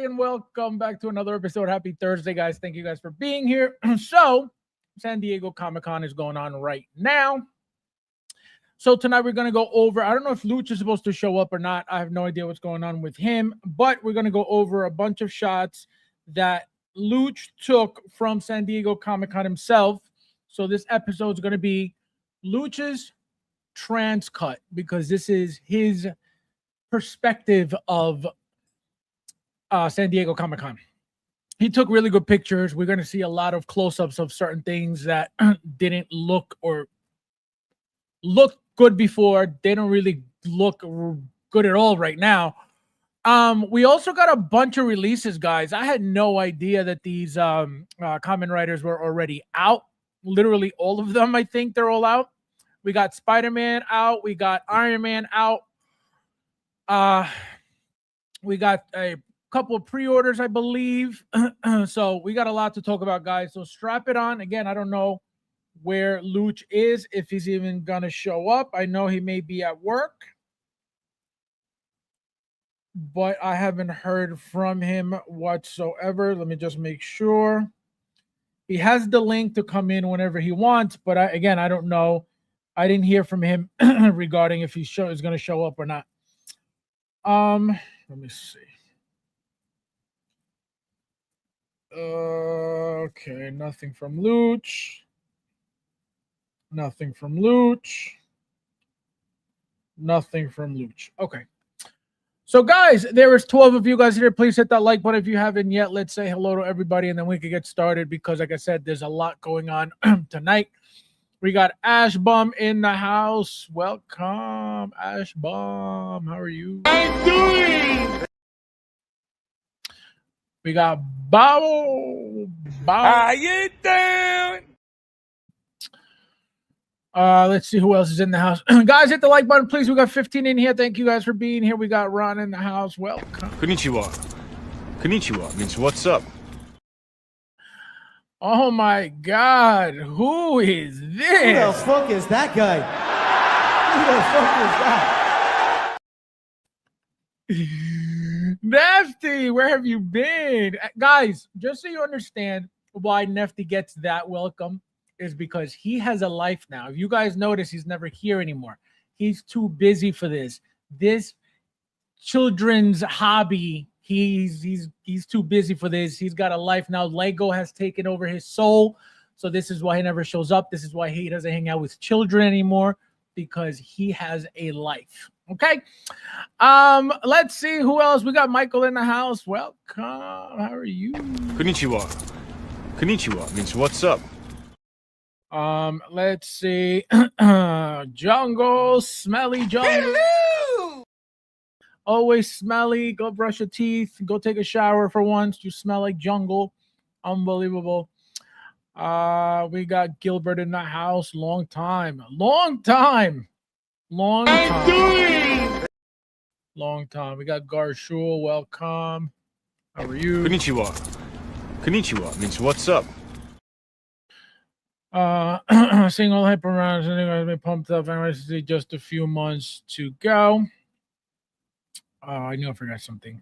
and welcome back to another episode. Happy Thursday, guys. Thank you guys for being here. So, San Diego Comic-Con is going on right now. So tonight we're going to go over, I don't know if Luch is supposed to show up or not. I have no idea what's going on with him, but we're going to go over a bunch of shots that Luch took from San Diego Comic-Con himself. So this episode is going to be Luch's trans cut because this is his perspective of San Diego Comic-Con. He took really good pictures. We're going to see a lot of close-ups of certain things that didn't look good before. They don't really look good at all right now. We also got a bunch of releases, guys. I had no idea that these Kamen Riders were already out. Literally all of them, I think they're all out. We got Spider-Man out. We got Iron Man out. We got a couple of pre-orders, I believe. So we got a lot to talk about, guys. So strap it on. Again, I don't know where Luch is, if he's even going to show up. I know he may be at work, but I haven't heard from him whatsoever. Let me just make sure. He has the link to come in whenever he wants, but I don't know. I didn't hear from him regarding if he's going to show up or not. Let me see. Okay, nothing from Luch. Nothing from Luch. Nothing from Luch. Okay. So, guys, there is 12 of you guys here. Please hit that like button if you haven't yet. Let's say hello to everybody, and then we can get started because, like I said, there's a lot going on tonight. We got Ash Bum in the house. Welcome, Ash Bum. How are you? I'm doing. We got Bow. How you doing? Let's see who else is in the house. Guys, hit the like button, please. We got 15 in here. Thank you guys for being here. We got Ron in the house. Welcome. Konnichiwa. Konnichiwa means what's up. Oh my God, who is this? Who the fuck is that guy? Who the fuck is that? Nefty, where have you been? Guys, just so you understand why Nefty gets that welcome is because he has a life now. If you guys notice, he's never here anymore. He's too busy for this. This children's hobby, he's too busy for this. He's got a life now. Lego has taken over his soul. So this is why he never shows up. This is why he doesn't hang out with children anymore, because he has a life. Okay. Let's see who else. We got Michael in the house. Welcome. How are you? Konnichiwa. Konnichiwa means what's up. Let's see. Jungle, smelly jungle. Hello. Always smelly. Go brush your teeth. Go take a shower for once. You smell like jungle. Unbelievable. We got Gilbert in the house. Long time. Long time. Long time. Long time. We got Garshul. Welcome. How are you? Konnichiwa. Konnichiwa means what's up. Single hyper rounds and they're gonna be pumped up. Anyways, just a few months to go. I knew I forgot something.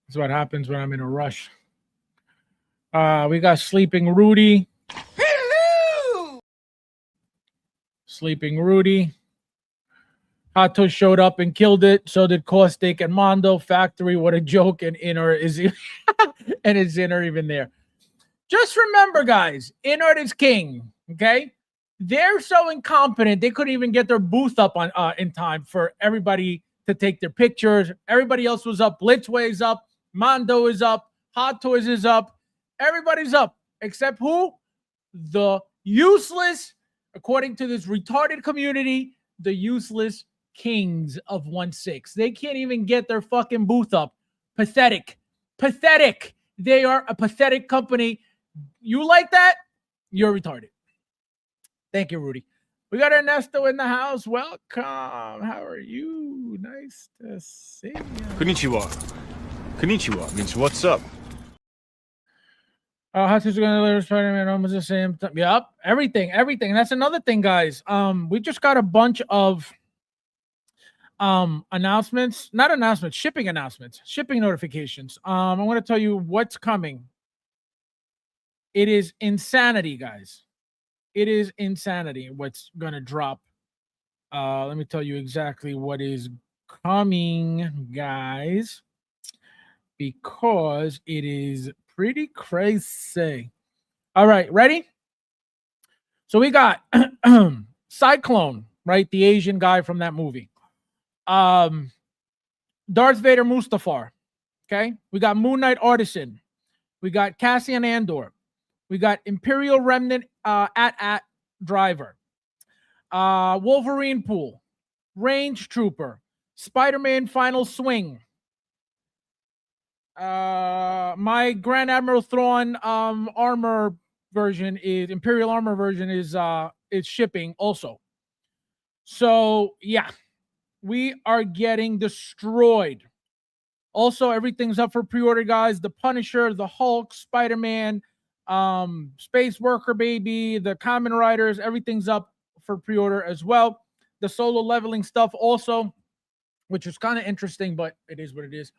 That's what happens when I'm in a rush. We got Sleeping Rudy. Hello. Sleeping Rudy. Hato showed up and killed it. So did Caustic and Mondo. Factory, what a joke. And Inert is and is Inert even there. Just remember, guys, Inert is king. Okay? They're so incompetent, they couldn't even get their booth up on in time for everybody to take their pictures. Everybody else was up. Blitzway is up. Mondo is up. Hot Toys is up. Everybody's up. Except who? The useless, according to this retarded community, the useless Kings of 1/6. They can't even get their fucking booth up. Pathetic. Pathetic. They are a pathetic company. You like that? You're retarded. Thank you, Rudy. We got Ernesto in the house. Welcome. How are you? Nice to see you. Konnichiwa. Konnichiwa means what's up. How's going to learn Spider-Man almost the same time? Yep. Everything. That's another thing, guys. We just got a bunch of Announcements, not announcements, shipping announcements, shipping notifications. I want to tell you what's coming. It is insanity, guys. It is insanity what's gonna drop. Let me tell you exactly what is coming, guys, because it is pretty crazy. All right, ready? So we got Cyclone, right? The Asian guy from that movie. Darth Vader Mustafar. Okay. We got Moon Knight Artisan. We got Cassian Andor. We got Imperial Remnant at Driver. Wolverine Pool. Range Trooper. Spider-Man Final Swing. My Grand Admiral Thrawn armor version is Imperial armor version is shipping also. So yeah, we are getting destroyed. Also, everything's up for pre-order, guys. The Punisher, the Hulk, Spider-Man, Space Worker Baby, the Kamen Riders, everything's up for pre-order as well. The solo leveling stuff also, which is kind of interesting, but it is what it is.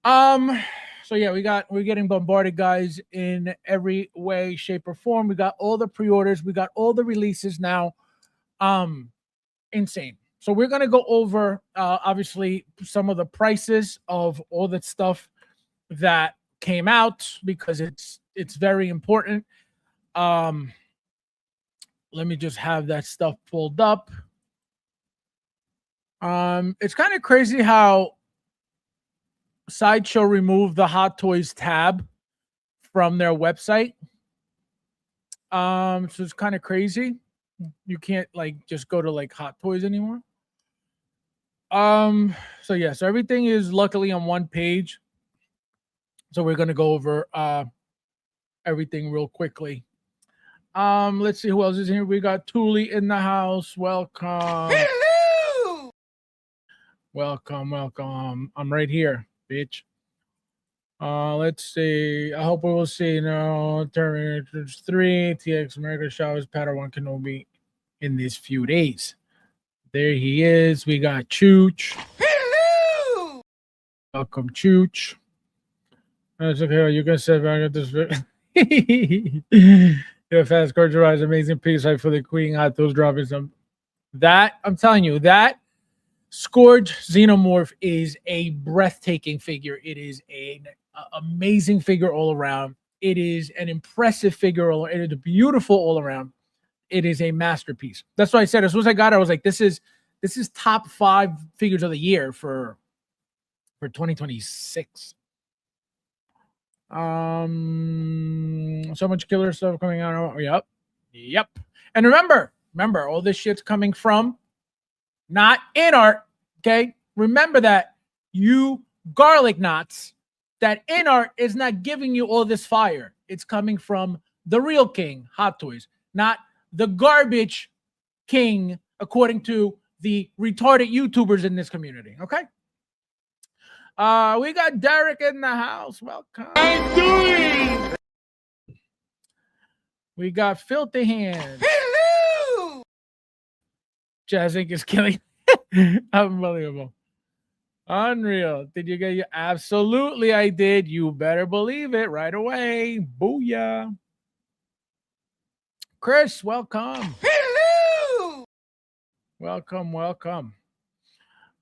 So yeah, we're getting bombarded, guys, in every way, shape, or form. We got all the pre-orders, we got all the releases now. Insane. So we're gonna go over obviously some of the prices of all that stuff that came out because it's very important. Let me just have that stuff pulled up. It's kind of crazy how Sideshow removed the Hot Toys tab from their website. So it's kind of crazy. You can't like just go to like Hot Toys anymore. So yeah, so everything is luckily on one page. So we're gonna go over everything real quickly. Let's see who else is here. We got Thule in the house. Welcome. Hello. Welcome. I'm right here, bitch. Let's see. I hope we will see Terminator 3, TX America Showers, Padawan Kenobi in these few days. There he is. We got Chooch. Hello. Welcome, Chooch. That's okay. You can sit back at this. Your fast gorgeous rise, amazing piece right for the queen. Hot those dropping some. That I'm telling you, that Scourge Xenomorph is a breathtaking figure. It is an amazing figure all around. It is an impressive figure. It is beautiful all around. It is a masterpiece. That's why I said as soon as I got it, I was like, this is top 5 figures of the year for 2026. So much killer stuff coming out. Yep. And remember, all this shit's coming from not in art. Okay. Remember that, you garlic knots, that in art is not giving you all this fire. It's coming from the real king, Hot Toys, not the garbage king, according to the retarded YouTubers in this community. Okay. We got Derek in the house. Welcome. I'm doing. We got Filthy Hands. Hello. Jazz Inc. is killing. Unbelievable. Unreal. Did you get your? Absolutely, I did. You better believe it right away. Booyah. Chris, welcome. Hello. Welcome.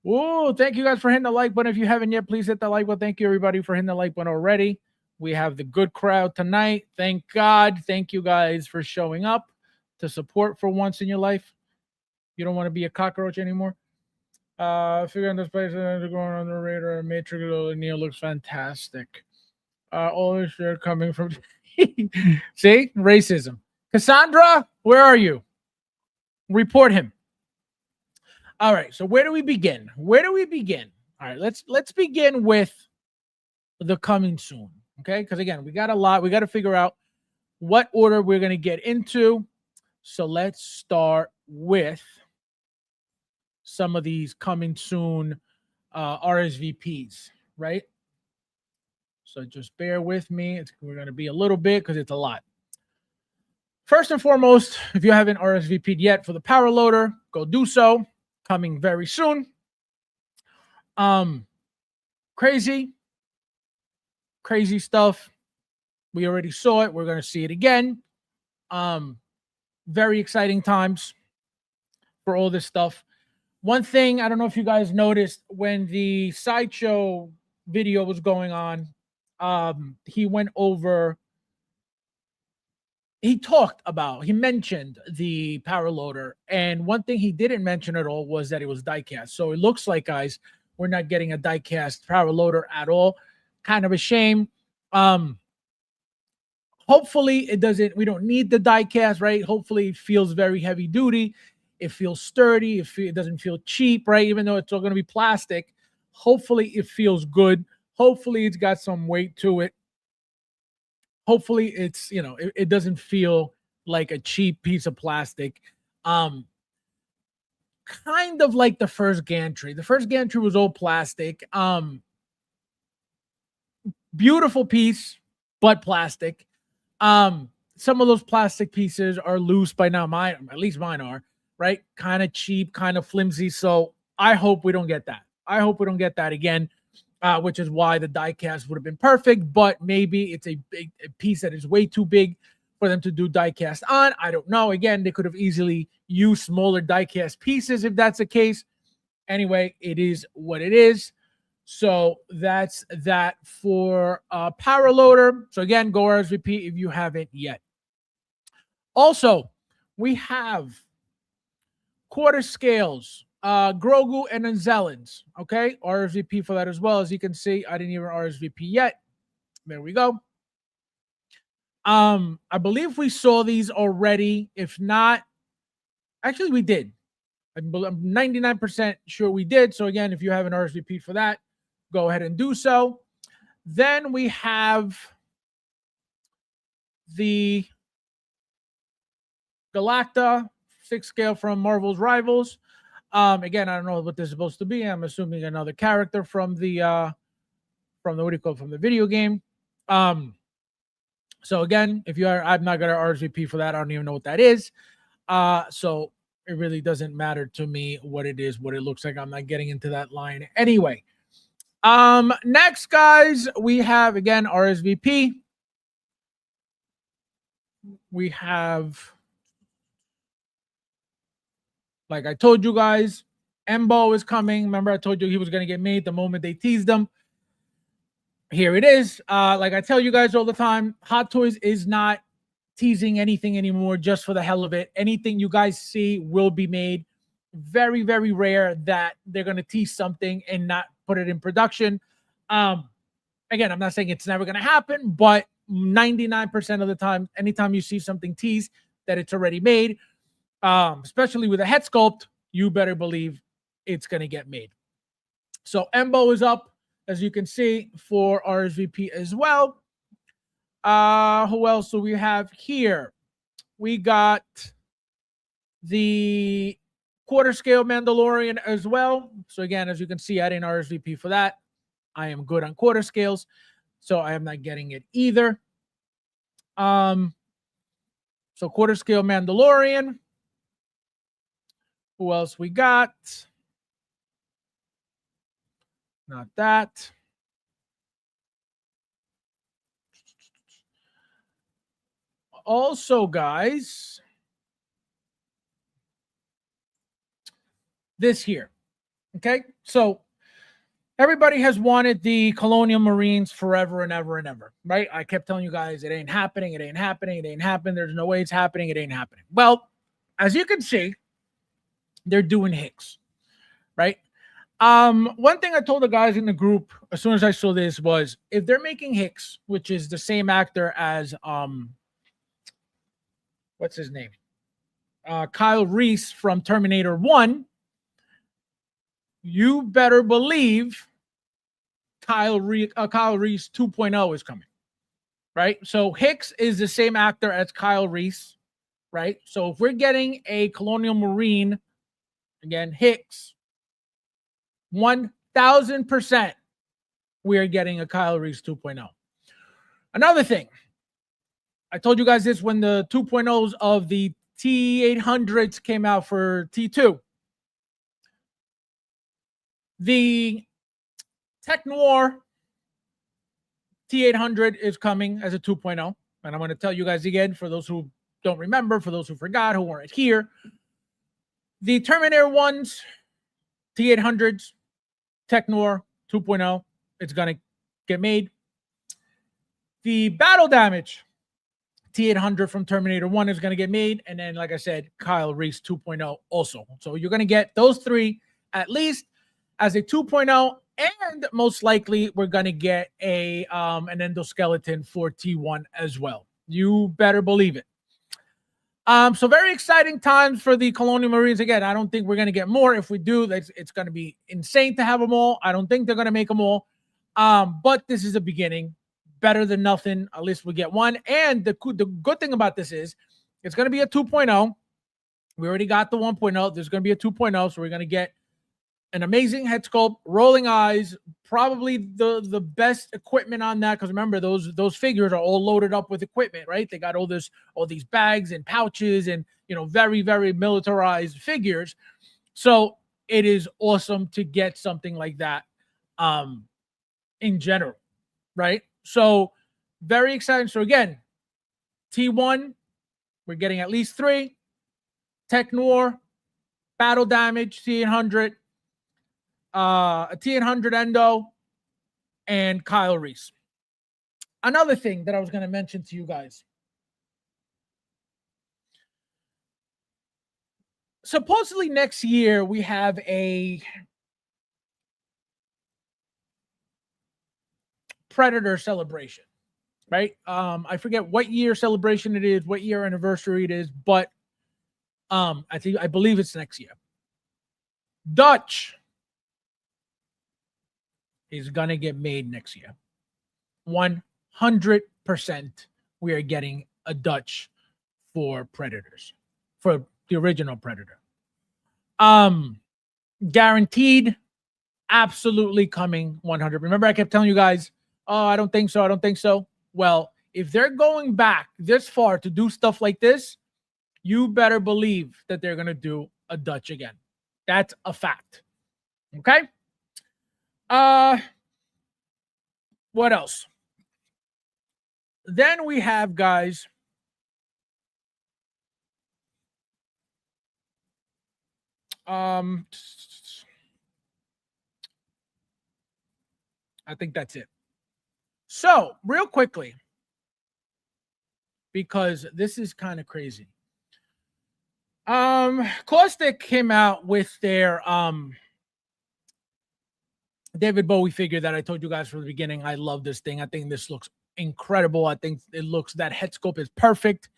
Whoa, thank you guys for hitting the like button. If you haven't yet, please hit the like button. Thank you, everybody, for hitting the like button already. We have the good crowd tonight. Thank God. Thank you guys for showing up to support for once in your life. You don't want to be a cockroach anymore. Figuring this place is going on the radar. Matrix Neil looks fantastic. All this shit coming from see, racism. Cassandra, where are you? Report him. All right, so where do we begin? All right, let's begin with the coming soon. Okay, because again, we got a lot. We got to figure out what order we're going to get into. So let's start with some of these coming soon RSVPs, right? So just bear with me. We're going to be a little bit because it's a lot. First and foremost, if you haven't RSVP'd yet for the Power Loader, go do so. Coming very soon. Crazy stuff. We already saw it. We're going to see it again. Very exciting times for all this stuff. One thing, I don't know if you guys noticed when the sideshow video was going on, he mentioned the power loader, and one thing he didn't mention at all was that it was diecast. So it looks like, guys, we're not getting a diecast power loader at all. Kind of a shame. Hopefully we don't need the diecast, right? Hopefully it feels very heavy duty. It feels sturdy. It doesn't feel cheap, right? Even though it's all going to be plastic, hopefully it feels good. Hopefully it's got some weight to it. Hopefully it's, it doesn't feel like a cheap piece of plastic. Kind of like the first gantry. The first gantry was all plastic. Beautiful piece, but plastic. Some of those plastic pieces are loose by now. At least mine are, right? Kind of cheap, kind of flimsy. So I hope we don't get that. I hope we don't get that again, which is why the diecast would have been perfect. But maybe it's a piece that is way too big for them to do diecast on. I don't know. Again, they could have easily used smaller diecast pieces if that's the case. Anyway, it is what it is. So that's that for power loader. So again, go RSVP if you haven't yet. Also, we have quarter scales, Grogu and Anzelans. Okay, RSVP for that as well. As you can see, I didn't even RSVP yet. There we go. I believe we saw these already. If not, actually we did. I'm 99% sure we did. So again, if you have an RSVP for that, go ahead and do so. Then we have the Galacta 6 scale from Marvel's Rivals. Again, I don't know what this is supposed to be. I'm assuming another character from the video game. So again, I'm not gonna RSVP for that. I don't even know what that is. So it really doesn't matter to me what it is, what it looks like. I'm not getting into that line anyway. Next, guys, we have again RSVP. We have, like I told you guys, Embo is coming. Remember, I told you he was going to get made the moment they teased him. Here it is. Like I tell you guys all the time, Hot Toys is not teasing anything anymore just for the hell of it. Anything you guys see will be made. Very, very rare that they're going to tease something and not put it in production. Again, I'm not saying it's never going to happen, but 99% of the time, anytime you see something teased that it's already made, especially with a head sculpt, you better believe it's going to get made. So Embo is up, as you can see, for RSVP as well. Who else do we have here? We got the quarter scale Mandalorian as well. So again, as you can see, I didn't RSVP for that. I am good on quarter scales, so I am not getting it either. So quarter scale Mandalorian. Who else we got? Not that. Also, guys, this here. Okay, so everybody has wanted the Colonial Marines forever and ever and ever, right? I kept telling you guys, it ain't happening, it ain't happening, it ain't happening. There's no way it's happening, it ain't happening. Well, as you can see, they're doing Hicks, right? One thing I told the guys in the group as soon as I saw this was, if they're making Hicks, which is the same actor as what's his name? Kyle Reese from Terminator 1, you better believe Kyle Reese 2.0 is coming, right? So Hicks is the same actor as Kyle Reese, right? So if we're getting a Colonial Marine, again, Hicks, 1,000% we are getting a Kyle Reese 2.0. Another thing, I told you guys this when the 2.0s of the T800s came out for T2. The Tech Noir T800 is coming as a 2.0. And I'm going to tell you guys again, for those who don't remember, for those who forgot, who weren't here. The Terminator 1s, T800s, Tech Noir 2.0, it's going to get made. The Battle Damage T800 from Terminator 1 is going to get made. And then, like I said, Kyle Reese 2.0 also. So you're going to get those three at least as a 2.0. And most likely, we're going to get an endoskeleton for T1 as well. You better believe it. So very exciting times for the Colonial Marines. Again, I don't think we're going to get more. If we do, it's going to be insane to have them all. I don't think they're going to make them all. But this is a beginning. Better than nothing. At least we get one. And the good thing about this is it's going to be a 2.0. We already got the 1.0. There's going to be a 2.0. So we're going to get an amazing head sculpt, rolling eyes, probably the best equipment on that. Because remember, those figures are all loaded up with equipment, right? They got all these bags and pouches and, you know, very, very militarized figures. So it is awesome to get something like that in general, right? So very exciting. So again, T1, we're getting at least 3. Tech Noir, Battle Damage, T800, a T800 Endo, and Kyle Reese. Another thing that I was going to mention to you guys. Supposedly next year we have a Predator celebration, right? I forget what year celebration it is, what year anniversary it is, but I believe it's next year. Dutch is gonna get made next year. 100% we are getting a Dutch for Predators, for the original Predator. Guaranteed, absolutely coming 100. Remember, I kept telling you guys, oh, I don't think so. I don't think so. Well, if they're going back this far to do stuff like this, you better believe that they're going to do a Dutch again. That's a fact. Okay? What else? Then we have, guys, I think that's it. So, real quickly, because this is kind of crazy. Caustic came out with their David Bowie figure that I told you guys from the beginning. I love this thing. I think this looks incredible. I think that head sculpt is perfect.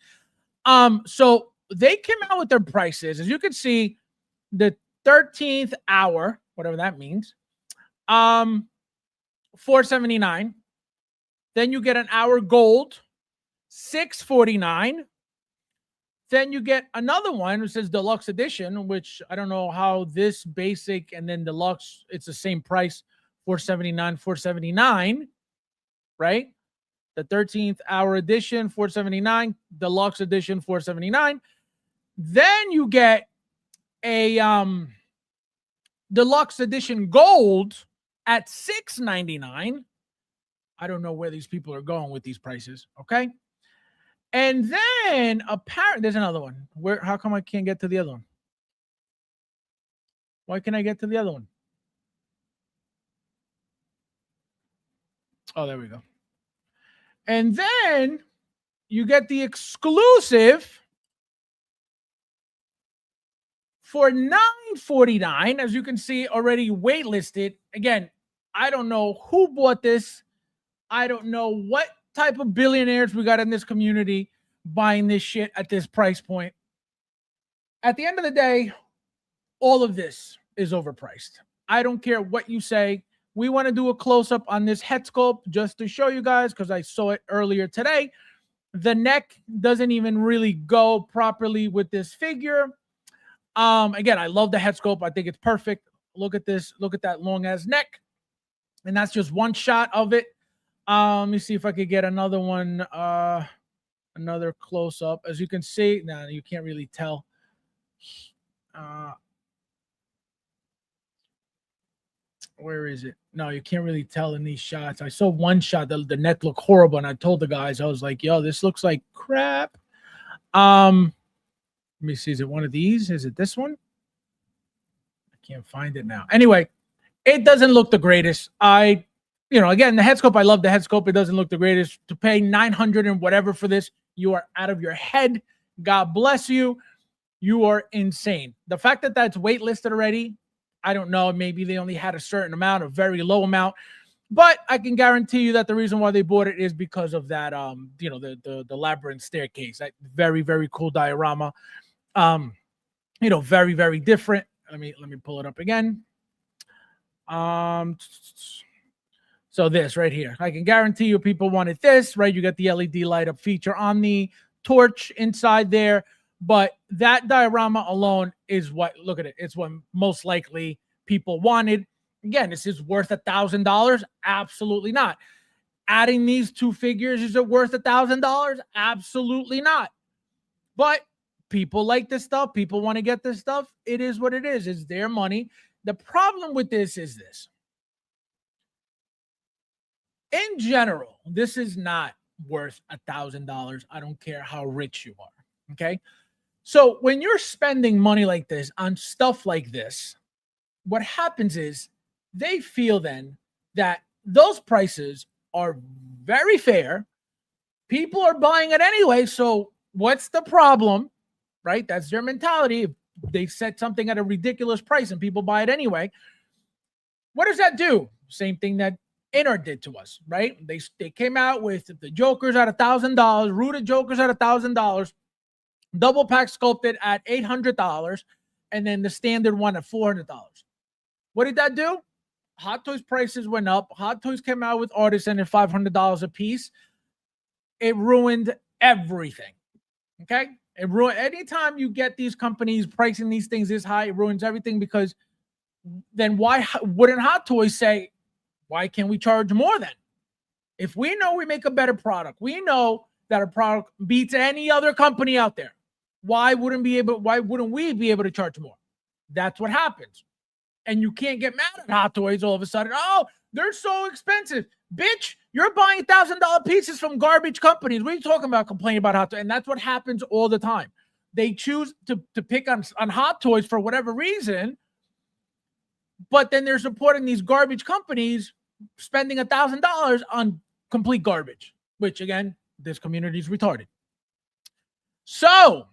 So they came out with their prices. As you can see, the 13th hour, whatever that means, $479. Then you get an hour gold, $649. Then you get another one which says deluxe edition, which I don't know how this basic and then deluxe, it's the same price, $479, right? The 13th hour edition, $479, deluxe edition, $479. Then you get a deluxe edition gold at $699. I don't know where these people are going with these prices, okay? And then apparently there's another one. How come I can't get to the other one? Why can't I get to the other one? Oh, there we go. And then you get the exclusive for $949. As you can see, already waitlisted. Again, I don't know who bought this. I don't know what type of billionaires we got in this community buying this shit at this price point. At the end of the day, all of this is overpriced. I don't care what you say. We want to do a close-up on this head sculpt just to show you guys, because I saw it earlier today. The neck doesn't even really go properly with this figure. Again, I love the head sculpt. I think it's perfect. Look at this. Look at that long-ass neck. And that's just one shot of it. Let me see if I could get another one, another close-up. As you can see, now you can't really tell. Where is it? No, you can't really tell in these shots. I saw one shot, the neck looked horrible, and I told the guys, I was like, yo, this looks like crap. Let me see. Is it one of these? Is it this one? I can't find it now. Anyway, it doesn't look the greatest. Again, the head scope, I love the head scope. It doesn't look the greatest. To pay $900 and whatever for this, you are out of your head. God bless you. You are insane. The fact that that's waitlisted already, I don't know. Maybe they only had a certain amount, a very low amount. But I can guarantee you that the reason why they bought it is because of that, the labyrinth staircase. That very, very cool diorama. Very, very different. Let me pull it up again. So this right here, I can guarantee you people wanted this, right? You got the LED light up feature on the torch inside there. But that diorama alone is what, look at it. It's what most likely people wanted. Again, this is worth $1,000. Absolutely not. Adding these two figures, is it worth $1,000? Absolutely not. But people like this stuff. People want to get this stuff. It is what it is. It's their money. The problem with this is this. In general, this is not worth $1,000. I don't care how rich you are. Okay. So when you're spending money like this on stuff like this, what happens is they feel then that those prices are very fair. People are buying it anyway. So what's the problem? Right? That's their mentality. If they set something at a ridiculous price and people buy it anyway, what does that do? Same thing that Inner did to us, right? They came out with the Jokers at $1,000, rooted Jokers at $1,000, double pack sculpted at $800, and then the standard one at $400. What did that do? Hot Toys prices went up. Hot Toys came out with Artisan at $500 a piece. It ruined everything. Okay? It ruined. Anytime you get these companies pricing these things this high, it ruins everything, because then why wouldn't Hot Toys say, why can't we charge more then? If we know we make a better product, we know that a product beats any other company out there, why wouldn't we be able to charge more? That's what happens. And you can't get mad at Hot Toys all of a sudden. Oh, they're so expensive. Bitch, you're buying $1,000 pieces from garbage companies. What are you talking about complaining about Hot Toys? And that's what happens all the time. They choose to pick on Hot Toys for whatever reason, but then they're supporting these garbage companies spending $1,000 on complete garbage, which again, this community is retarded. So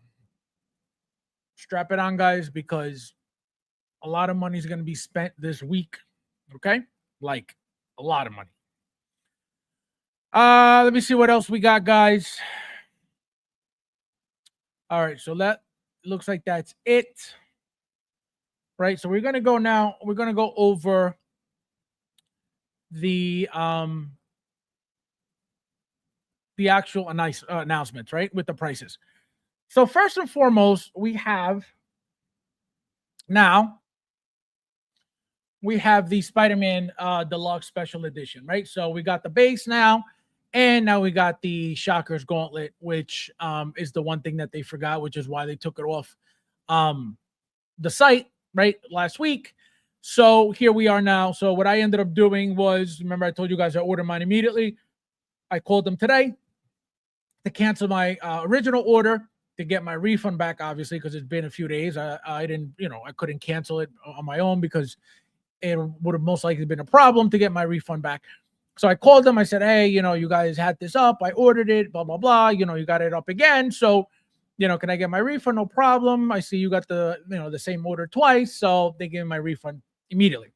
strap it on, guys, because a lot of money is going to be spent this week. Okay? Like a lot of money. Let me see what else we got, guys. All right, so that looks like that's it. Right? So we're going to go now. We're going to go over the actual announcements, right? With the prices. So first and foremost, we have the Spider-Man Deluxe Special Edition, right? So we got the base now, and now we got the Shockers Gauntlet, which is the one thing that they forgot, which is why they took it off the site, right, last week. So here we are now. So what I ended up doing was, remember I told you guys I ordered mine immediately. I called them today to cancel my original order, to get my refund back, obviously, because it's been a few days. I didn't, I couldn't cancel it on my own because it would have most likely been a problem to get my refund back. So I called them. I said, hey, you guys had this up. I ordered it, blah, blah, blah. You got it up again. So, can I get my refund? No problem. I see you got the same order twice. So they gave me my refund immediately.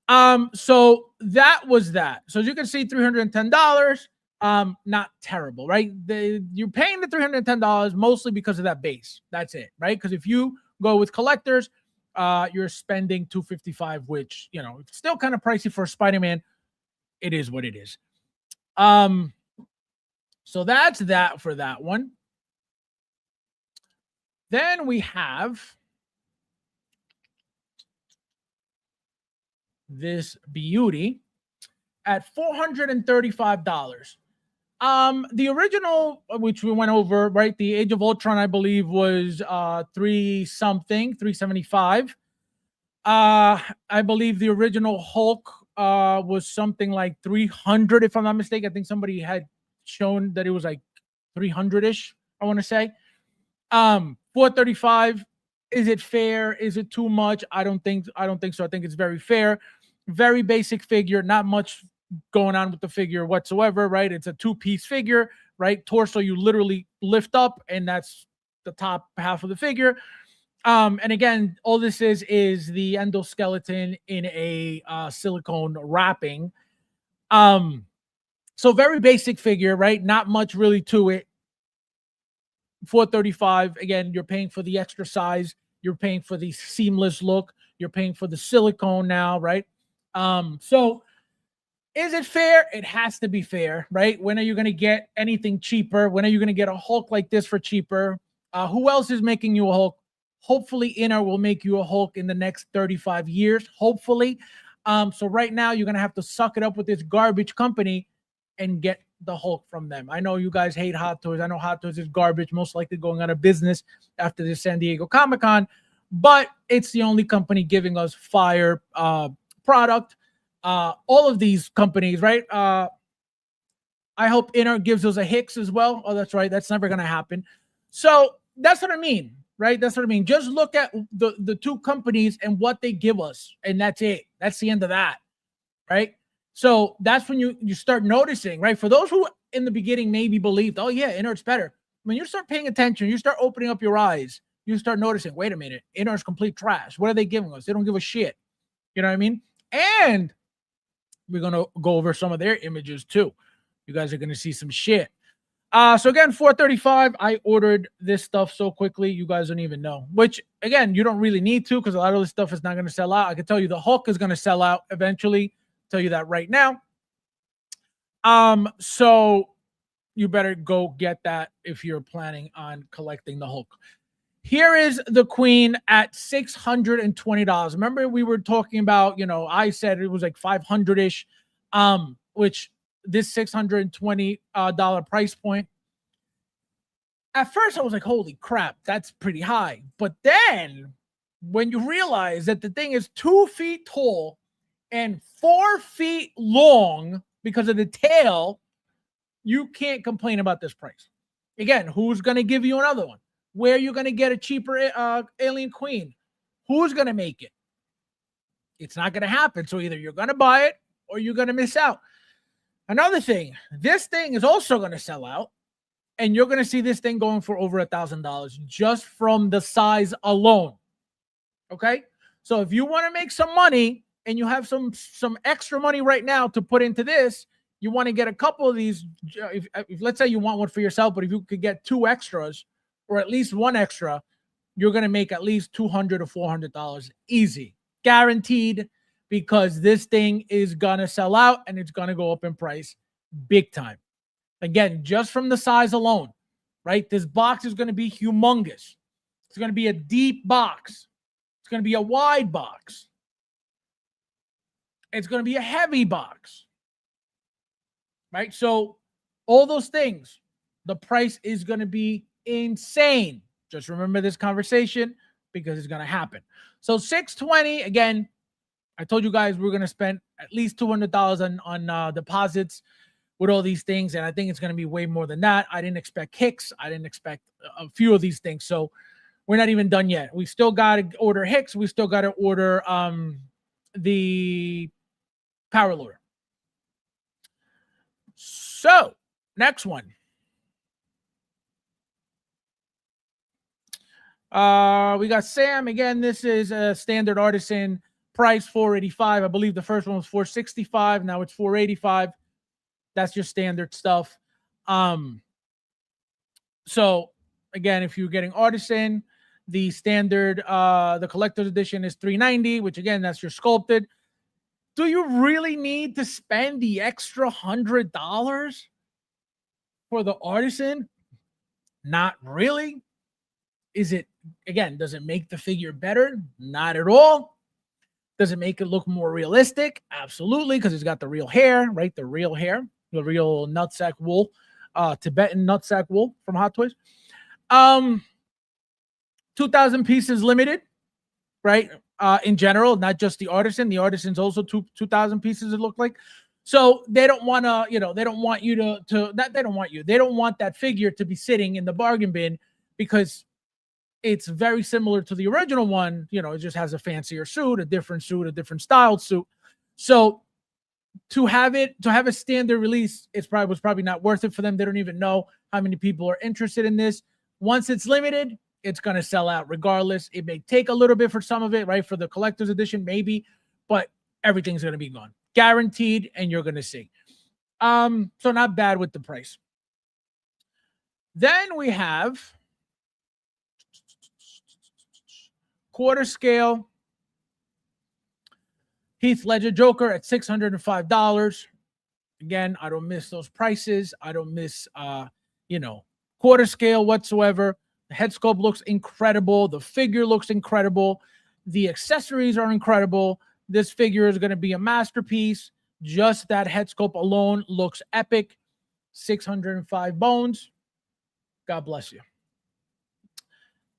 So that was that. So as you can see, $310, not terrible, right? You're paying the $310 mostly because of that base. That's it, right? Because if you go with collectors, you're spending $255, which, it's still kind of pricey for Spider-Man. It is what it is. So that's that for that one. Then we have this beauty at $435. The original, which we went over, right? The Age of Ultron, I believe, was $375. I believe the original Hulk was something like 300, if I'm not mistaken. I think somebody had shown that it was like 300-ish, I want to say. 435, is it fair? Is it too much? I don't think so. I think it's very fair. Very basic figure, not much going on with the figure whatsoever, right? It's a two-piece figure, right? Torso you literally lift up, and that's the top half of the figure. And again, all this is the endoskeleton in a silicone wrapping. So very basic figure, right? Not much really to it. 435. Again, you're paying for the extra size, you're paying for the seamless look, you're paying for the silicone now, right? So is it fair? It has to be fair, right? When are you going to get anything cheaper? When are you going to get a Hulk like this for cheaper? Who else is making you a Hulk? Hopefully, Inner will make you a Hulk in the next 35 years. Hopefully. So right now, you're going to have to suck it up with this garbage company and get the Hulk from them. I know you guys hate Hot Toys. I know Hot Toys is garbage, most likely going out of business after the San Diego Comic-Con, but it's the only company giving us fire product. All of these companies, right? I hope Inner gives us a Hicks as well. Oh, that's right. That's never going to happen. So that's what I mean, right? That's what I mean. Just look at the two companies and what they give us, and that's it. That's the end of that, right? So that's when you start noticing, right? For those who in the beginning maybe believed, oh yeah, Inner's better. When you start paying attention, you start opening up your eyes, you start noticing, wait a minute, Inner's complete trash. What are they giving us? They don't give a shit. You know what I mean? And we're going to go over some of their images too. You guys are going to see some shit. So again, 435, I ordered this stuff so quickly, you guys don't even know. Which, again, you don't really need to because a lot of this stuff is not going to sell out. I can tell you the Hulk is going to sell out eventually. Tell you that right now. So you better go get that if you're planning on collecting the Hulk. Here is the Queen at $620. Remember we were talking about, you know, I said it was like 500-ish, which this $620 price point. At first I was like, holy crap, that's pretty high. But then when you realize that the thing is 2 feet tall and 4 feet long because of the tail, you can't complain about this price. Again, who's going to give you another one? Where are you going to get a cheaper Alien Queen? Who's going to make it? It's not going to happen. So either you're going to buy it or you're going to miss out. Another thing, this thing is also going to sell out, and you're going to see this thing going for over $1,000 just from the size alone. Okay? So if you want to make some money and you have some extra money right now to put into this, you want to get a couple of these. If let's say you want one for yourself, but if you could get 2 extras or at least 1 extra, you're going to make at least $200 to $400 easy, guaranteed, because this thing is going to sell out and it's going to go up in price big time. Again, just from the size alone, right? This box is going to be humongous. It's going to be a deep box. It's going to be a wide box. It's going to be a heavy box, right? So all those things, the price is going to be insane. Just remember this conversation because it's going to happen. So $620, again, I told you guys we're going to spend at least $200 on deposits with all these things, and I think it's going to be way more than that. I didn't expect Hicks. I didn't expect a few of these things. So we're not even done yet. We still got to order Hicks. We still got to order the Power Loader. So next one. We got Sam again. This is a standard artisan price, $485. I believe the first one was $465. Now it's $485. That's just standard stuff. So again, if you're getting artisan, the standard, the collector's edition is $390, which again, that's your sculpted. Do you really need to spend the extra $100 for the artisan? Not really. Is it, again, does it make the figure better? Not at all. Does it make it look more realistic? Absolutely, because it's got the real hair, right? The real hair, the real nutsack wool, Tibetan nutsack wool from Hot Toys. 2,000 pieces limited, right? in general, not just the artisan. The artisan's also 2,000 pieces, it looked like. So they don't want to, they don't want you they don't want you. They don't want that figure to be sitting in the bargain bin because it's very similar to the original one. It just has a fancier suit, a different styled suit. So to have a standard release, was probably not worth it for them. They don't even know how many people are interested in this. Once it's limited, it's going to sell out regardless. It may take a little bit for some of it, right? For the collector's edition, maybe, but everything's going to be gone. Guaranteed, and you're going to see. So not bad with the price. Then we have quarter scale Heath Ledger Joker at $605. Again, I don't miss those prices. I don't miss, quarter scale whatsoever. The head sculpt looks incredible. The figure looks incredible. The accessories are incredible. This figure is going to be a masterpiece. Just that head sculpt alone looks epic. 605 bones. God bless you.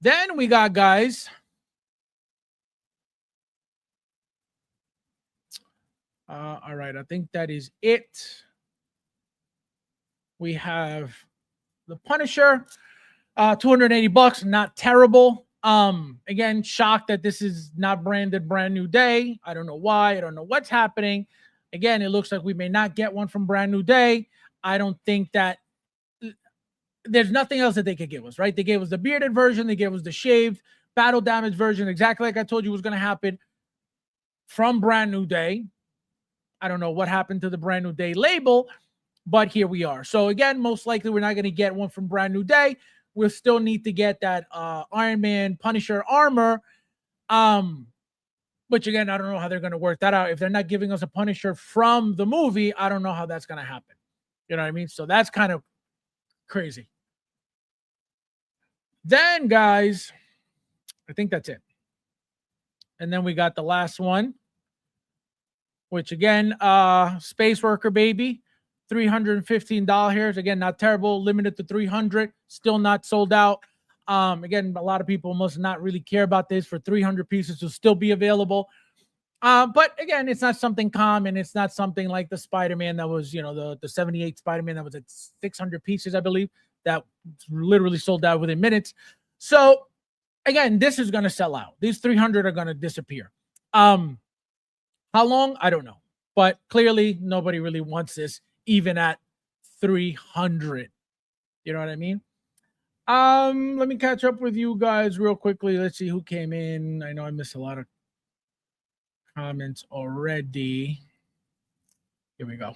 Then we got, guys, all right, I think that is it. We have the Punisher, $280, not terrible. Again, shocked that this is not branded Brand New Day. I don't know why. I don't know what's happening. Again, it looks like we may not get one from Brand New Day. I don't think that there's nothing else that they could give us, right? They gave us the bearded version. They gave us the shaved battle damage version, exactly like I told you was going to happen from Brand New Day. I don't know what happened to the Brand New Day label, but here we are. So again, most likely we're not going to get one from Brand New Day. We'll still need to get that Iron Man Punisher armor. Which again, I don't know how they're going to work that out. If they're not giving us a Punisher from the movie, I don't know how that's going to happen. You know what I mean? So that's kind of crazy. Then, guys, I think that's it. And then we got the last one, which again, Space Worker Baby, $315 here. Again, not terrible. Limited to 300. Still not sold out. Again, a lot of people must not really care about this. For 300 pieces to still be available. But again, it's not something common. It's not something like the Spider-Man that was, the 78 Spider-Man that was at 600 pieces, I believe, that literally sold out within minutes. So again, this is going to sell out. These 300 are going to disappear. How long? I don't know. But clearly nobody really wants this, even at 300. You know what I mean? Let me catch up with you guys real quickly. Let's see who came in. I know I missed a lot of comments already. Here we go.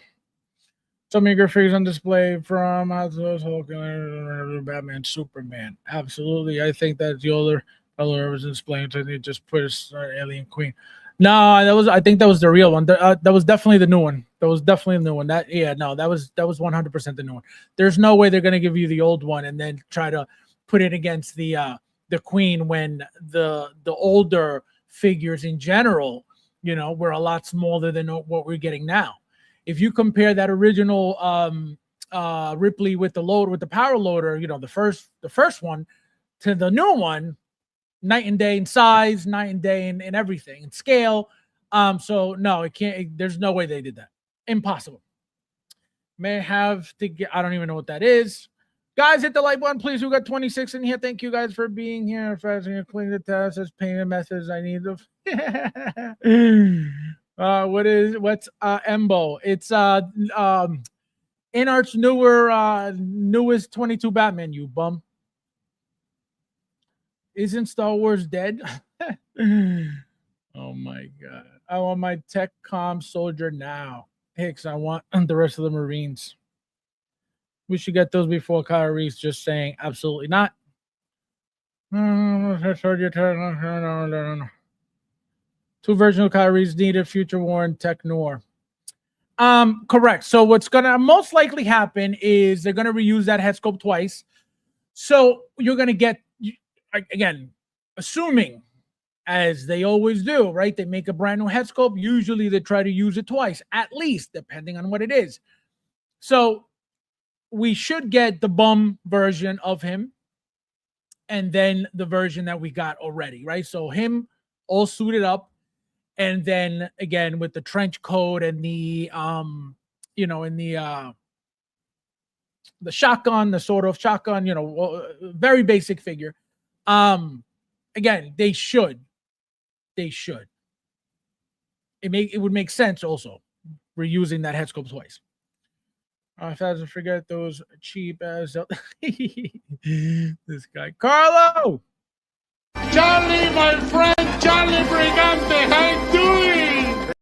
So many great figures on display from Batman, Superman. Absolutely. I think that the older color was displaying until they just put a Alien Queen. No, I think that was the real one. That was definitely the new one. That was definitely the new one. That was 100% the new one. There's no way they're gonna give you the old one and then try to put it against the Queen when the older figures in general, were a lot smaller than what we're getting now. If you compare that original Ripley with the power loader, the first one to the new one, night and day in size, night and day in everything, in scale. So no, it can't. There's no way they did that. Impossible. May have to get. I don't even know what that is. Guys, hit the like button, please. We got 26 in here. Thank you guys for being here. If I was clean the test as payment methods, I need them. What's Embo? It's Inart's newest 22 Batman, you bum. Isn't Star Wars dead? Oh my god. I want my tech comm soldier now. Hicks, I want the rest of the Marines. We should get those before Kyle Reese. Just saying, absolutely not. Two versions of Kyle Reese needed, Future War and Tech Noir. Correct. So what's gonna most likely happen is they're gonna reuse that head sculpt twice. So you're gonna get, again, assuming, as they always do, right? They make a brand new head sculpt. Usually they try to use it twice, at least, depending on what it is. So we should get the bum version of him and then the version that we got already, right? So him all suited up. And then again with the trench coat and the you know, and the shotgun, the sort of shotgun, you know, very basic figure. Again, they should. It would make sense also reusing that head sculpt twice. If I have forget those cheap as this guy, Carlo. Charlie, my friend, Charlie Brigante, how you doing?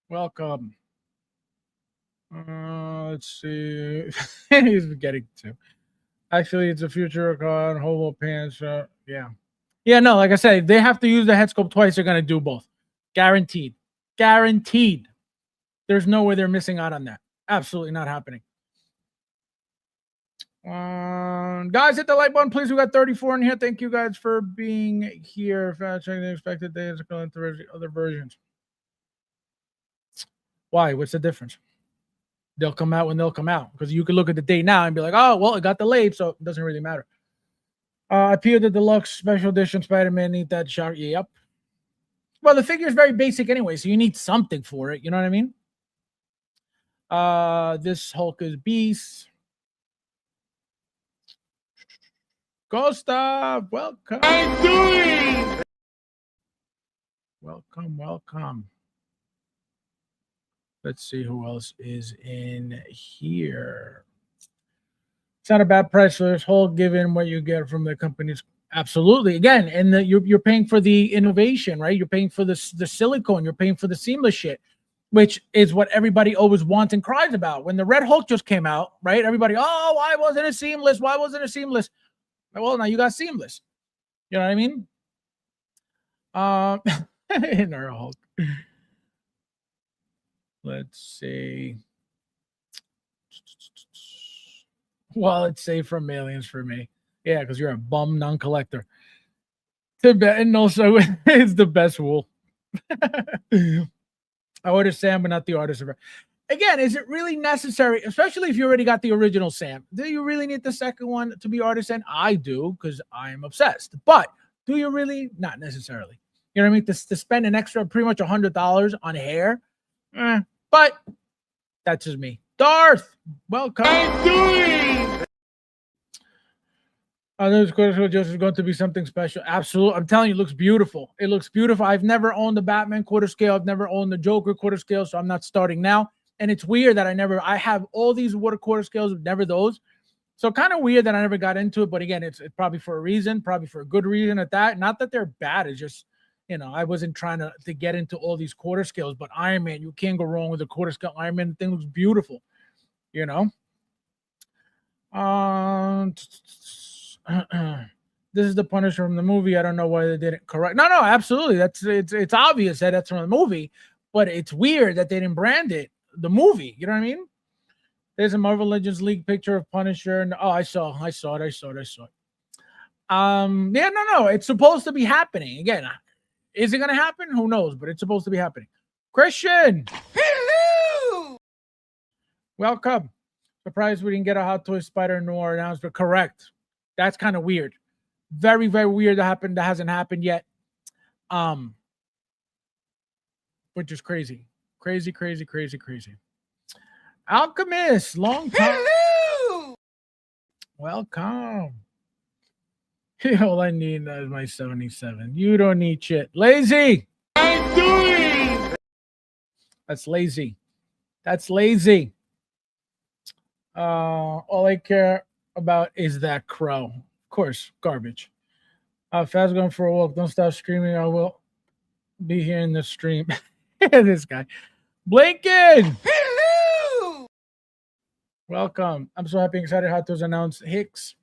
Welcome. Let's see. He's getting to. Actually, it's a future con hobo pants. Yeah. No. Like I said, they have to use the head sculpt twice. They're gonna do both, guaranteed. Guaranteed. There's no way they're missing out on that. Absolutely not happening. Guys, hit the like button, please. We got 34 in here. Thank you guys for being here. Checking the expected days going to other versions. Why? What's the difference? They'll come out when they'll come out, because you can look at the date now and be like, oh, well, it got delayed, so it doesn't really matter. I appealed the deluxe special edition Spider-Man. Need that shot? Yep. Well, the figure is very basic anyway, so you need something for it. You know what I mean? This Hulk is Beast. Gustav, welcome. How you doing? Welcome. Let's see who else is in here. It's not a bad price for this Hulk, given what you get from the companies. Absolutely. Again, and you're paying for the innovation, right? You're paying for the silicone. You're paying for the seamless shit, which is what everybody always wants and cries about. When the Red Hulk just came out, right? Everybody, oh, why wasn't it seamless? Why wasn't it seamless? Well, now you got seamless. You know what I mean? In our Hulk. Let's see. Well, it's safe from aliens for me. Yeah, because you're a bum non-collector. Tibetan also is the best wool. I ordered Sam, but not the artist. Again, is it really necessary, especially if you already got the original Sam? Do you really need the second one to be artisan? I do, because I am obsessed. But do you really? Not necessarily. You know what I mean? To spend an extra pretty much $100 on hair. But that's just me. Darth, welcome. How you doing? This quarter just is going to be something special. Absolutely. I'm telling you, it looks beautiful. It looks beautiful. I've never owned the Batman quarter scale. I've never owned the Joker quarter scale, so I'm not starting now. And it's weird that I have all these quarter scales, never those. So kind of weird that I never got into it. But again, it's probably for a reason, probably for a good reason at that. Not that they're bad. It's just, you know, I wasn't trying to get into all these quarter scales. But Iron Man, you can't go wrong with a quarter scale Iron Man. The thing looks beautiful, you know. This is the Punisher from the movie. I don't know why they didn't correct. No, absolutely. It's obvious that that's from the movie, but it's weird that they didn't brand it the movie. You know what I mean? There's a Marvel Legends League picture of Punisher, and I saw it. No. It's supposed to be happening. Again, is it gonna happen? Who knows? But it's supposed to be happening. Christian, Hello! welcome. Surprised we didn't get a Hot Toy Spider Noir announcement. Correct. That's kind of weird. Very, very weird. That hasn't happened yet. Which is crazy. Crazy. Alchemist, long time. Hello! Welcome. All I need is my 77. You don't need shit. Lazy. How you doing? That's lazy. All I care about is that crow. Of course, garbage. Fast going for a walk. Don't stop screaming. I will be here in the stream. This guy. Blinken. Hello! Welcome. I'm so happy and excited how to announce Hicks.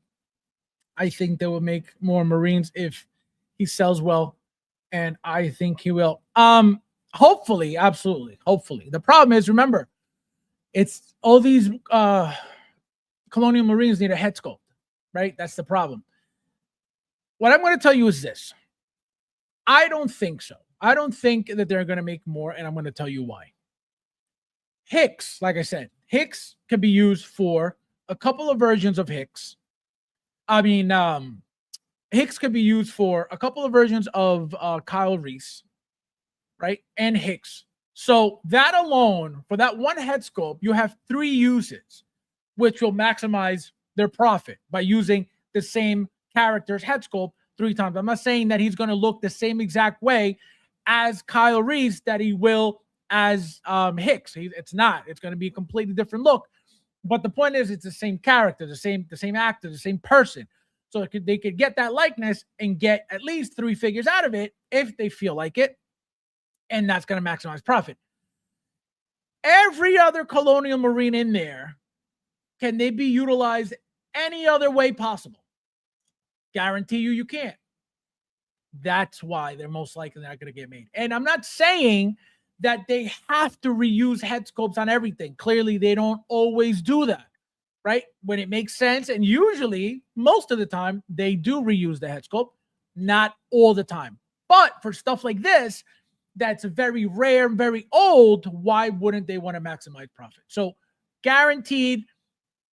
I think they will make more Marines if he sells well, and I think he will. Hopefully, absolutely. Hopefully. The problem is, remember, it's all these Colonial Marines need a head sculpt, right? That's the problem. What I'm going to tell you is this. I don't think so. I don't think that they're going to make more, and I'm going to tell you why. Hicks, like I said, Hicks can be used for a couple of versions of Hicks. I mean, Hicks could be used for a couple of versions of Kyle Reese, right? And Hicks. So that alone, for that one head sculpt, you have 3 uses, which will maximize their profit by using the same character's head sculpt 3 times. I'm not saying that he's going to look the same exact way as Kyle Reese that he will as Hicks. It's not. It's going to be a completely different look. But the point is, it's the same character, the same actor, the same person. So they could get that likeness and get at least 3 figures out of it if they feel like it. And that's going to maximize profit. Every other Colonial Marine in there, can they be utilized any other way possible? Guarantee you can't. That's why they're most likely not going to get made. And I'm not saying that they have to reuse head sculpts on everything. Clearly, they don't always do that, right? When it makes sense, and usually, most of the time, they do reuse the head sculpt. Not all the time. But for stuff like this, that's very rare, very old, why wouldn't they want to maximize profit? So guaranteed,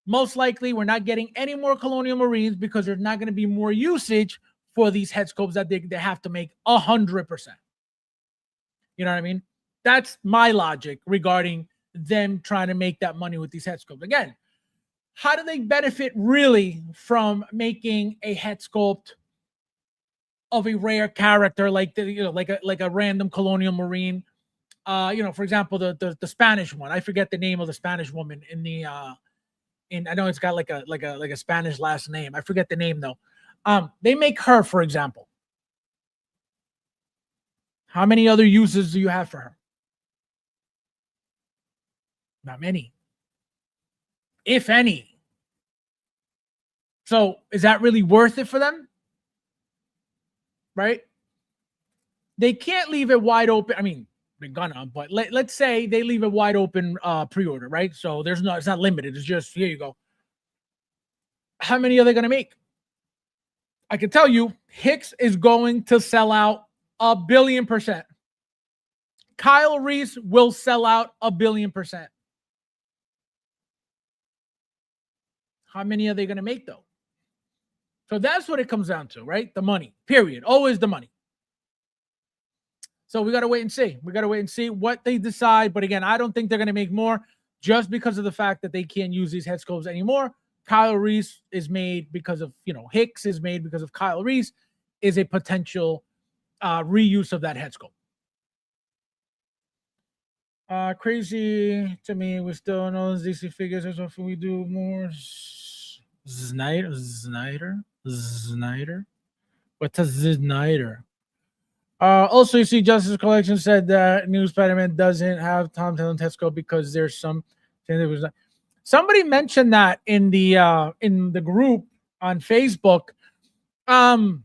most likely, we're not getting any more Colonial Marines because there's not going to be more usage for these head sculpts that they have to make 100%. You know what I mean? That's my logic regarding them trying to make that money with these head sculpts. Again, how do they benefit really from making a head sculpt of a rare character like a random Colonial Marine? For example, the Spanish one. I forget the name of the Spanish woman in the I know it's got like a Spanish last name. I forget the name though. They make her, for example. How many other uses do you have for her? Not many, if any. So is that really worth it for them? Right? They can't leave it wide open. I mean, they're gonna, but let's say they leave it wide open pre-order, right? So it's not limited. It's just, here you go. How many are they gonna make? I can tell you, Hicks is going to sell out 1 billion%. Kyle Reese will sell out 1 billion%. How many are they going to make, though? So that's what it comes down to, right? The money, period. Always the money. So we got to wait and see. We got to wait and see what they decide. But again, I don't think they're going to make more just because of the fact that they can't use these head sculpts anymore. Kyle Reese is made because of, Hicks is made because of Kyle Reese is a potential reuse of that head sculpt. Crazy to me. We still know SDCC figures. That's what we do more. Snyder. What's a Snyder? Also, you see, Justice Collection said that new Spider-Man doesn't have Tom Holland head sculpt because there's some. Somebody mentioned that in the group on Facebook. I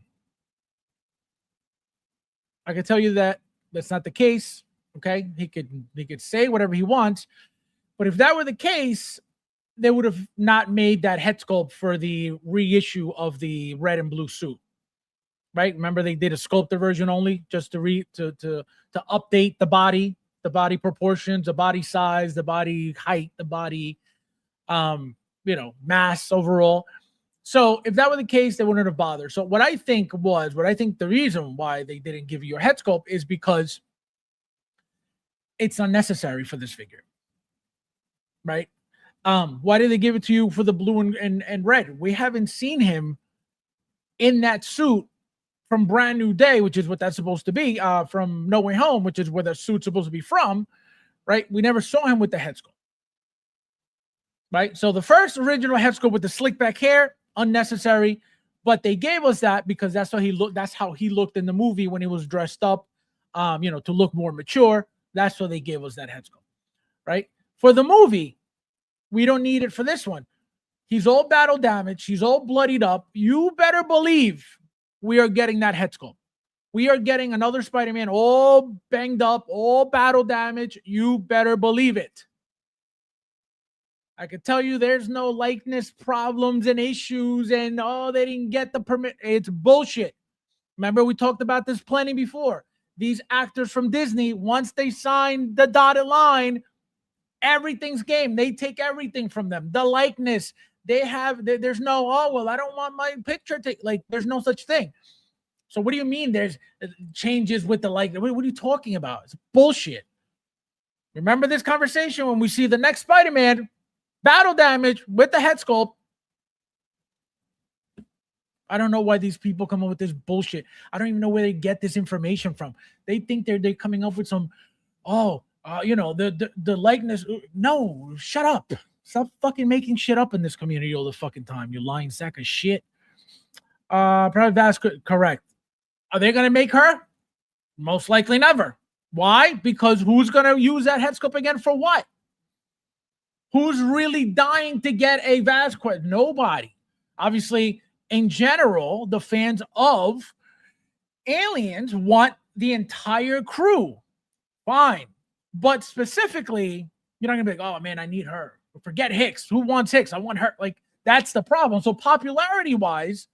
can tell you that that's not the case. Okay, he could say whatever he wants, but if that were the case, they would have not made that head sculpt for the reissue of the red and blue suit, right? Remember, they did a sculptor version only just to update the body proportions, the body size, the body height, the body mass overall. So if that were the case, they wouldn't have bothered. So what I think the reason why they didn't give you your head sculpt is because it's unnecessary for this figure, right? Why did they give it to you for the blue and red? We haven't seen him in that suit from Brand New Day, which is what that's supposed to be, from No Way Home, which is where the suit's supposed to be from, right? We never saw him with the head sculpt, right? So the first original head sculpt with the slick back hair, unnecessary, but they gave us that because that's how he looked. That's how he looked in the movie when he was dressed up, to look more mature. That's why they gave us that head sculpt, right? For the movie, we don't need it for this one. He's all battle damaged. He's all bloodied up. You better believe we are getting that head sculpt. We are getting another Spider-Man all banged up, all battle damage. You better believe it. I can tell you there's no likeness problems and issues and, they didn't get the permit. It's bullshit. Remember, we talked about this plenty before. These actors from Disney, once they sign the dotted line, everything's game. They take everything from them. The likeness, there's no, oh, well, I don't want my picture to, like, there's no such thing. So what do you mean there's changes with the like? What are you talking about? It's bullshit. Remember this conversation when we see the next Spider-Man battle damage with the head sculpt. I don't know why these people come up with this bullshit. I don't even know where they get this information from. They think they're coming up with some, the likeness. No, shut up. Stop fucking making shit up in this community all the fucking time. You lying sack of shit. Probably that's correct. Are they going to make her? Most likely never. Why? Because who's going to use that head sculpt again for what? Who's really dying to get a Vasquez? Nobody. Obviously, in general, the fans of Aliens want the entire crew. Fine. But specifically, you're not going to be like, oh, man, I need her. Forget Hicks. Who wants Hicks? I want her. Like, that's the problem. So popularity-wise,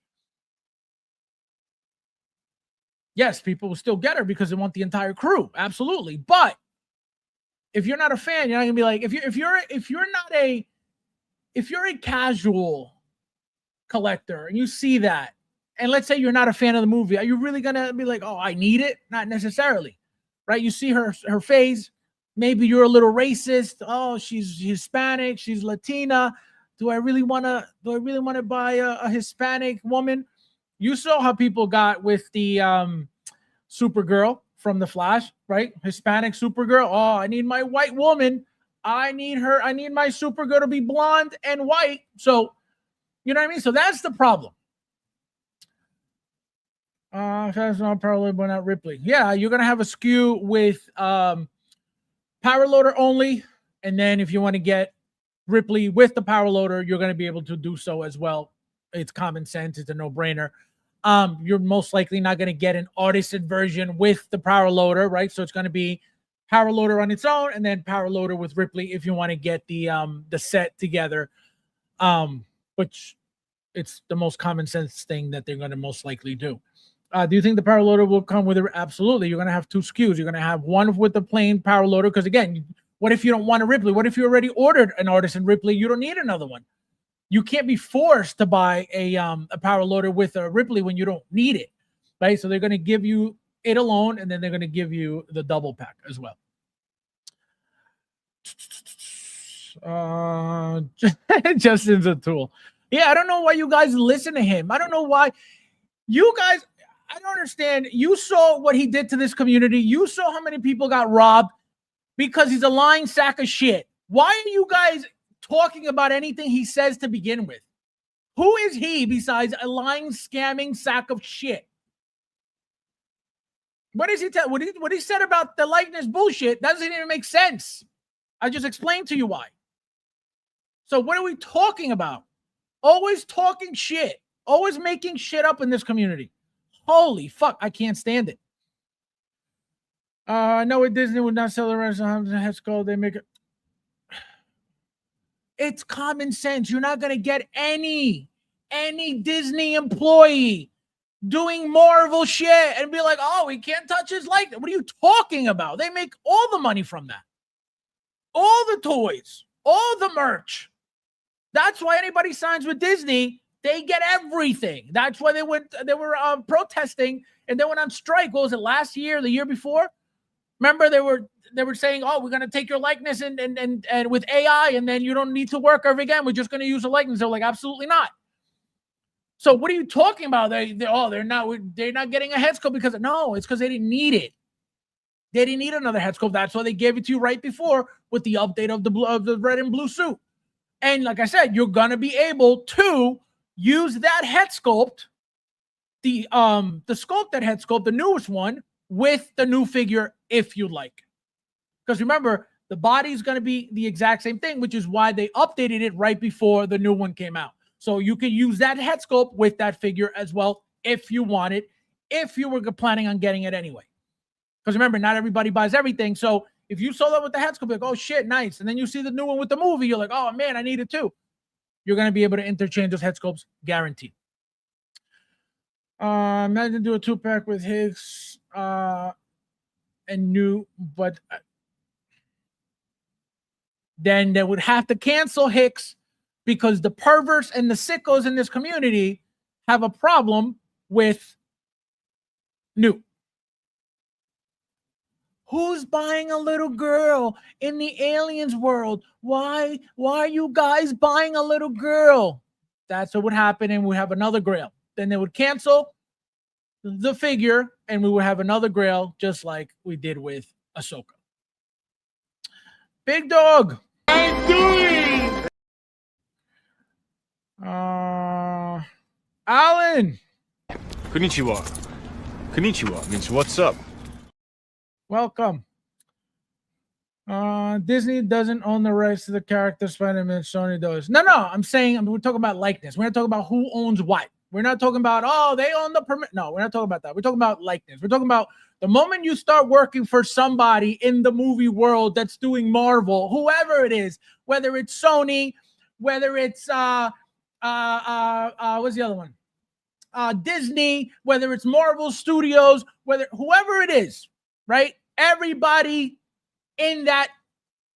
yes, people will still get her because they want the entire crew. Absolutely. But if you're not a fan, you're not gonna be like, if you're a casual collector and you see that, and let's say you're not a fan of the movie, are you really gonna be like, oh, I need it? Not necessarily, right? You see her face, maybe you're a little racist. Oh, she's Hispanic, she's Latina. Do I really want to buy a Hispanic woman? You saw how people got with the Supergirl from The Flash, right? Hispanic Supergirl. Oh, I need my white woman. I need my Supergirl to be blonde and white. So, you know what I mean? So that's the problem. That's not parallel, but not Ripley. Yeah, you're going to have a skew with power loader only. And then if you want to get Ripley with the power loader, you're going to be able to do so as well. It's common sense. It's a no-brainer. You're most likely not going to get an artisan version with the power loader, right? So it's going to be power loader on its own and then power loader with Ripley if you want to get the set together, which it's the most common sense thing that they're going to most likely do. Do you think the power loader will come with it? Absolutely. You're going to have two SKUs. You're going to have one with the plain power loader because, again, what if you don't want a Ripley? What if you already ordered an artisan Ripley? You don't need another one. You can't be forced to buy a power loader with a Ripley when you don't need it, right? So they're going to give you it alone, and then they're going to give you the double pack as well. Justin's a tool. Yeah, I don't know why you guys listen to him. I don't know why you guys. I don't understand. You saw what he did to this community. You saw how many people got robbed because he's a lying sack of shit. Why are you guys talking about anything he says to begin with? Who is he besides a lying, scamming sack of shit? What does he tell? What he said about the likeness bullshit doesn't even make sense. I just explained to you why. So what are we talking about? Always talking shit. Always making shit up in this community. Holy fuck, I can't stand it. No, Disney would not sell the rest of the head skull. They make it. It's common sense. You're not going to get any Disney employee doing Marvel shit and be like, oh, we can't touch his likeness. What are you talking about? They make all the money from that. All the toys, all the merch. That's why anybody signs with Disney, they get everything. That's why they were protesting and they went on strike. What was it, last year, the year before? Remember, they were saying, oh, we're going to take your likeness and with AI, and then you don't need to work ever again. We're just going to use a likeness. They're like, absolutely not. So what are you talking about? They're not getting a head sculpt because it's because they didn't need it. They didn't need another head sculpt. That's why they gave it to you right before with the update of the red and blue suit. And like I said, you're going to be able to use that head sculpt, the sculpted head sculpt, the newest one, with the new figure if you like. Because remember, the body is going to be the exact same thing, which is why they updated it right before the new one came out. So you can use that head sculpt with that figure as well if you want it, if you were planning on getting it anyway. Because remember, not everybody buys everything. So if you saw that with the head sculpt, like, oh shit, nice. And then you see the new one with the movie, you're like, oh man, I need it too. You're going to be able to interchange those head sculpts, guaranteed. Imagine do a 2-pack with Hicks and new, but then they would have to cancel Hicks because the perverts and the sickos in this community have a problem with Newt. Who's buying a little girl in the aliens world? Why are you guys buying a little girl? That's what would happen, and we have another Grail. Then they would cancel the figure, and we would have another Grail, just like we did with Ahsoka. Big Dog. I'm doing. Alan. Konnichiwa. Konnichiwa means what's up. Welcome. Disney doesn't own the rights to the character Spider-Man. Sony does. No, I'm saying we're talking about likeness. We're not talking about who owns what. We're not talking about, oh, they own the permit. No, we're not talking about that. We're talking about likeness. We're talking about the moment you start working for somebody in the movie world that's doing Marvel, whoever it is, whether it's Sony, whether it's what's the other one? Disney, whether it's Marvel Studios, whoever it is, right? Everybody in that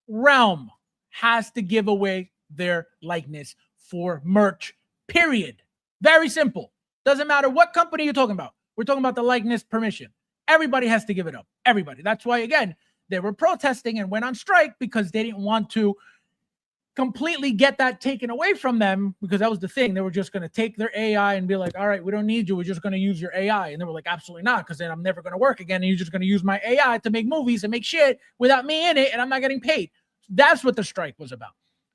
realm has to give away their likeness for merch, period. Very simple. Doesn't matter what company you're talking about. We're talking about the likeness permission. Everybody has to give it up. Everybody. That's why, again, they were protesting and went on strike because they didn't want to completely get that taken away from them, because that was the thing. They were just going to take their AI and be like, all right, we don't need you. We're just going to use your AI. And they were like, absolutely not, because then I'm never going to work again. And you're just going to use my AI to make movies and make shit without me in it, and I'm not getting paid. That's what the strike was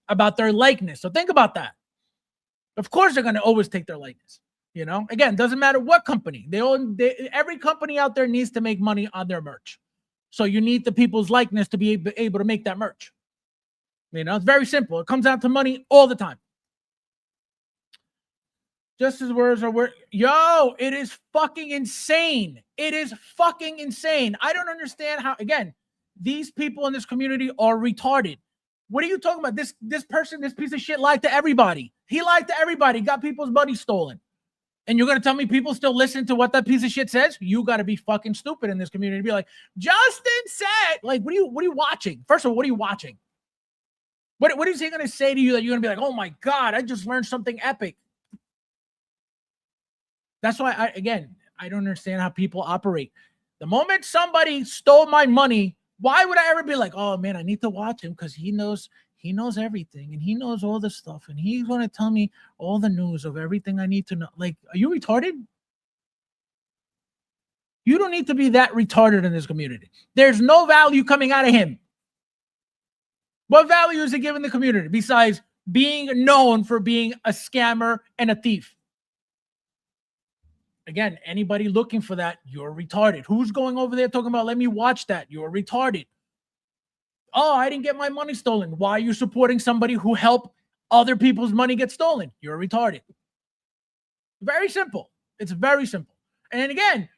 about their likeness. So think about that. Of course, they're going to always take their likeness. You know, again, doesn't matter what company. Every company out there needs to make money on their merch. So you need the people's likeness to be able to make that merch. You know, it's very simple. It comes down to money all the time. Just as words are words. Yo, it is fucking insane. It is fucking insane. I don't understand how, again, these people in this community are retarded. What are you talking about? This person, this piece of shit lied to everybody. He lied to everybody, got people's money stolen. And you're going to tell me people still listen to what that piece of shit says? You got to be fucking stupid in this community to be like, Justin said, like, what are you watching? First of all, what are you watching? What is he going to say to you that you're going to be like, oh my God, I just learned something epic? That's why, I don't understand how people operate. The moment somebody stole my money, why would I ever be like, oh man, I need to watch him because he knows everything and he knows all the stuff and he's going to tell me all the news of everything I need to know. Like, are you retarded? You don't need to be that retarded in this community. There's no value coming out of him. What value is he giving the community besides being known for being a scammer and a thief? Again, anybody looking for that, you're retarded. Who's going over there talking about, let me watch that? You're retarded. Oh, I didn't get my money stolen. Why are you supporting somebody who helped other people's money get stolen? You're retarded. Very simple. It's very simple. And again,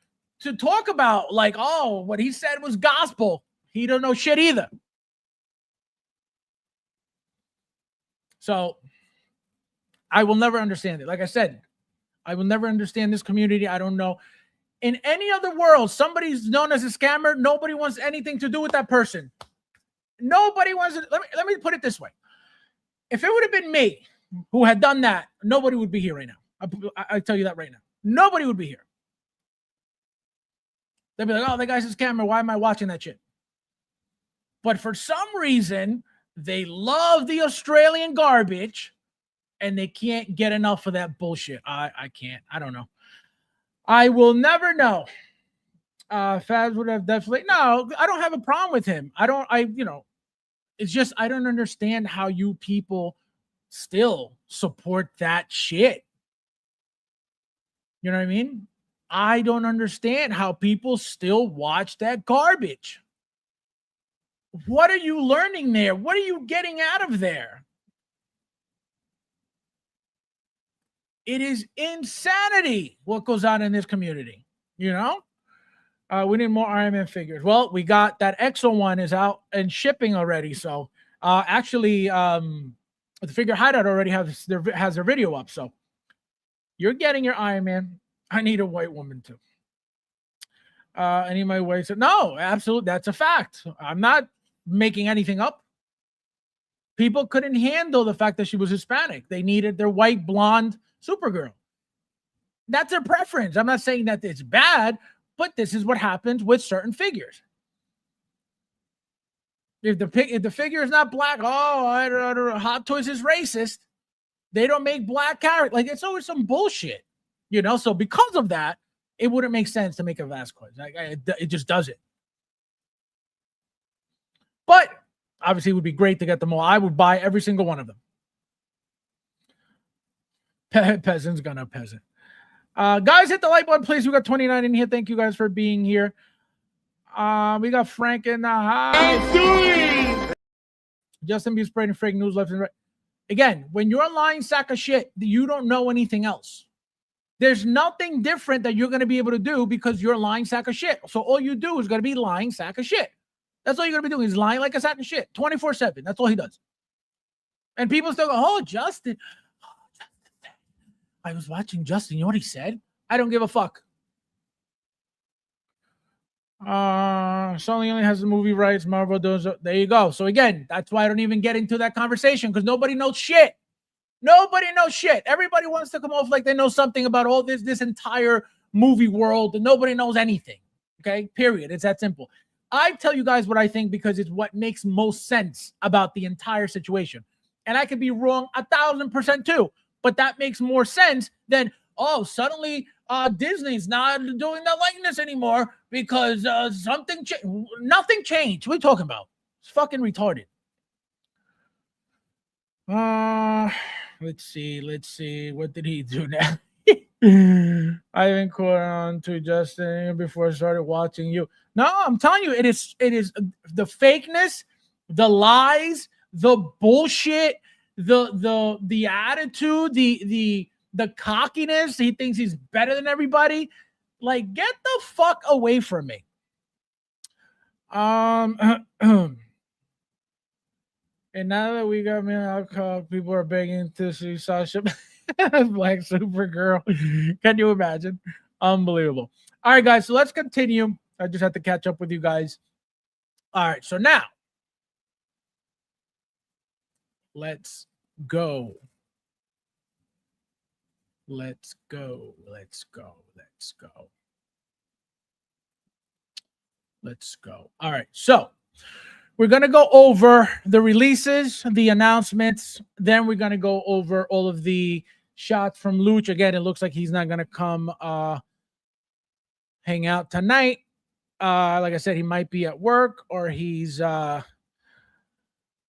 to talk about like, oh, what he said was gospel, he don't know shit either. So I will never understand it. Like I said, I will never understand this community. I don't know. In any other world, somebody's known as a scammer. Nobody wants anything to do with that person. Nobody wants to. Let me put it this way. If it would have been me who had done that, nobody would be here right now. I tell you that right now. Nobody would be here. They'd be like, oh, that guy's a scammer. Why am I watching that shit? But for some reason, they love the Australian garbage and they can't get enough of that bullshit. I can't. I don't know. I will never know. Fabs would have definitely. No, I don't have a problem with him. It's just I don't understand how you people still support that shit. You know what I mean? I don't understand how people still watch that garbage. What are you learning there? What are you getting out of there? It is insanity what goes on in this community. You know? We need more Iron Man figures. Well, we got that EXO one is out and shipping already. So actually, the Figure Hideout already has their video up. So you're getting your Iron Man. I need a white woman too. I need my white. No, absolutely. That's a fact. I'm not making anything up. People couldn't handle the fact that she was Hispanic. They needed their white blonde Supergirl. That's their preference. I'm not saying that it's bad, but this is what happens with certain figures. If the figure is not black, Hot Toys is racist. They don't make black characters. Like, it's always some bullshit, you know? So because of that, it wouldn't make sense to make a Vasquez. It just doesn't. But obviously, it would be great to get them all. I would buy every single one of them. Peasant's gonna peasant. Guys, hit the like button, please. We got 29 in here. Thank you guys for being here. We got Frank in the house. Justin B. spreading fake news left and right. Again, when you're a lying sack of shit, you don't know anything else. There's nothing different that you're going to be able to do because you're a lying sack of shit. So all you do is going to be lying sack of shit. That's all you're going to be doing is lying like a sack of shit 24/7. That's all he does. And people still go, oh, Justin. I was watching Justin. You know what he said? I don't give a fuck. Sony only has the movie rights. Marvel does. There you go. So again, that's why I don't even get into that conversation because nobody knows shit. Nobody knows shit. Everybody wants to come off like they know something about all this entire movie world, and nobody knows anything. Okay, period. It's that simple. I tell you guys what I think because it's what makes most sense about the entire situation. And I could be wrong 1,000% too, but that makes more sense than, oh, suddenly Disney's not doing that likeness anymore because nothing changed. What are you talking about? It's fucking retarded. Let's see. What did he do now? I haven't caught on to Justin before I started watching you. No, I'm telling you, it is the fakeness, the lies, the bullshit, the attitude, the cockiness. He thinks he's better than everybody. Like, get the fuck away from me. And now that we got me alcohol, people are begging to see Sasha Black Supergirl. Can you imagine? Unbelievable. All right, guys. So let's continue. I just have to catch up with you guys. All right. So now let's go. Let's go. All right. So we're going to go over the releases, the announcements. Then we're going to go over all of the shots from Luch. Again, it looks like he's not going to come hang out tonight. Like I said, he might be at work or he's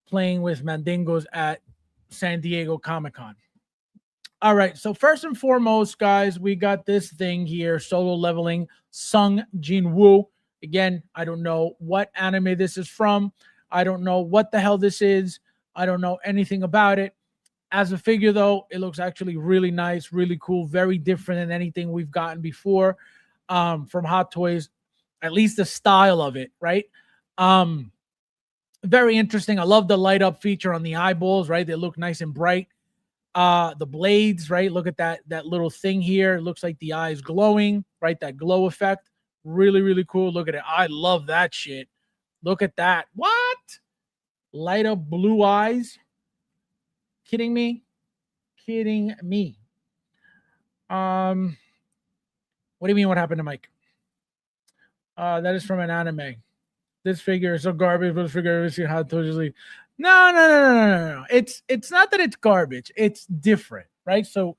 playing with Mandingos at San Diego Comic-Con. All right. So first and foremost, guys, we got this thing here, Solo Leveling Sung Jin Woo. Again, I don't know what anime this is from. I don't know what the hell this is. I don't know anything about it. As a figure, though, it looks actually really nice, really cool, very different than anything we've gotten before from Hot Toys, at least the style of it, right? Very interesting. I love the light up feature on the eyeballs, right? They look nice and bright. The blades, right? Look at that little thing here. It looks like the eye is glowing, right? That glow effect. Really, really cool. Look at it. I love that shit. Look at that. What? Light up blue eyes. Kidding me? Kidding me. What do you mean what happened to Mike? That is from an anime. This figure is so garbage, but this figure is how to No. It's not that it's garbage. It's different, right? So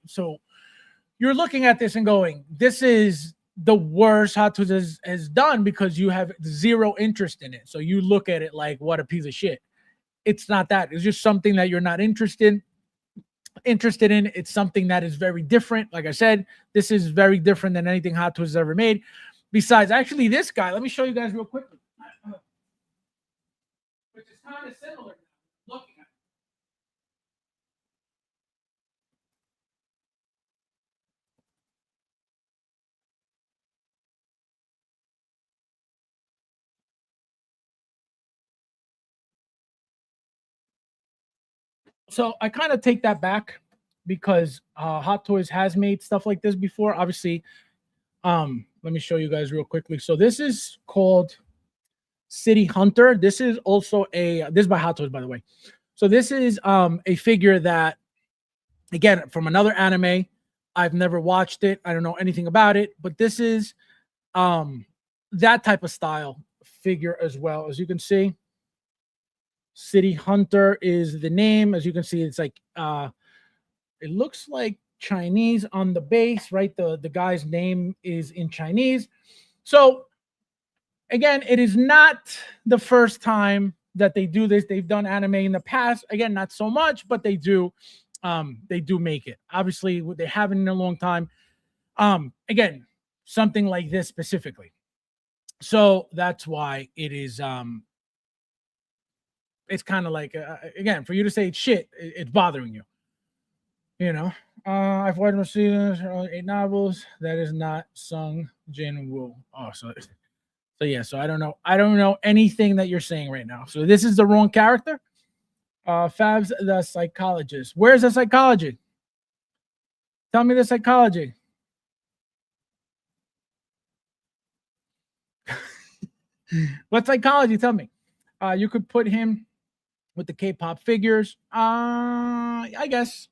you're looking at this and going, this is the worst Hot Toys has done because you have zero interest in it. So you look at it like, what a piece of shit. It's not that. It's just something that you're not interested in. It's something that is very different. Like I said, this is very different than anything Hot Toys has ever made. Besides, actually, this guy, let me show you guys real quickly. Which is kind of similar. Looking at it. So I kind of take that back because Hot Toys has made stuff like this before. Obviously, let me show you guys real quickly. So this is called City Hunter. This is also this is by Hot Toys, by the way. So this is a figure that, again, from another anime. I've never watched it. I don't know anything about it, but this is that type of style figure as well. As you can see, City Hunter is the name. As you can see, it's like it looks like Chinese on the base, right? The guy's name is in Chinese. So again, it is not the first time that they do this. They've done anime in the past. Again, not so much, but they do make it. Obviously, they haven't in a long time. Again, something like this specifically. So that's why it is it's kind of like again, for you to say it's shit, it's bothering you. You know, I've read most seasons, 8 novels. That is not Sung Jin Woo. Oh, so yeah, so I don't know anything that you're saying right now. So this is the wrong character. Fabs the psychologist. Where's the psychology? Tell me the psychology. What psychology? Tell me. You could put him with the K-pop figures. I guess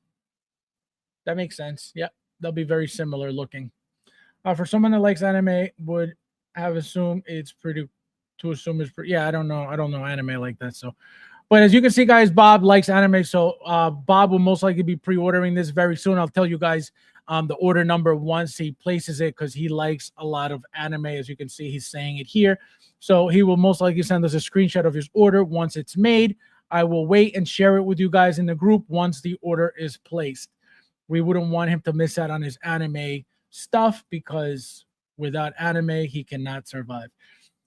that makes sense. Yep, they'll be very similar looking. For someone that likes anime, would have assumed it's pretty. To assume it's pretty. Yeah, I don't know anime like that. So, but as you can see, guys, Bob likes anime, so Bob will most likely be pre-ordering this very soon. I'll tell you guys the order number once he places it, because he likes a lot of anime. As you can see, he's saying it here. So he will most likely send us a screenshot of his order once it's made. I will wait and share it with you guys in the group once the order is placed. We wouldn't want him to miss out on his anime stuff, because without anime, he cannot survive.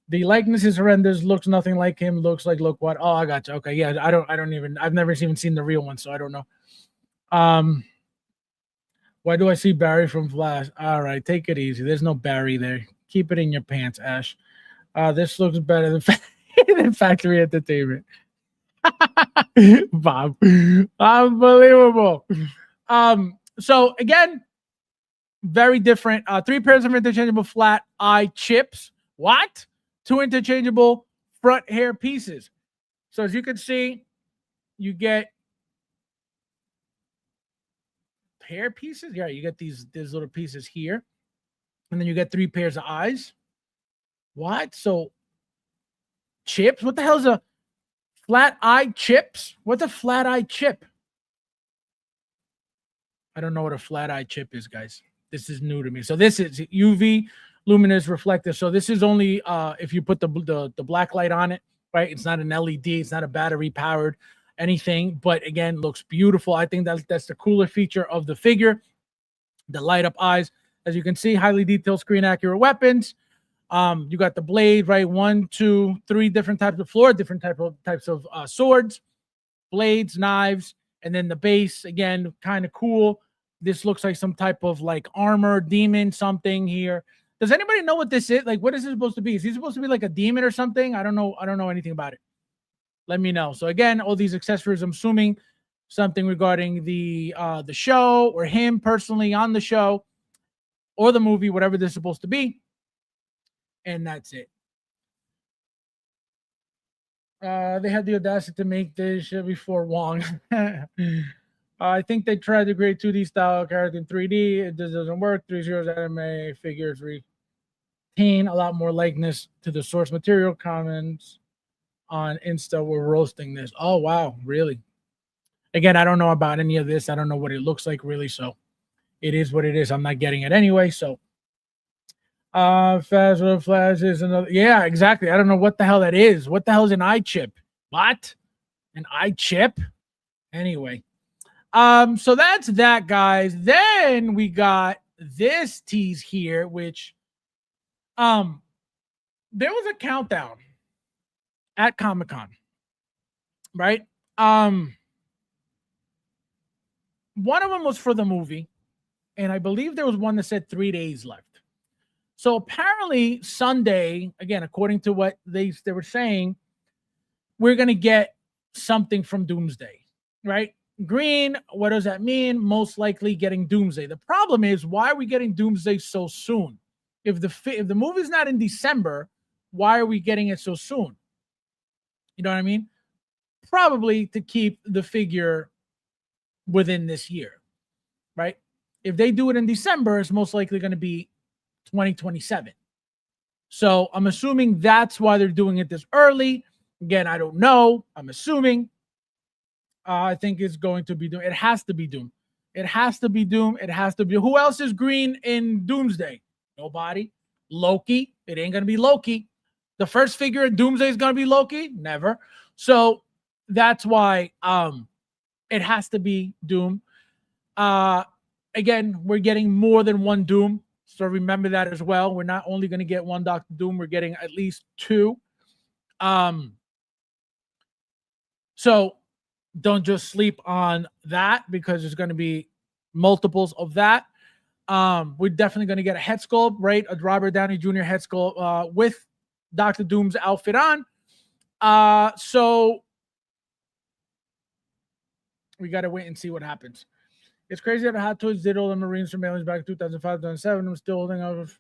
The likeness is horrendous. Looks nothing like him. Looks like look what? Oh, I got you. Okay, yeah. I've never even seen the real one, so I don't know. Why do I see Barry from Flash? All right, take it easy. There's no Barry there. Keep it in your pants, Ash. This looks better than Factory Entertainment. Bob, unbelievable. So again, very different. 3 pairs of interchangeable flat eye chips. What? 2 interchangeable front hair pieces. So as you can see, you get hair pieces. Yeah, you get these little pieces here. And then you get 3 pairs of eyes. What? So chips? What the hell is a flat eye chips? What's a flat eye chip? I don't know what a flat eye chip is, guys. This is new to me. So this is UV luminous reflective. So this is only if you put the black light on it, right? It's not an LED. It's not a battery powered anything. But again, looks beautiful. I think that's the cooler feature of the figure. The light up eyes. As you can see, highly detailed screen accurate weapons. You got the blade, right? 1, 2, 3 different types of floor, different types of swords, blades, knives, and then the base, again, kind of cool. This looks like some type of like armor, demon, something here. Does anybody know what this is? Like, what is it supposed to be? Is he supposed to be like a demon or something? I don't know anything about it. Let me know. So again, all these accessories, I'm assuming something regarding the show or him personally on the show or the movie, whatever this is supposed to be. And that's it. They had the audacity to make this before Wong. I think they tried to create 2D style character in 3D. It just doesn't work. 3.0's anime figures retain a lot more likeness to the source material. Comments on Insta were roasting this. Oh, wow. Really? Again, I don't know about any of this. I don't know what it looks like, really. So it is what it is. I'm not getting it anyway. So Flash is another. Yeah, exactly. I don't know what the hell that is. What the hell is an eye chip? What? An eye chip? Anyway. So that's that, guys. Then we got this tease here, which there was a countdown at Comic-Con, right? One of them was for the movie, and I believe there was one that said 3 days left. So apparently Sunday, again, according to what they were saying, we're going to get something from Doomsday, right? Green, what does that mean? Most likely getting Doomsday. The problem is, why are we getting Doomsday so soon? If the movie's not in December, why are we getting it so soon? You know what I mean? probably to keep the figure within this year, right? If they do it in December, it's most likely going to be 2027. So I'm assuming that's why they're doing it this early. Again, I don't know. I'm assuming. I think it's going to be Doom. It has to be Doom. It has to be Doom. It has to be. Who else is green in Doomsday? Nobody. Loki. It ain't going to be Loki. The first figure in Doomsday is going to be Loki? Never. So that's why it has to be Doom. Again, we're getting more than one Doom. So remember that as well. We're not only going to get one Dr. Doom, we're getting at least two. So don't just sleep on that because there's going to be multiples of that. We're definitely going to get a head sculpt, right? A Robert Downey Jr. head sculpt with Dr. Doom's outfit on. So we got to wait and see what happens. It's crazy that Hot Toys did all the Marines from aliens back in 2005, 2007. I'm still holding out of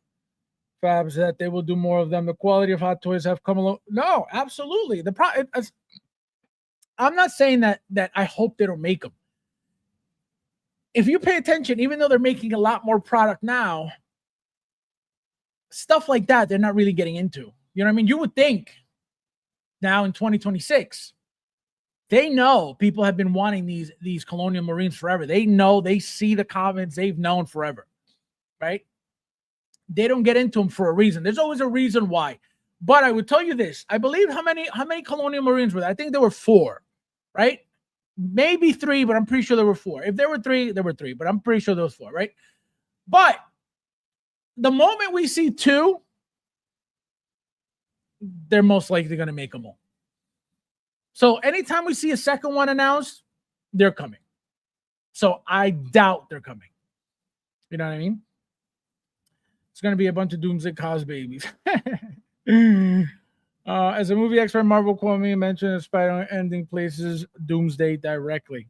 Fabs that they will do more of them. The quality of Hot Toys have come along. No, absolutely. I'm not saying that I hope they don't make them. If you pay attention, even though they're making a lot more product now, stuff like that, they're not really getting into. You know what I mean? You would think now in 2026, they know people have been wanting these Colonial Marines forever. They know, they see the comments, they've known forever, right? They don't get into them for a reason. There's always a reason why. But I would tell you this. I believe how many Colonial Marines were there? I think there were 4, right? Maybe 3, but I'm pretty sure there were 4. If there were 3, there were 3, but I'm pretty sure there was 4, right? But the moment we see 2, they're most likely going to make them all. So anytime we see a second one announced, they're coming. So I doubt they're coming. You know what I mean? It's going to be a bunch of Doomsday cos babies. As a movie expert, Marvel quote me mentioned Spider-Man ending places Doomsday directly.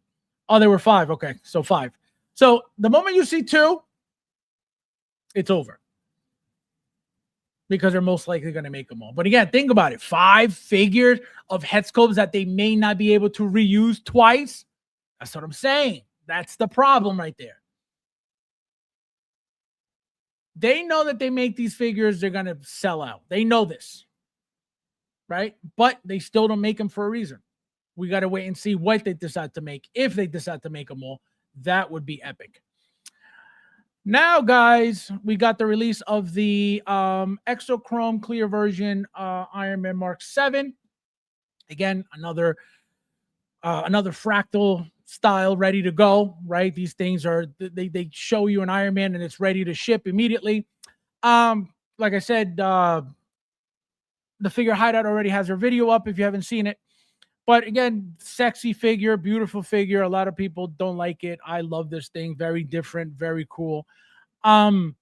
Oh, there were 5. Okay, so 5. So the moment you see 2, it's over. Because they're most likely going to make them all. But again, think about it. 5 figures of head sculpts that they may not be able to reuse twice. That's what I'm saying. That's the problem right there. They know that they make these figures, they're going to sell out. They know this. Right? But they still don't make them for a reason. We got to wait and see what they decide to make. If they decide to make them all, that would be epic. Now, guys, we got the release of the Exochrome clear version Iron Man Mark 7. Again, another fractal style ready to go, right? These things are, they show you an Iron Man and it's ready to ship immediately. Like I said, the figure hideout already has their video up if you haven't seen it. But again, sexy figure, beautiful figure. A lot of people don't like it. I love this thing. Very different, very cool. The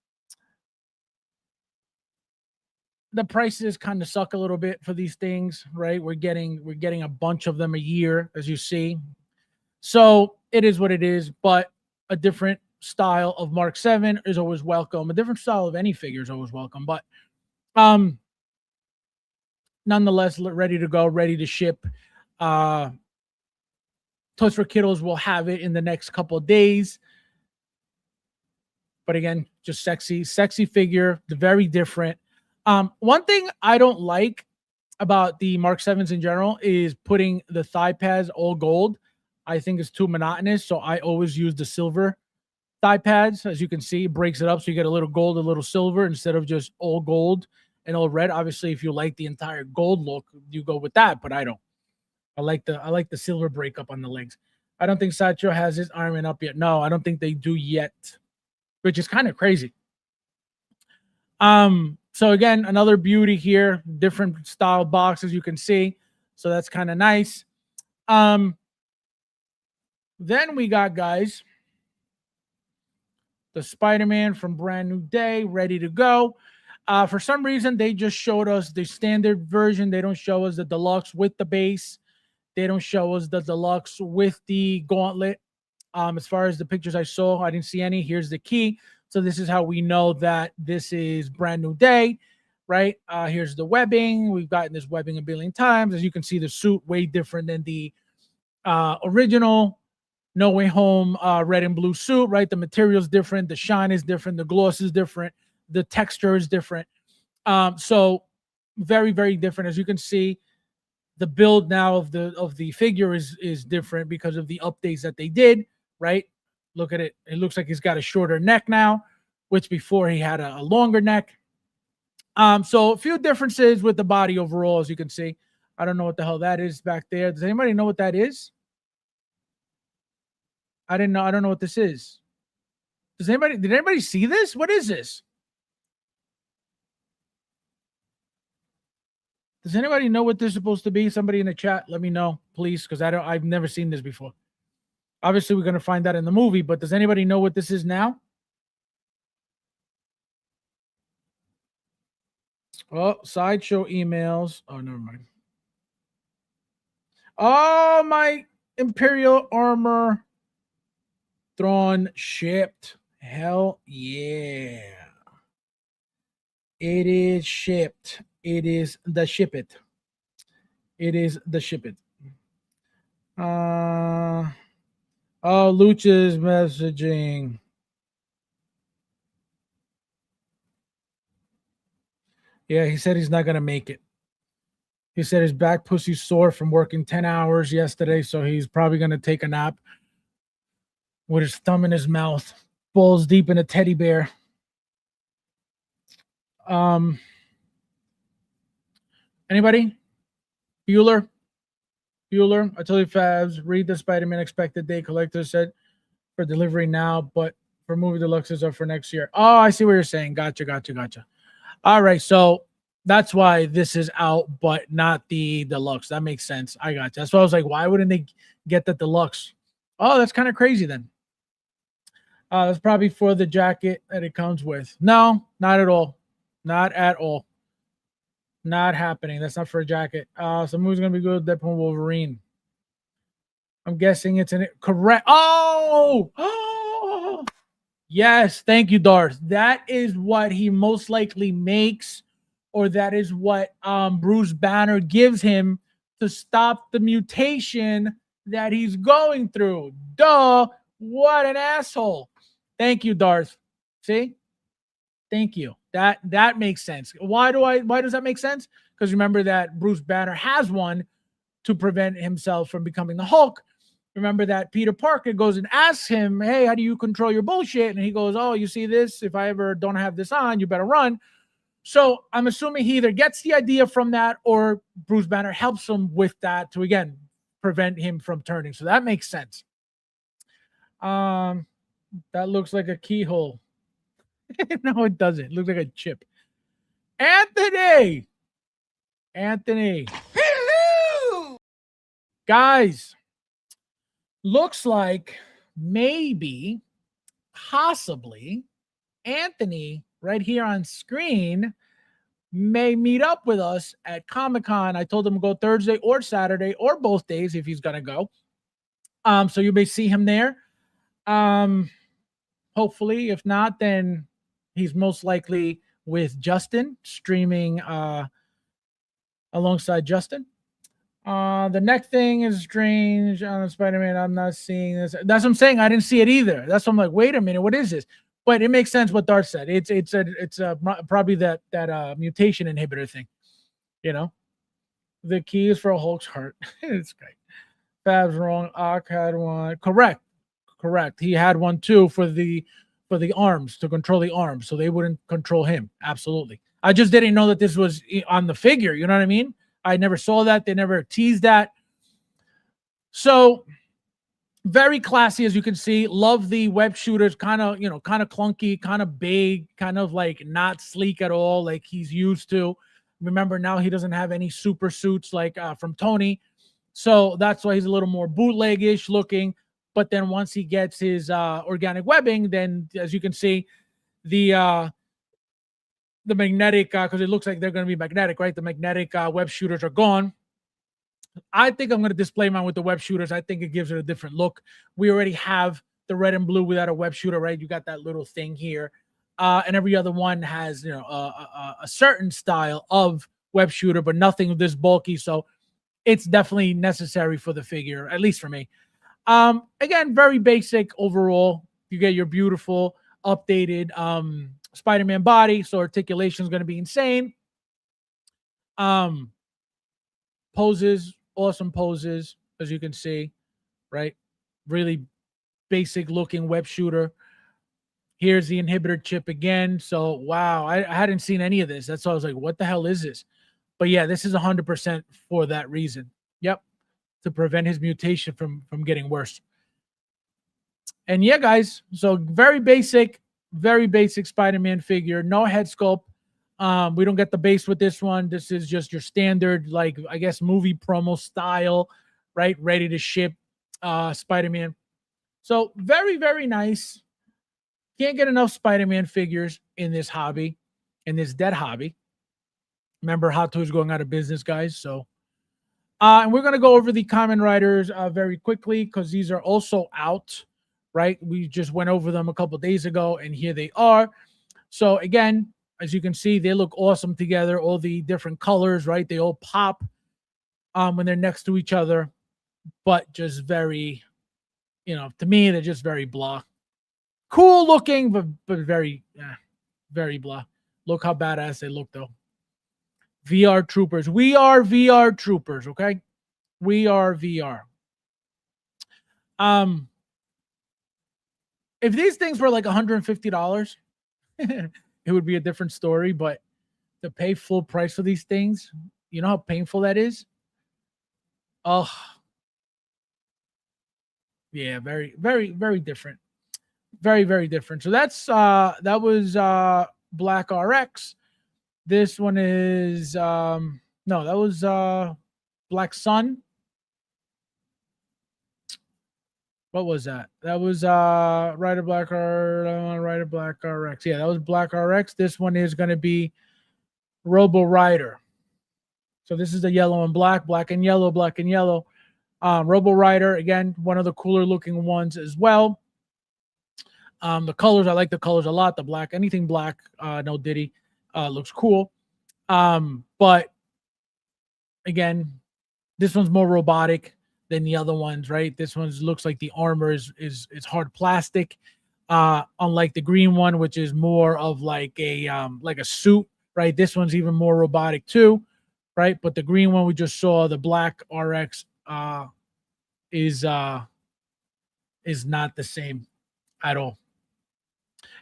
prices kind of suck a little bit for these things, right? We're getting a bunch of them a year, as you see. So it is what it is, but a different style of Mark 7 is always welcome. A different style of any figure is always welcome, but nonetheless, ready to go, ready to ship. Toys for Kiddos will have it in the next couple of days. But again, just sexy figure, very different. One thing I don't like about the Mark 7s in general is putting the thigh pads all gold. I think it's too monotonous, so I always use the silver thigh pads. As you can see, it breaks it up so you get a little gold, a little silver instead of just all gold and all red. Obviously, if you like the entire gold look, you go with that, but I don't. I like the silver breakup on the legs. I don't think Sideshow has his Iron Man up yet. No, I don't think they do yet, which is kind of crazy. So again, another beauty here, different style box as you can see. So that's kind of nice. Then we got, guys, the Spider-Man from Brand New Day, ready to go. For some reason, they just showed us the standard version. They don't show us the deluxe with the base. They don't show us the deluxe with the gauntlet. As far as the pictures I saw, I didn't see any. Here's the key. So this is how we know that this is Brand New Day, right? Here's the webbing. We've gotten this webbing a billion times. As you can see, the suit way different than the original No Way Home red and blue suit, right? The material's different, the shine is different, the gloss is different, the texture is different. So very, very different. As you can see, the build now of the figure is different because of the updates that they did, right? Look at it. It looks like he's got a shorter neck now, which before he had a longer neck. So a few differences with the body overall, as you can see. I don't know what the hell that is back there. Does anybody know what that is? I didn't know. I don't know what this is. Did anybody see this? What is this? Does anybody know what this is supposed to be? Somebody in the chat, let me know, please, because I've never seen this before. Obviously, we're going to find that in the movie, but does anybody know what this is now? Oh, sideshow emails. Oh, never mind. Oh, my Imperial armor Thrawn shipped. Hell yeah. It is shipped. It is the ship it. It is the ship it. Oh, Lucha's messaging. Yeah, he said he's not going to make it. He said his back pussy's sore from working 10 hours yesterday, so he's probably going to take a nap with his thumb in his mouth, balls deep in a teddy bear. Anybody? Bueller? I told you, Fabs, read the Spider-Man expected date. Collector said for delivery now, but for movie deluxes are for next year. Oh, I see what you're saying. Gotcha. All right, so that's why this is out, but not the deluxe. That makes sense. I got you. That's why I was like, why wouldn't they get the deluxe? Oh, that's kind of crazy then. That's probably for the jacket that it comes with. No, not at all. Not at all. Not happening. That's not for a jacket. So movie's gonna be good. Deadpool Wolverine. I'm guessing it's an correct. Oh, yes. Thank you, Darth. That is what he most likely makes, or that is what Bruce Banner gives him to stop the mutation that he's going through. Duh. What an asshole. Thank you, Darth. See? Thank you. That makes sense. Why does that make sense? Because remember that Bruce Banner has one to prevent himself from becoming the Hulk. Remember that Peter Parker goes and asks him, hey, how do you control your bullshit? And he goes, oh, you see this? If I ever don't have this on, you better run. So I'm assuming he either gets the idea from that or Bruce Banner helps him with that to, again, prevent him from turning. So that makes sense. That looks like a keyhole. No, it doesn't. It looks like a chip. Anthony. Hello! Guys, looks like maybe, possibly, Anthony right here on screen may meet up with us at Comic-Con. I told him to go Thursday or Saturday or both days if he's going to go. So you may see him there. Hopefully, if not, then he's most likely with Justin, streaming alongside Justin. The neck thing is strange on Spider-Man. I'm not seeing this. That's what I'm saying. I didn't see it either. That's what I'm like, wait a minute, what is this? But it makes sense what Darth said. It's probably that mutation inhibitor thing. You know, the key is for a Hulk's heart. It's great. Fab's wrong. Ock had one. Correct. He had one too for the arms, to control the arms, so they wouldn't control him. Absolutely. I just didn't know that this was on the figure. You know what I mean? I never saw that. They never teased that. So very classy, as you can see. Love the web shooters. Kind of clunky, kind of big, kind of like not sleek at all, like he's used to. Remember, now he doesn't have any super suits like from Tony. So that's why he's a little more bootleg-ish looking. But then once he gets his organic webbing, then as you can see, the magnetic, because it looks like they're going to be magnetic, right? The magnetic web shooters are gone. I think I'm going to display mine with the web shooters. I think it gives it a different look. We already have the red and blue without a web shooter, right? You got that little thing here. And every other one has, a certain style of web shooter, but nothing this bulky. So it's definitely necessary for the figure, at least for me. Again, very basic overall. You get your beautiful updated Spider-Man body, so articulation is going to be insane. Poses, awesome poses, as you can see, right? Really basic looking web shooter. Here's the inhibitor chip again. So wow, I hadn't seen any of this. That's why I was like, what the hell is this? But yeah, this is 100% for that reason. Yep, to prevent his mutation from getting worse. And yeah, guys, so very basic Spider-Man figure. No head sculpt. We don't get the base with this one. This is just your standard, like, I guess, movie promo style, right? Ready to ship Spider-Man. So very, very nice. Can't get enough Spider-Man figures in this hobby, in this dead hobby. Remember, Hot Toys going out of business, guys. So, and we're going to go over the Kamen Riders very quickly because these are also out, right? We just went over them a couple days ago, and here they are. So, again, as you can see, they look awesome together. All the different colors, right? They all pop when they're next to each other, but just very, to me, they're just very blah. Cool looking, but very, very blah. Look how badass they look, though. VR troopers. We are VR troopers, okay? We are VR. If these things were like $150, it would be a different story, but to pay full price for these things, you know how painful that is? Oh, yeah, very, very, very different. Very, very different. So that's that was Black RX. This one is no, that was Black Sun. What was that? That was Rider Black RX. Yeah, that was Black RX. This one is going to be Robo Rider. So this is the yellow and black, black and yellow, black and yellow. Robo Rider, again, one of the cooler looking ones as well. The colors, I like the colors a lot. The black, anything black, no Diddy, looks cool. But again, this one's more robotic than the other ones, right? This one looks like the armor is hard plastic, unlike the green one, which is more of like a suit, right? This one's even more robotic too, right? But the green one we just saw, the Black RX, is not the same at all.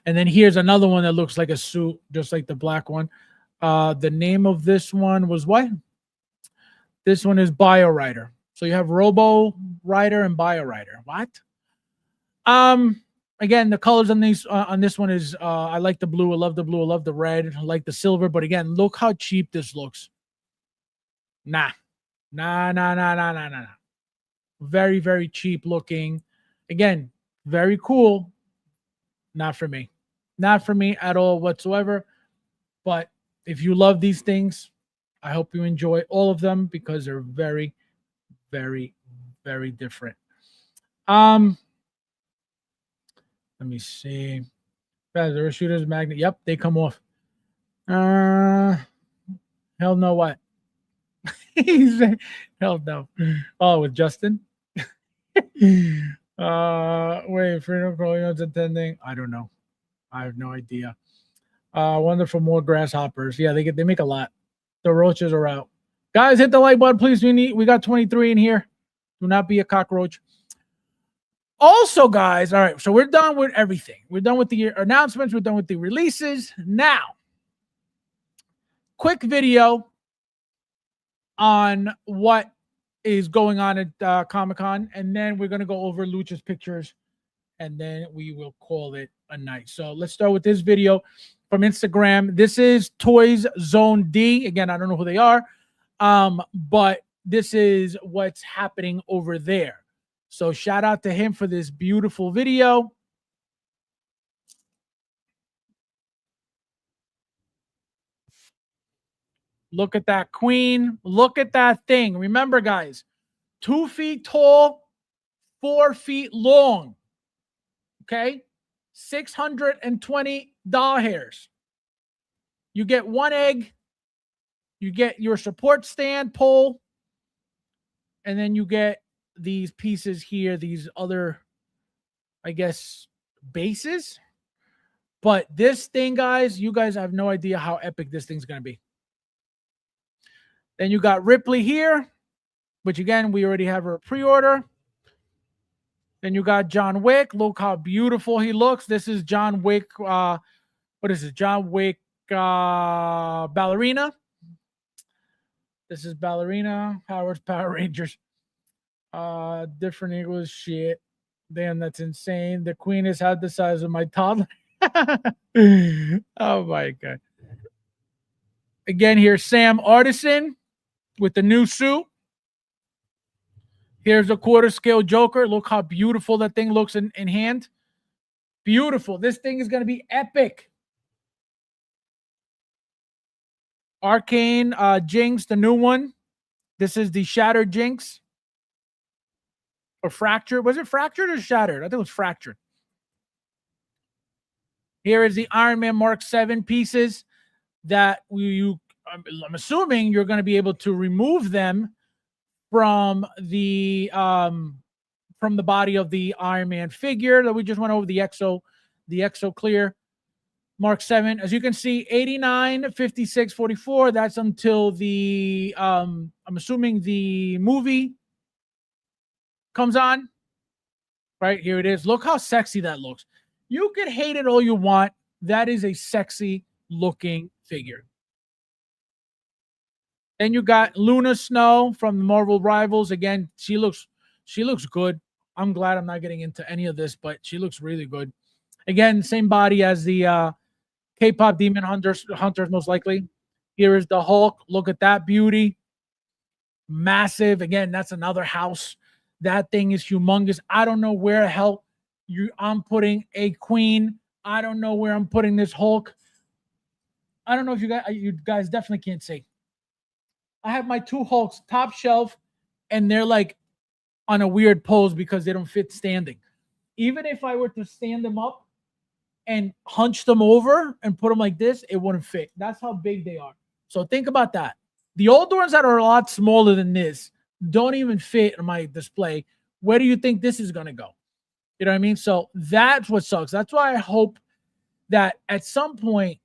And then here's another one that looks like a suit, just like the black one. The name of this one was what? This one is Bio Rider. So you have Robo Rider and Bio Rider. What? Again, the colors on these on this one is I like the blue. I love the blue. I love the red. I like the silver. But again, look how cheap this looks. Nah. Very, very cheap looking. Again, very cool. Not for me. Not for me at all whatsoever. But if you love these things, I hope you enjoy all of them because they're very, very, very different. Let me see. There are shooters, magnet. Yep, they come off. Hell no, what? Hell no. Oh, with Justin? Wait, Freedom Corleone's attending. I don't know. I have no idea. Wonder for more grasshoppers. Yeah, they make a lot. The roaches are out. Guys, hit the like button, please. We got 23 in here. Do not be a cockroach. Also, guys, all right, so we're done with everything. We're done with the announcements. We're done with the releases. Now, quick video on what is going on at Comic-Con, and then we're going to go over Lucha's pictures, and then we will call it a night. So let's start with this video from Instagram. This is Toys Zone D. Again, I don't know who they are, but this is what's happening over there. So shout out to him for this beautiful video. Look at that queen. Look at that thing. Remember, guys, 2 feet tall, 4 feet long. Okay? 620 doll hairs. You get one egg. You get your support stand pole. And then you get these pieces here, these other, I guess, bases. But this thing, guys, you guys have no idea how epic this thing's going to be. Then you got Ripley here, which again, we already have her pre-order. Then you got John Wick. Look how beautiful he looks. This is John Wick. What is it? John Wick Ballerina. This is Ballerina. Howard's Power Rangers. Different English shit. Damn, that's insane. The queen is half the size of my toddler. Oh my God. Again, here's Sam Artisan with the new suit. Here's a quarter scale Joker. Look how beautiful that thing looks in hand. Beautiful. This thing is going to be epic. Arcane Jinx, the new one. This is the Shattered Jinx. Or Fractured. Was it Fractured or Shattered? I think it was Fractured. Here is the Iron Man Mark 7 pieces that I'm assuming you're going to be able to remove them from the body of the Iron Man figure that we just went over, the Exo Clear Mark 7. As you can see, 89, 56, 44. That's until the I'm assuming the movie comes on. Right here it is. Look how sexy that looks. You can hate it all you want. That is a sexy looking figure. Then you got Luna Snow from the Marvel Rivals. Again, she looks good. I'm glad I'm not getting into any of this, but she looks really good. Again, same body as the K-pop Demon Hunters most likely. Here is the Hulk. Look at that beauty. Massive. Again, that's another house. That thing is humongous. I don't know where the hell I'm putting a queen. I don't know where I'm putting this Hulk. I don't know if you guys definitely can't see. I have my two Hulks top shelf, and they're like on a weird pose because they don't fit standing. Even if I were to stand them up and hunch them over and put them like this, it wouldn't fit. That's how big they are. So think about that. The old ones that are a lot smaller than this don't even fit in my display. Where do you think this is going to go? You know what I mean? So that's what sucks. That's why I hope that at some point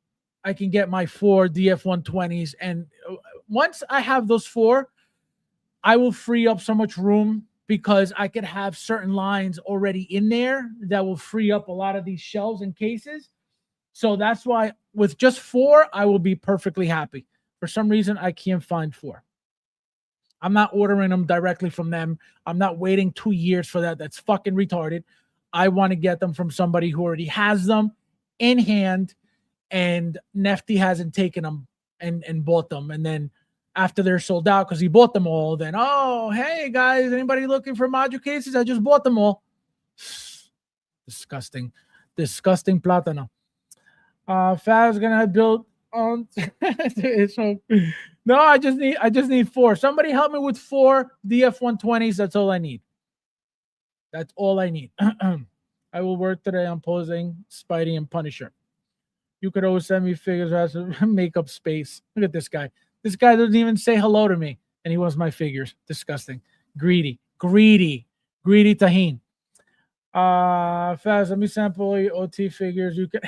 I can get my 4 DF-120s. And once I have those 4, I will free up so much room because I could have certain lines already in there that will free up a lot of these shelves and cases. So that's why with just 4, I will be perfectly happy. For some reason, I can't find 4. I'm not ordering them directly from them. I'm not waiting 2 years for that. That's fucking retarded. I want to get them from somebody who already has them in hand, and Nefty hasn't taken them and bought them. And then after they're sold out, because he bought them all, then, oh, hey, guys, anybody looking for module cases? I just bought them all. Disgusting. Disgusting platano. Fab's going to have built on. So, no, I just need 4. Somebody help me with 4 DF-120s. That's all I need. That's all I need. I will work today on posing Spidey and Punisher. You could always send me figures as a makeup space. Look at this guy. This guy doesn't even say hello to me, and he wants my figures. Disgusting. Greedy tahine. Fast, let me sample your OT figures. You can.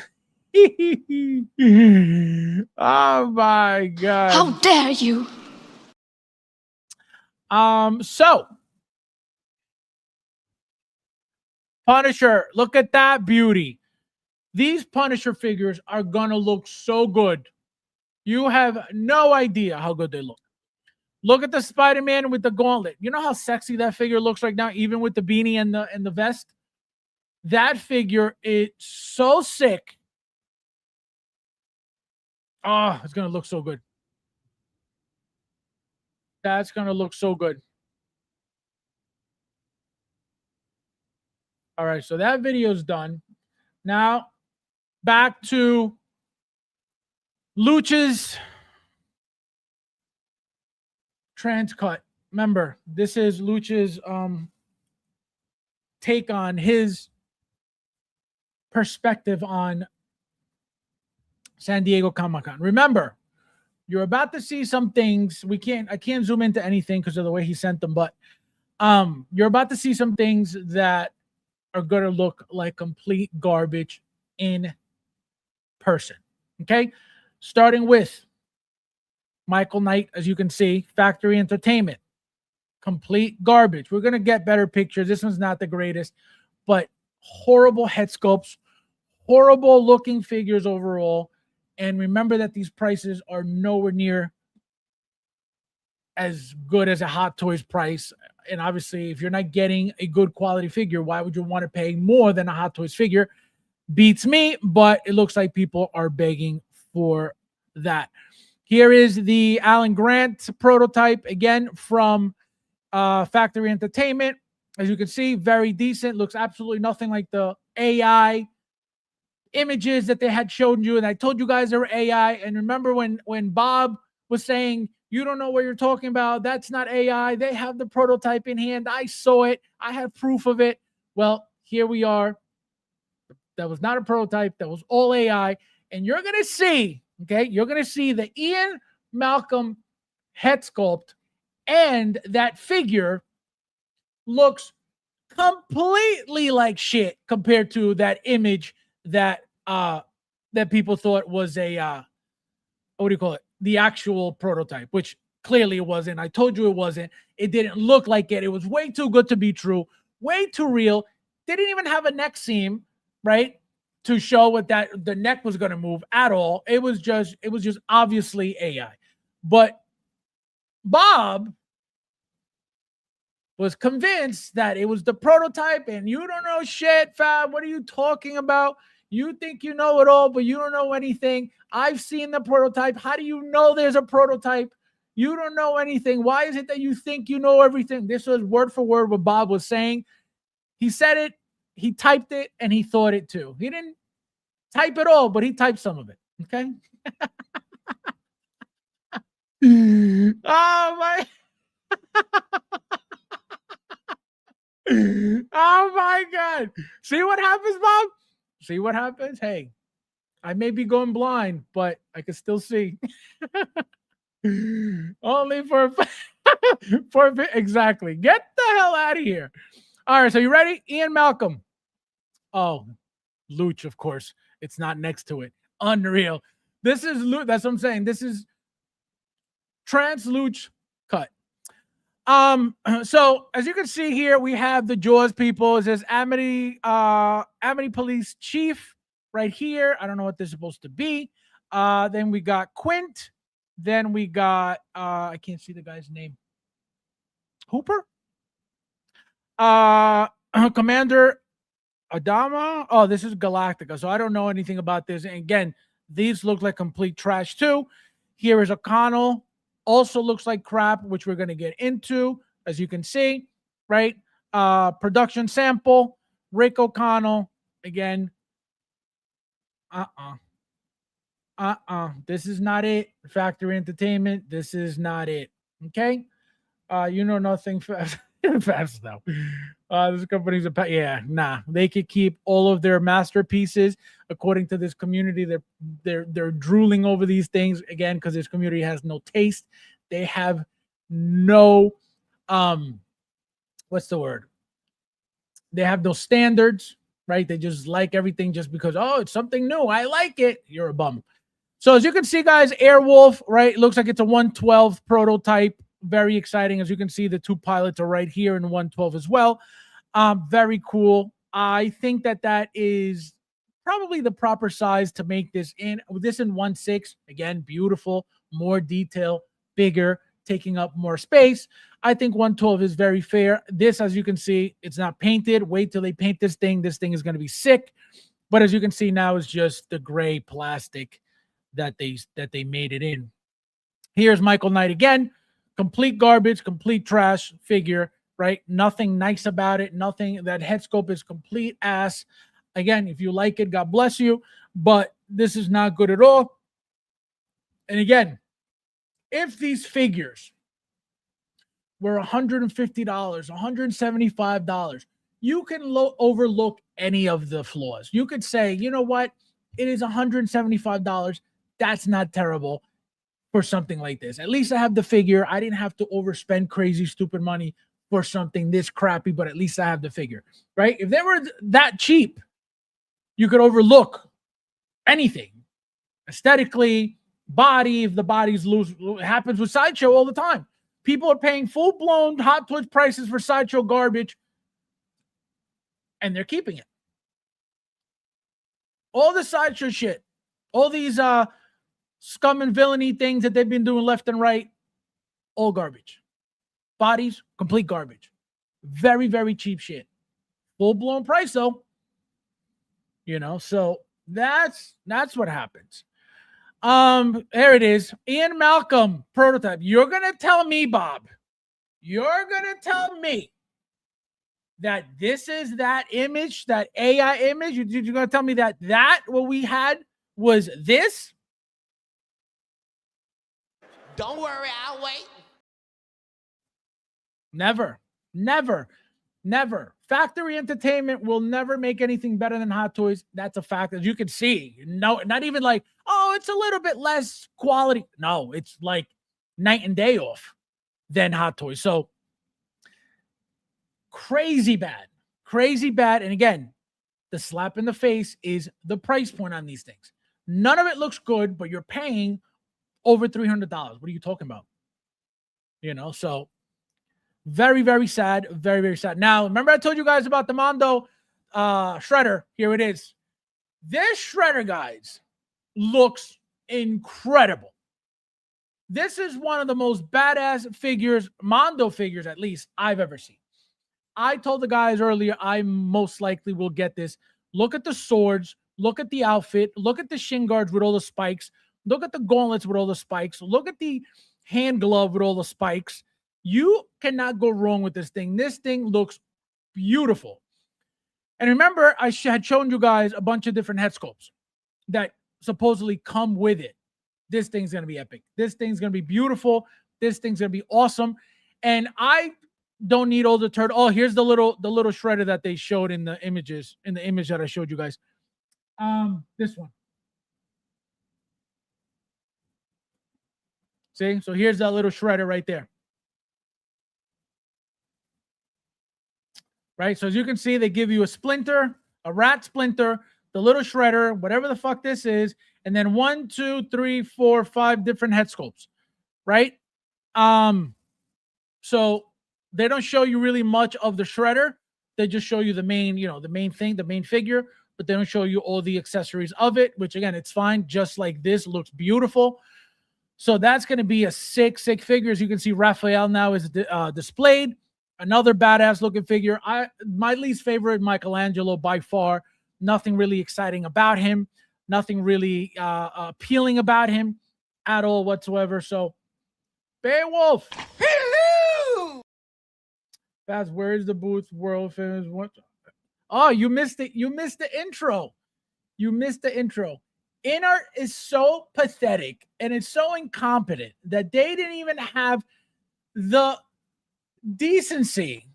Oh my God. How dare you? So Punisher, look at that beauty. These Punisher figures are gonna look so good. You have no idea how good they look. Look at the Spider-Man with the gauntlet. You know how sexy that figure looks right now, even with the beanie and the vest? That figure is so sick. Oh, it's gonna look so good. That's gonna look so good. All right, so that video's done. Now, back to Luch's Transcut. Remember, this is Luch's take on his perspective on San Diego Comic-Con. Remember, you're about to see some things. I can't zoom into anything because of the way he sent them, but You're about to see some things that are going to look like complete garbage in person. Okay. Starting with Michael Knight, as you can see, Factory Entertainment. Complete garbage. We're going to get better pictures. This one's not the greatest, but horrible head sculpts, horrible looking figures overall. And remember that these prices are nowhere near as good as a Hot Toys price. And obviously, if you're not getting a good quality figure, why would you want to pay more than a Hot Toys figure? Beats me, but it looks like people are begging for that. Here is the Alan Grant prototype, again, from Factory Entertainment. As you can see, very decent. Looks absolutely nothing like the AI images that they had shown you. And I told you guys they were AI. And remember when Bob was saying, you don't know what you're talking about. That's not AI. They have the prototype in hand. I saw it. I have proof of it. Well, here we are. That was not a prototype. That was all AI. And you're going to see, okay, you're going to see the Ian Malcolm head sculpt, and that figure looks completely like shit compared to that image that that people thought was a what do you call it? The actual prototype, which clearly it wasn't. I told you it wasn't. It didn't look like it. It was way too good to be true, way too real. Didn't even have a neck seam, right? To show what that the neck was going to move at all. It was just obviously AI. But Bob was convinced that it was the prototype, and you don't know shit, Fab. What are you talking about? You think you know it all, but you don't know anything. I've seen the prototype. How do you know there's a prototype? You don't know anything. Why is it that you think you know everything? This was word for word what Bob was saying. He said it, he typed it, and he thought it too. He didn't type it all, but he typed some of it. Okay. Oh my. Oh my God. See what happens, Bob? See what happens? Hey, I may be going blind, but I can still see. Only for exactly. Get the hell out of here. All right, so you ready? Ian Malcolm. Oh, Luch, of course. It's not next to it. Unreal. This is Luch. That's what I'm saying. This is Trans Luch cut. So as you can see here, we have the Jaws people. It says Amity Police Chief right here. I don't know what this is supposed to be. Then we got Quint. Then we got I can't see the guy's name. Hooper? Commander Adama. Oh, this is Galactica. So I don't know anything about this. And again, these look like complete trash too. Here is O'Connell. Also looks like crap, which we're going to get into, as you can see, right? Production sample, Rick O'Connell. Again, this is not it. Factory Entertainment, this is not it. Okay? You know nothing fast now. This company's they could keep all of their masterpieces. According to this community, they're drooling over these things again because this community has no taste. They have no what's the word? They have no standards, right? They just like everything just because, oh, it's something new. I like it. You're a bum. So as you can see, guys, Airwolf, right? It looks like it's a 112 prototype. Very exciting. As you can see, the two pilots are right here in 112 as well. Very cool. I think that is probably the proper size to make this in. This in 1.6. Again, beautiful, more detail, bigger, taking up more space. I think 112 is very fair. This, as you can see, it's not painted. Wait till they paint this thing. This thing is going to be sick. But as you can see now, it's just the gray plastic that they made it in. Here's Michael Knight again. Complete garbage, complete trash figure, right? Nothing nice about it. Nothing. That head sculpt is complete ass. Again, if you like it, God bless you. But this is not good at all. And again, if these figures were $150, $175, you can overlook any of the flaws. You could say, you know what? It is $175. That's not terrible for something like this. At least I have the figure. I didn't have to overspend crazy, stupid money for something this crappy, but at least I have the figure, right? If they were that cheap, you could overlook anything aesthetically, body. If the body's loose, it happens with Sideshow all the time. People are paying full-blown Hot Toys prices for Sideshow garbage, and they're keeping it. All the Sideshow shit, all these scum and villainy things that they've been doing left and right, all garbage. Bodies, complete garbage. Very, very cheap shit. Full-blown price, though. You know, so that's what happens. Here it is. Ian Malcolm prototype. You're gonna tell me, Bob. You're gonna tell me that this is that image, that AI image. You're gonna tell me that what we had was this? Don't worry, I'll wait. Never. Factory Entertainment will never make anything better than Hot Toys. That's a fact. As you can see, no, not even like, oh, it's a little bit less quality. No, it's like night and day off than Hot Toys. So crazy bad. And again, the slap in the face is the price point on these things. None of it looks good, but you're paying over $300. What are you talking about? You know, so very, very sad. Very, very sad. Now, remember I told you guys about the Mondo shredder. Here it is. This shredder, guys, looks incredible. This is one of the most badass figures, Mondo figures at least, I've ever seen. I told the guys earlier I most likely will get this. Look at the swords. Look at the outfit. Look at the shin guards with all the spikes. Look at the gauntlets with all the spikes. Look at the hand glove with all the spikes. You cannot go wrong with this thing. This thing looks beautiful. And remember, I had shown you guys a bunch of different head sculpts that supposedly come with it. This thing's going to be epic. This thing's going to be beautiful. This thing's going to be awesome. And I don't need all the turtle. Oh, here's the little shredder that they showed in the images, in the image that I showed you guys. This one. See? So here's that little shredder right there. Right? So as you can see, they give you a splinter, a rat splinter, the little shredder, whatever the fuck this is, and then 1, 2, 3, 4, 5 different head sculpts. Right? So they don't show you really much of the shredder. They just show you the main, the main thing, the main figure, but they don't show you all the accessories of it, which again, it's fine. Just like this, looks beautiful. So that's going to be a sick figure. As you can see, Raphael now is displayed. Another badass looking figure. My least favorite, Michelangelo, by far. Nothing really exciting about him. Nothing really appealing about him at all whatsoever. So, Beowulf. Hello! Faz, where's the booth? World famous. What? Oh, you missed it. You missed the intro. Inner is so pathetic and it's so incompetent that they didn't even have the decency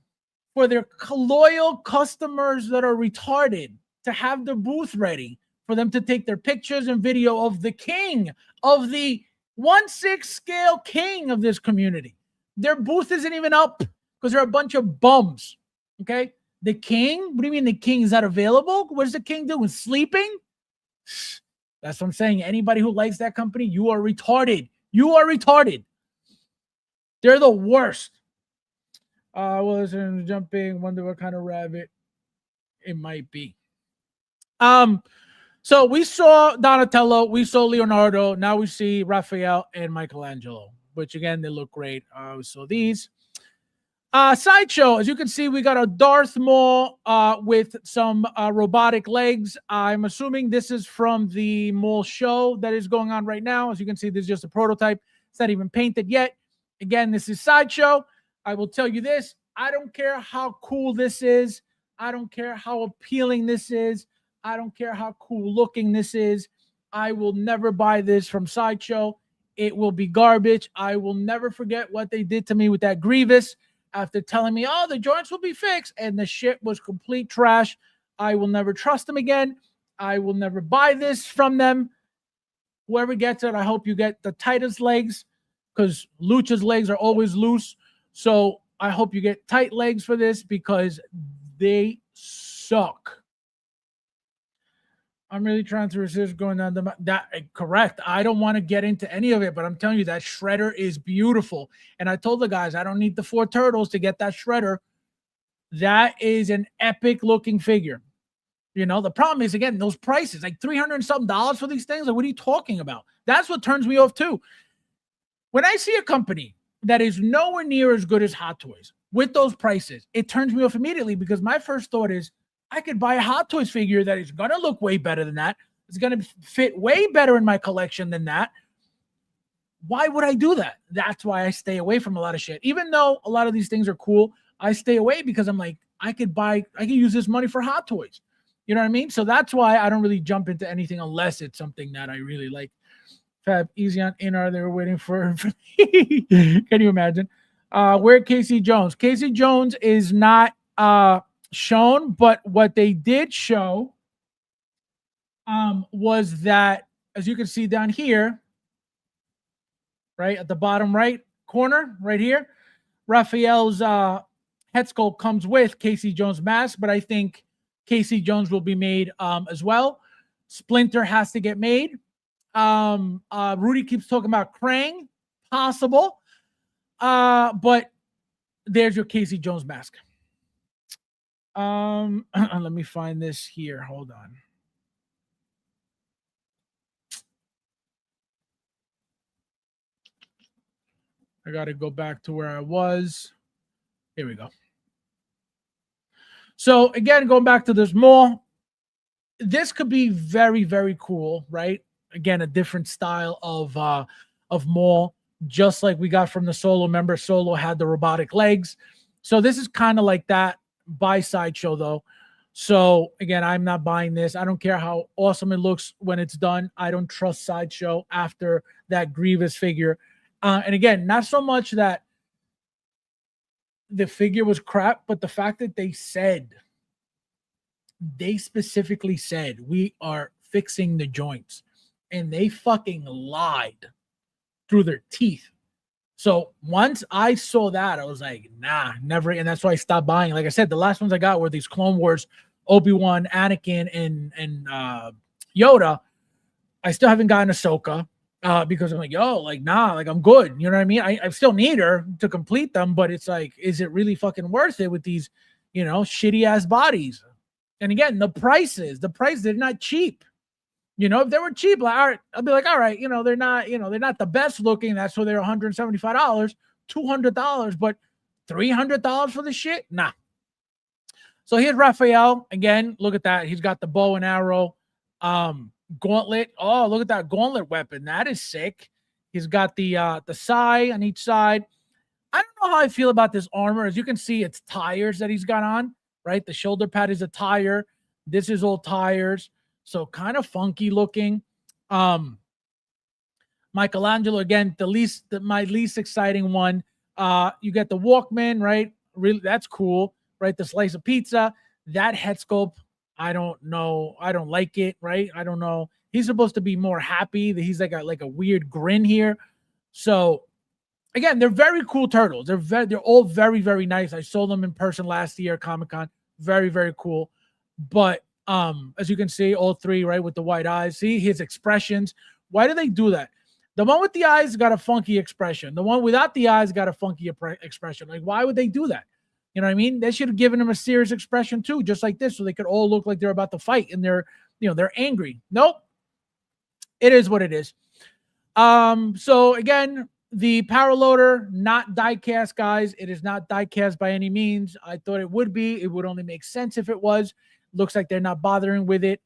for their loyal customers that are retarded to have the booth ready for them to take their pictures and video of the king, of the 1/6 scale king of this community. Their booth isn't even up because they're a bunch of bums. Okay? The king? What do you mean the king is not available? What is the king doing? Sleeping? That's what I'm saying. Anybody who likes that company, you are retarded. You are retarded. They're the worst. Well, jumping, wonder what kind of rabbit it might be. So we saw Donatello, we saw Leonardo, now we see Raphael and Michelangelo, which again, they look great. We saw these. Sideshow, as you can see, we got a Darth Maul with some robotic legs. I'm assuming this is from the Maul show that is going on right now. As you can see, this is just a prototype. It's not even painted yet. Again, this is Sideshow. I will tell you this. I don't care how cool this is. I don't care how appealing this is. I don't care how cool looking this is. I will never buy this from Sideshow. It will be garbage. I will never forget what they did to me with that Grievous after telling me, oh, the joints will be fixed, and the shit was complete trash. I will never trust them again. I will never buy this from them. Whoever gets it, I hope you get the tightest legs because Lucha's legs are always loose. So I hope you get tight legs for this because they suck. I'm really trying to resist going down that. Correct. I don't want to get into any of it, but I'm telling you that shredder is beautiful. And I told the guys I don't need the 4 turtles to get that shredder. That is an epic looking figure. You know, the problem is, again, those prices, like $300 and something for these things. Like, what are you talking about? That's what turns me off too. When I see a company that is nowhere near as good as Hot Toys with those prices, it turns me off immediately because my first thought is I could buy a Hot Toys figure that is going to look way better than that. It's going to fit way better in my collection than that. Why would I do that? That's why I stay away from a lot of shit. Even though a lot of these things are cool, I stay away because I'm like, I could use this money for Hot Toys. You know what I mean? So that's why I don't really jump into anything unless it's something that I really like. Fab, easy on Inar. They were waiting for me. Can you imagine? Where Casey Jones? Casey Jones is not shown, but what they did show was that, as you can see down here, right at the bottom right corner, right here, Raphael's head sculpt comes with Casey Jones mask, but I think Casey Jones will be made as well. Splinter has to get made. Rudy keeps talking about Krang, possible. But there's your Casey Jones mask. Let me find this here. Hold on. I got to go back to where I was. Here we go. So again, going back to this mall, this could be very, very cool, right? Again, a different style of mall, just like we got from the Solo. Remember, Solo had the robotic legs. So this is kind of like that by Sideshow, though. So again, I'm not buying this. I don't care how awesome it looks when it's done. I don't trust Sideshow after that Grievous figure. And again, not so much that the figure was crap, but the fact that they specifically said, we are fixing the joints. And they fucking lied through their teeth. So once I saw that, I was like, nah, never. And that's why I stopped buying. Like I said, the last ones I got were these Clone Wars, Obi-Wan, Anakin, and Yoda. I still haven't gotten Ahsoka because I'm like, yo, like, nah, like I'm good. You know what I mean? I still need her to complete them, but it's like, is it really fucking worth it with these, you know, shitty ass bodies? And again, the prices, they're not cheap. You know, if they were cheap, like, all right, I'd be like, all right, they're not the best looking. That's why they're $175, $200, but $300 for the shit? Nah. So here's Raphael. Again, look at that. He's got the bow and arrow gauntlet. Oh, look at that gauntlet weapon. That is sick. He's got the sai on each side. I don't know how I feel about this armor. As you can see, it's tires that he's got on, right? The shoulder pad is a tire. This is all tires. So kind of funky looking. Michelangelo, again, my least exciting one. You get the Walkman, right? Really, that's cool, right? The slice of pizza, that head sculpt. I don't know. I don't like it, right? I don't know. He's supposed to be more happy. He's like a weird grin here. So again, they're very cool turtles. They're all very, very nice. I saw them in person last year at Comic-Con. Very, very cool. But as you can see, all three, right, with the white eyes. See his expressions. Why do they do that? The one with the eyes got a funky expression. The one without the eyes got a funky expression. Like, why would they do that? You know what I mean? They should have given him a serious expression too, just like this, so they could all look like they're about to fight and they're angry. Nope. It is what it is. So again, the power loader, not die cast, guys. It is not die cast by any means. I thought it would be. It would only make sense if it was. Looks like they're not bothering with it.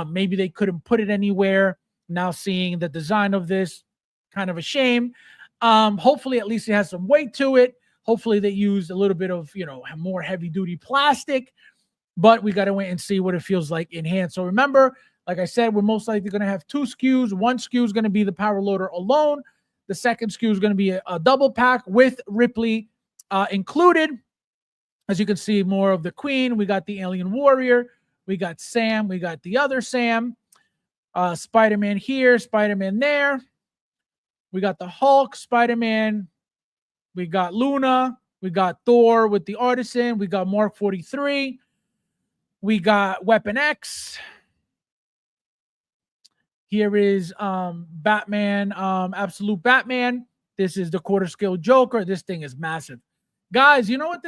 Maybe they couldn't put it anywhere. Now seeing the design of this, kind of a shame. Hopefully at least it has some weight to it. Hopefully they used a little bit of, more heavy duty plastic, but we got to wait and see what it feels like in hand. So remember, like I said, we're most likely going to have 2 SKUs. One SKU is going to be the power loader alone. The second SKU is going to be a double pack with Ripley included. As you can see, more of the Queen. We got the Alien Warrior. We got Sam. We got the other Sam. Spider-Man here. Spider-Man there. We got the Hulk. Spider-Man. We got Luna. We got Thor with the Artisan. We got Mark 43. We got Weapon X. Here is Batman, Absolute Batman. This is the quarter scale Joker. This thing is massive. Guys, you know what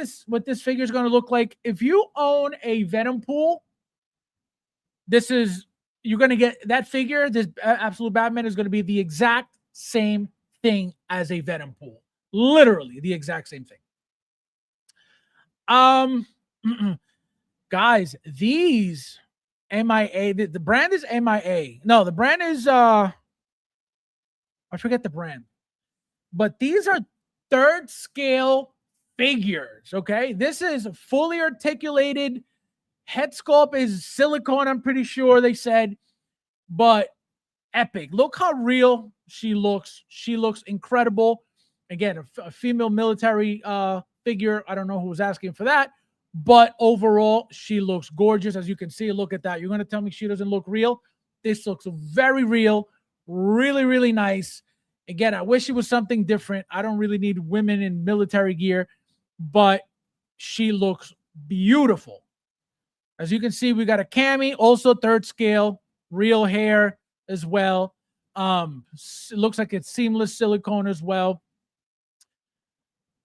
this figure is going to look like? If you own a Venom pool, you're going to get that figure. This Absolute Batman is going to be the exact same thing as a Venom pool. Literally the exact same thing. Guys, these MIA, the brand is MIA. No, the brand is I forget the brand. But these are third scale figures, okay? This is fully articulated. Head sculpt is silicone, I'm pretty sure they said, but epic. Look how real she looks. She looks incredible. Again, a female military figure. I don't know who was asking for that, but overall, she looks gorgeous. As you can see, look at that. You're going to tell me she doesn't look real? This looks very real, really, really nice. Again, I wish it was something different. I don't really need women in military gear, but she looks beautiful. As you can see, we got a cami, also third scale, real hair as well. It looks like it's seamless silicone as well.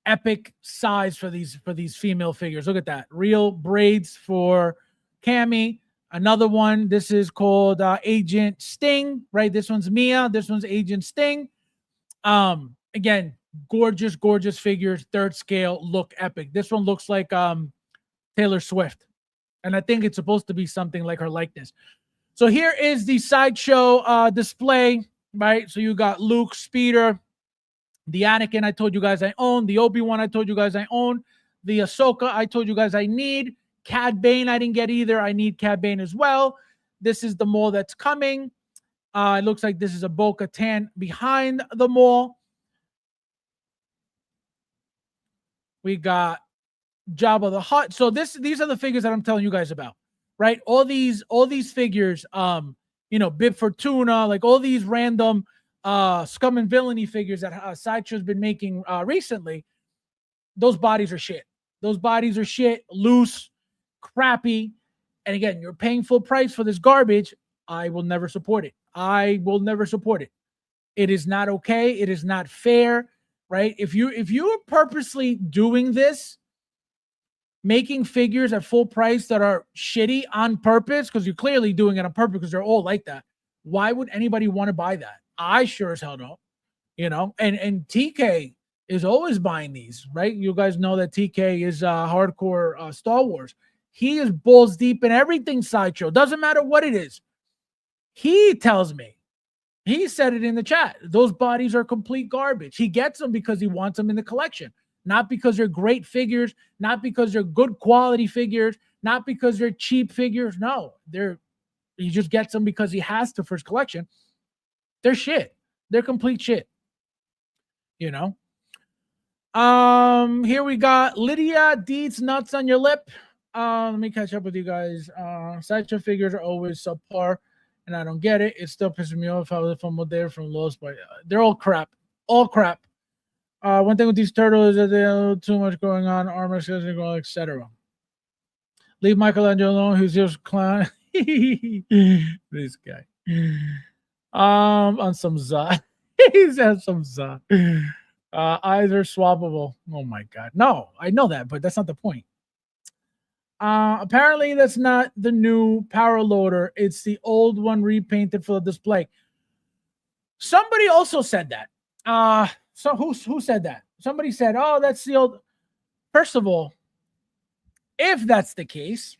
Epic size for these female figures. Look at that. Real braids for cami. Another one, this is called Agent Sting, right? This one's Mia. This one's Agent Sting. Again, gorgeous figures, third scale, look epic. This one looks like Taylor Swift, and I think it's supposed to be something like her likeness. So here is the sideshow display, right? So you got Luke, Speeder, the Anakin I told you guys I own, the Obi-Wan I told you guys I own, the Ahsoka I told you guys I need, Cad Bane I didn't get either. I need Cad Bane as well. This is the mall that's coming. It looks like this is a Bo-Katan behind the mall. We got Jabba the Hutt. So these are the figures that I'm telling you guys about, right? All these figures, Bib Fortuna, like all these random scum and villainy figures that Sideshow's been making recently. Those bodies are shit. Those bodies are shit, loose, crappy. And again, you're paying full price for this garbage. I will never support it. I will never support it. It is not okay. It is not fair, right? If you are purposely doing this, making figures at full price that are shitty on purpose, because you're clearly doing it on purpose because they're all like that, why would anybody want to buy that? I sure as hell don't, and TK is always buying these, right? You guys know that TK is hardcore Star Wars. He is balls deep in everything Sideshow. Doesn't matter what it is. He tells me, he said it in the chat, those bodies are complete garbage. He gets them because he wants them in the collection, not because they're great figures, not because they're good quality figures, not because they're cheap figures. No, he just gets them because he has to for his collection. They're shit. They're complete shit. Here we got Lydia Deeds Nuts on Your Lip. Let me catch up with you guys. Sideshow figures are always subpar, and I don't get it. It still pisses me off how if I'm there from Lost, but they're all crap. All crap. One thing with these turtles is that they have too much going on, armor, etc. Leave Michelangelo alone, who's just clown. This guy. On some za. He's had some za. Eyes are swappable. Oh my god. No, I know that, but that's not the point. Apparently that's not the new power loader. It's the old one repainted for the display. Somebody also said that. So who said that? Somebody said, oh, that's the old. First of all, if that's the case,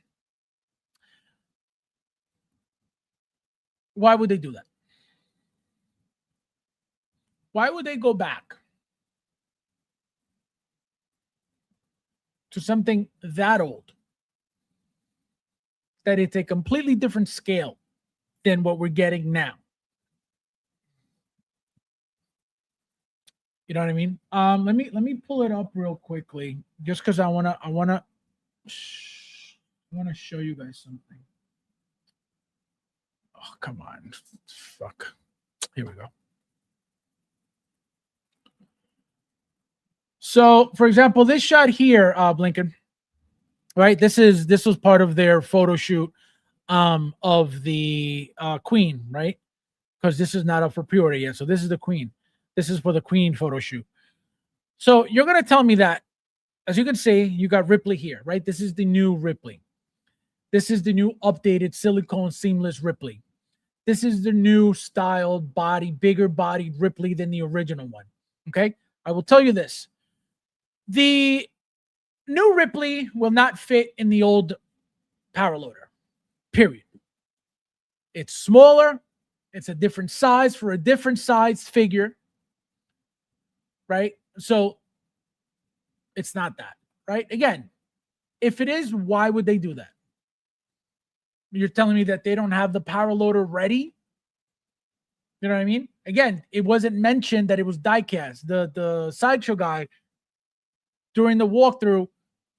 why would they do that? Why would they go back to something that old? That it's a completely different scale than what we're getting now. You know what I mean? Let me pull it up real quickly, just because I wanna show you guys something. Oh, come on. Fuck. Here we go. So, for example, this shot here, Blinken, right? This was part of their photo shoot of the Queen, right? Because this is not up for pre-order yet. So this is the Queen. This is for the Queen photo shoot. So you're gonna tell me that, as you can see, you got Ripley here, right? This is the new Ripley. This is the new updated silicone seamless Ripley. This is the new styled body, bigger bodied Ripley than the original one. Okay, I will tell you this. The new Ripley will not fit in the old power loader, period. It's smaller. It's a different size for a different size figure, right? So it's not that, right? Again, if it is, why would they do that? You're telling me that they don't have the power loader ready? You know what I mean? Again, it wasn't mentioned that it was diecast. The sideshow guy, during the walkthrough,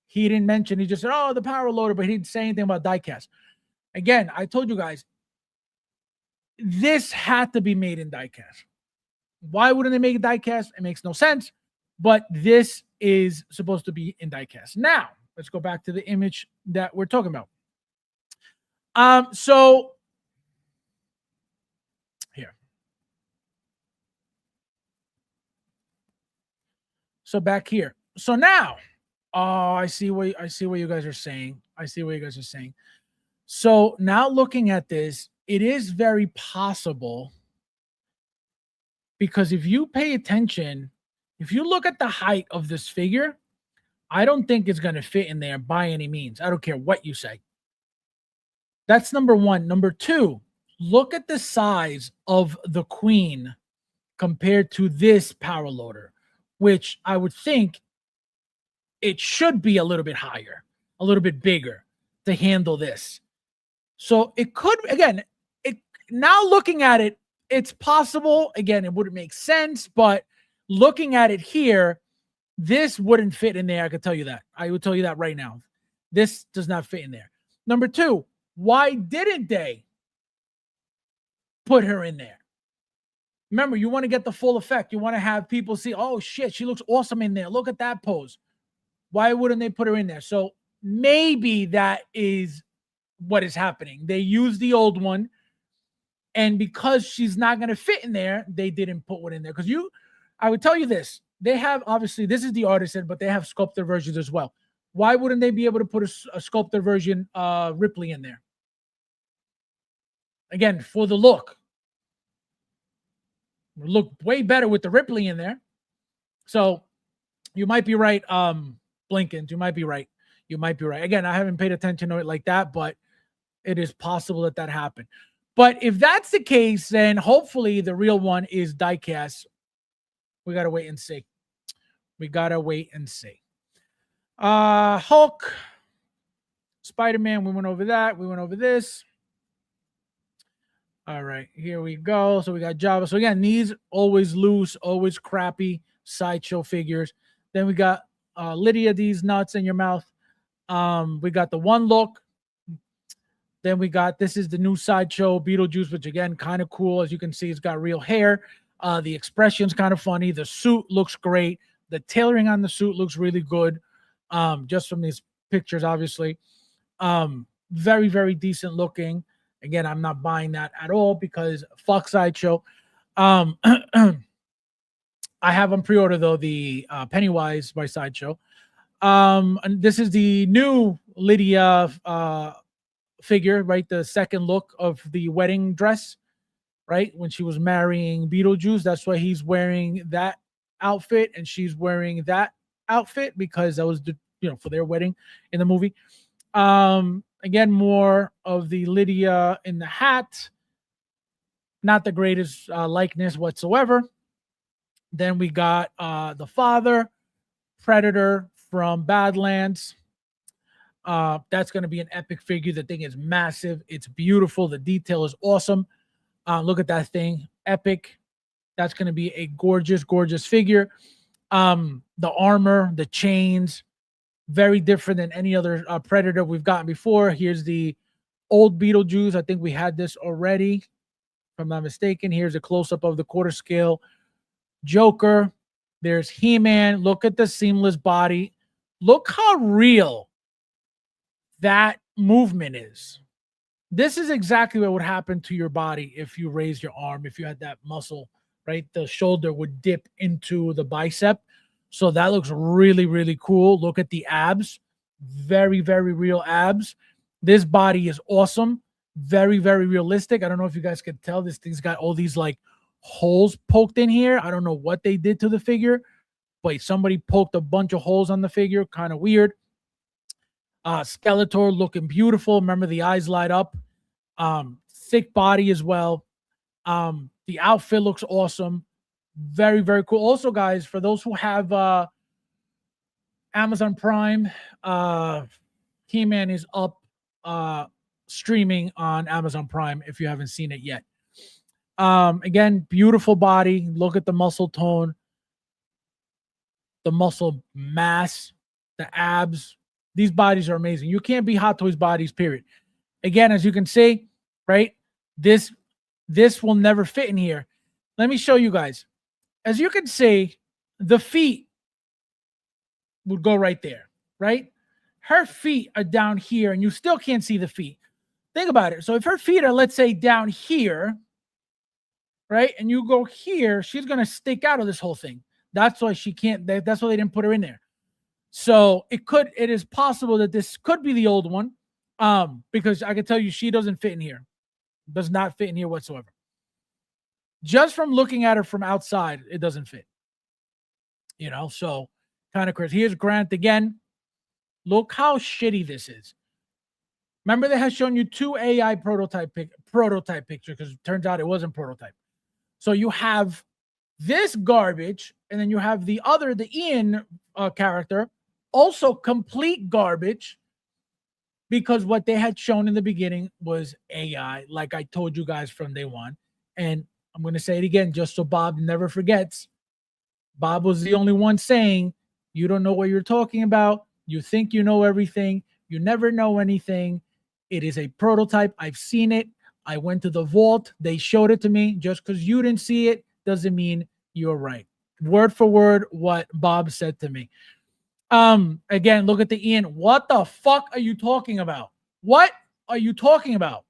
he didn't mention, he just said, oh, the power loader, but he didn't say anything about diecast. Again, I told you guys, this had to be made in diecast. Why wouldn't they make it diecast? It makes no sense, but this is supposed to be in diecast. Now, let's go back to the image that we're talking about. So here. So back here. So now, I see what you guys are saying. I see what you guys are saying. So now looking at this, it is very possible, because if you pay attention, if you look at the height of this figure, I don't think it's going to fit in there by any means. I don't care what you say. That's number one. Number two, look at the size of the Queen compared to this power loader, which I would think it should be a little bit higher, a little bit bigger to handle this. So it could, again, now looking at it, it's possible. Again, it wouldn't make sense, but looking at it here, this wouldn't fit in there. I could tell you that. I would tell you that right now. This does not fit in there. Number two, why didn't they put her in there? Remember, you want to get the full effect. You want to have people see, oh shit, she looks awesome in there. Look at that pose. Why wouldn't they put her in there? So maybe that is what is happening. They used the old one, and because she's not going to fit in there, they didn't put one in there. Because I would tell you this, they have, obviously, this is the artisan, but they have sculpted versions as well. Why wouldn't they be able to put a sculpted version Ripley in there? Again, for the look. Look way better with the Ripley in there. So you might be right, Blinkens. You might be right. You might be right. Again, I haven't paid attention to it like that, but it is possible that that happened. But if that's the case, then hopefully the real one is diecast. We got to wait and see. We got to wait and see. Hulk, Spider-Man, we went over that. We went over this. All right, here we go. So we got Java. So again, these always loose, always crappy sideshow figures. Then we got Lydia, these nuts in your mouth. We got the one look. Then we got, this is the new sideshow Beetlejuice, which again, kind of cool. As you can see, it's got real hair. The expression's kind of funny. The suit looks great. The tailoring on the suit looks really good. Just from these pictures, obviously. Very, very decent looking. Again, I'm not buying that at all because fuck sideshow. I have on pre-order though the Pennywise by Sideshow. And this is the new Lydia figure, right? The second look of the wedding dress, right? When she was marrying Beetlejuice, that's why he's wearing that outfit and she's wearing that outfit, because that was the, for their wedding in the movie. Again, more of the Lydia in the hat. Not the greatest likeness whatsoever. Then we got the father, Predator from Badlands. That's going to be an epic figure. The thing is massive. It's beautiful. The detail is awesome. Look at that thing. Epic. That's going to be a gorgeous, gorgeous figure. The armor, the chains, very different than any other Predator we've gotten before. Here's the old Beetlejuice. I think we had this already, if I'm not mistaken. Here's a close-up of the quarter scale Joker. There's He-Man. Look at the seamless body. Look how real that movement is. This is exactly what would happen to your body if you raise your arm, if you had that muscle, right? The shoulder would dip into the bicep. So that looks really, really cool. Look at the abs. Very, very real abs. This body is awesome. Very, very realistic. I don't know if you guys could tell. This thing's got all these like holes poked in here. I don't know what they did to the figure, but somebody poked a bunch of holes on the figure. Kind of weird. Skeletor looking beautiful. Remember, the eyes light up. Thick body as well. The outfit looks awesome. Very, very cool. Also, guys, for those who have Amazon Prime, He-Man is up streaming on Amazon Prime if you haven't seen it yet. Again, beautiful body. Look at the muscle tone, the muscle mass, the abs. These bodies are amazing. You can't be Hot Toys bodies, period. Again, as you can see, right, this will never fit in here. Let me show you guys. As you can see, the feet would go right there, right? Her feet are down here, and you still can't see the feet. Think about it. So if her feet are, let's say, down here, right, and you go here, she's going to stick out of this whole thing. That's why she can't. That's why they didn't put her in there. So it is possible that this could be the old one, because I can tell you she doesn't fit in here. Does not fit in here whatsoever. Just from looking at her from outside, it doesn't fit. You know, so kind of crazy. Here's Grant again. Look how shitty this is. Remember, they have shown you 2 AI prototype pictures, because it turns out it wasn't prototype. So you have this garbage, and then you have the Ian character, also complete garbage, because what they had shown in the beginning was AI, like I told you guys from day one. And I'm going to say it again, just so Bob never forgets. Bob was the only one saying, you don't know what you're talking about. You think you know everything. You never know anything. It is a prototype. I've seen it. I went to the vault. They showed it to me. Just because you didn't see it doesn't mean you're right. Word for word, what Bob said to me. Again, look at the Ian. What the fuck are you talking about? What are you talking about?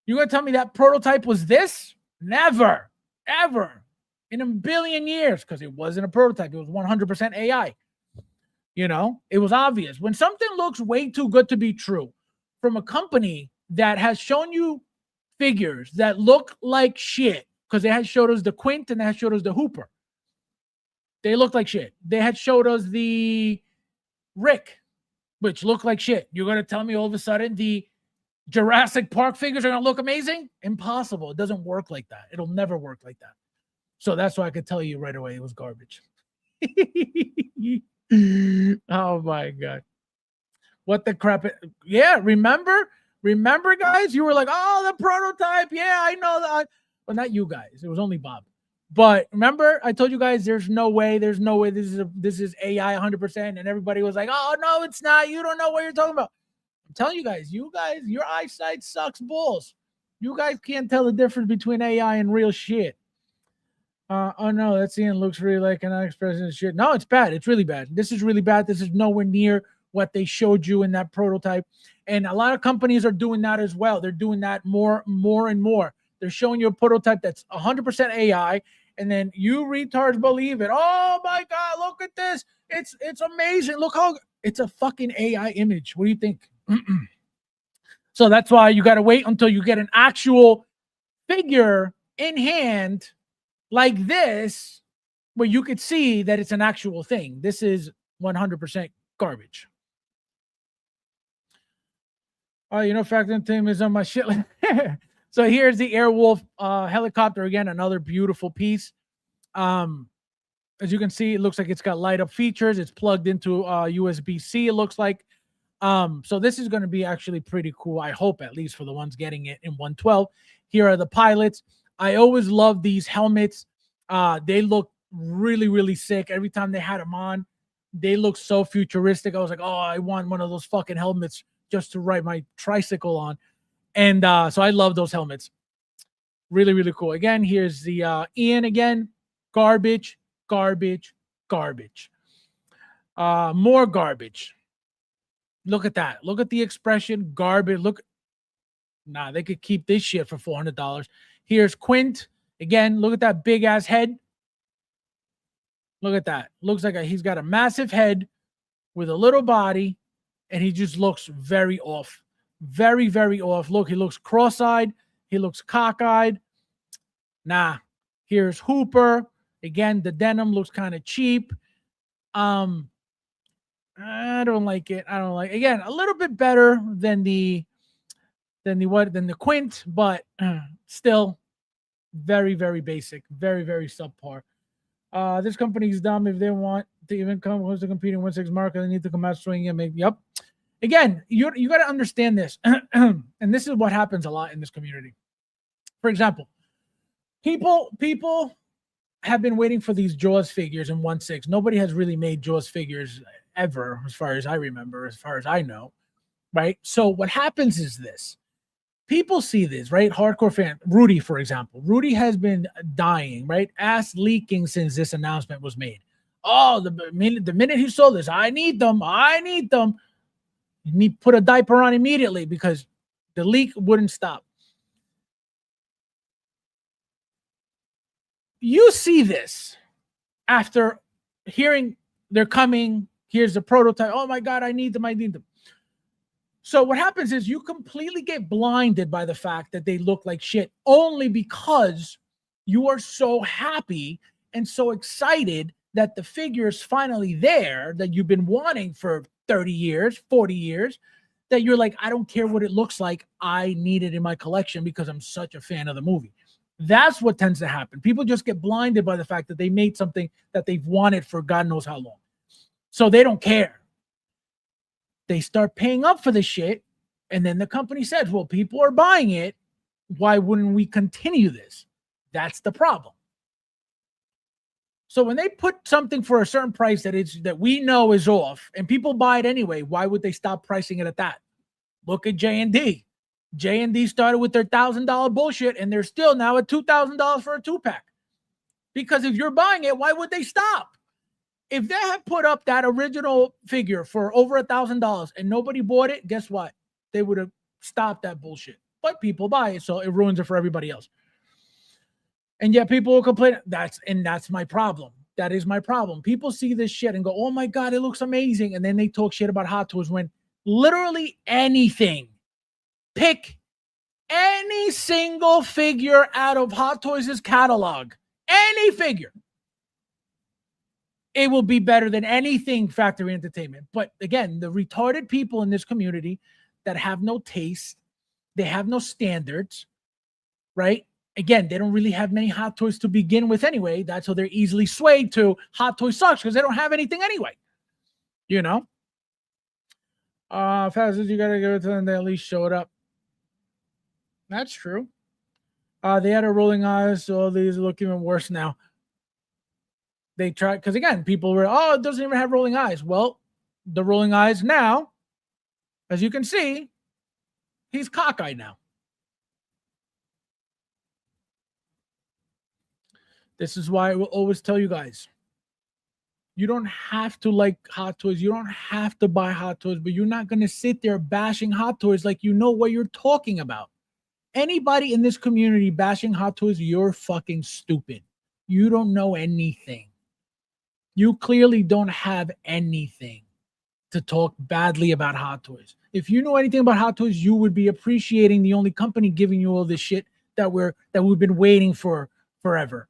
You're going to tell me that prototype was this? Never, ever in a billion years, because it wasn't a prototype. It was 100% AI. You know, it was obvious. When something looks way too good to be true from a company that has shown you figures that look like shit, because they had showed us the Quint and they had showed us the Hooper. They looked like shit. They had showed us the Rick, which looked like shit. You're going to tell me all of a sudden the Jurassic Park figures are going to look amazing? Impossible. It doesn't work like that. It'll never work like that. So that's why I could tell you right away it was garbage. Oh, my God. What the crap? Yeah, remember, guys? You were like, oh, the prototype. Yeah, I know that. Well, not you guys. It was only Bob. But remember, I told you guys there's no way this is AI 100%. And everybody was like, oh, no, it's not. You don't know what you're talking about. I'm telling you guys, your eyesight sucks balls. You guys can't tell the difference between AI and real shit. Oh, no, that scene looks really like an expression shit. No, it's bad. It's really bad. This is really bad. This is nowhere near what they showed you in that prototype. And a lot of companies are doing that as well. They're doing that more and more. They're showing you a prototype that's 100% AI, and then you retards believe it. Oh my God, look at this. It's amazing. Look how it's a fucking AI image. What do you think? So that's why you got to wait until you get an actual figure in hand like this, where you could see that it's an actual thing. This is 100% garbage. Oh, you know, Factor Team is on my shit. So here's the Airwolf helicopter again, another beautiful piece. As you can see, it looks like it's got light up features. It's plugged into USB-C, it looks like. So this is going to be actually pretty cool. I hope, at least for the ones getting it in 112. Here are the pilots. I always love these helmets. They look really, really sick. Every time they had them on, they look so futuristic. I was like, oh, I want one of those fucking helmets just to ride my tricycle on. And so I love those helmets. Really, really cool. Again, here's the Ian again. Garbage, garbage, Garbage. More garbage. Look at that. Look at the expression, garbage. Look. Nah, they could keep this shit for $400. Here's Quint. Again, look at that big ass head. Look at that. Looks like he's got a massive head with a little body, and he just looks very off. Very, very off. Look, he looks cross-eyed. He looks cockeyed. Nah. Here's Hooper. Again, the denim looks kind of cheap. I don't like it. Again, a little bit better than the Quint, but still very, very basic. Very, very subpar. This company's dumb. If they want to even come close to competing 1/6 market, they need to come out swinging and make. Yep. Again, you got to understand this, and this is what happens a lot in this community. For example, people have been waiting for these Jaws figures in 1/6. Nobody has really made Jaws figures ever, as far as I remember, as far as I know, right? So what happens is this. People see this, right? Hardcore fan. Rudy, for example. Rudy has been dying, right? Ass leaking since this announcement was made. Oh, the minute he saw this, I need them. He put a diaper on immediately because the leak wouldn't stop. You see this after hearing they're coming. Here's the prototype. Oh my God, I need them. So what happens is you completely get blinded by the fact that they look like shit only because you are so happy and so excited that the figure is finally there that you've been wanting for 30 years, 40 years, that you're like, I don't care what it looks like. I need it in my collection because I'm such a fan of the movie. That's what tends to happen. People just get blinded by the fact that they made something that they've wanted for God knows how long. So they don't care. They start paying up for the shit, and then the company says, well, people are buying it. Why wouldn't we continue this? That's the problem. So when they put something for a certain price that we know is off, and people buy it anyway, why would they stop pricing it at that? Look at J&D. J&D started with their $1,000 bullshit, and they're still now at $2,000 for a 2-pack. Because if you're buying it, why would they stop? If they had put up that original figure for over $1,000 and nobody bought it, guess what? They would have stopped that bullshit. But people buy it, so it ruins it for everybody else. And yet people will complain. That's my problem. That is my problem. People see this shit and go, oh my God, it looks amazing. And then they talk shit about Hot Toys when literally anything, pick any single figure out of Hot Toys' catalog, any figure, it will be better than anything Factory Entertainment. But again, the retarded people in this community that have no taste, they have no standards, right? Again, they don't really have many Hot Toys to begin with anyway. That's how they're easily swayed to Hot Toys sucks because they don't have anything anyway. You know? Fast as you got to give it to them, they at least show it up. That's true. They had a rolling eyes, so these look even worse now. They tried, because again, people were, oh, it doesn't even have rolling eyes. Well, the rolling eyes now, as you can see, he's cockeyed now. This is why I will always tell you guys, you don't have to like Hot Toys. You don't have to buy Hot Toys, but you're not going to sit there bashing Hot Toys like you know what you're talking about. Anybody in this community bashing Hot Toys, you're fucking stupid. You don't know anything. You clearly don't have anything to talk badly about Hot Toys. If you know anything about Hot Toys, you would be appreciating the only company giving you all this shit that we've been waiting for forever.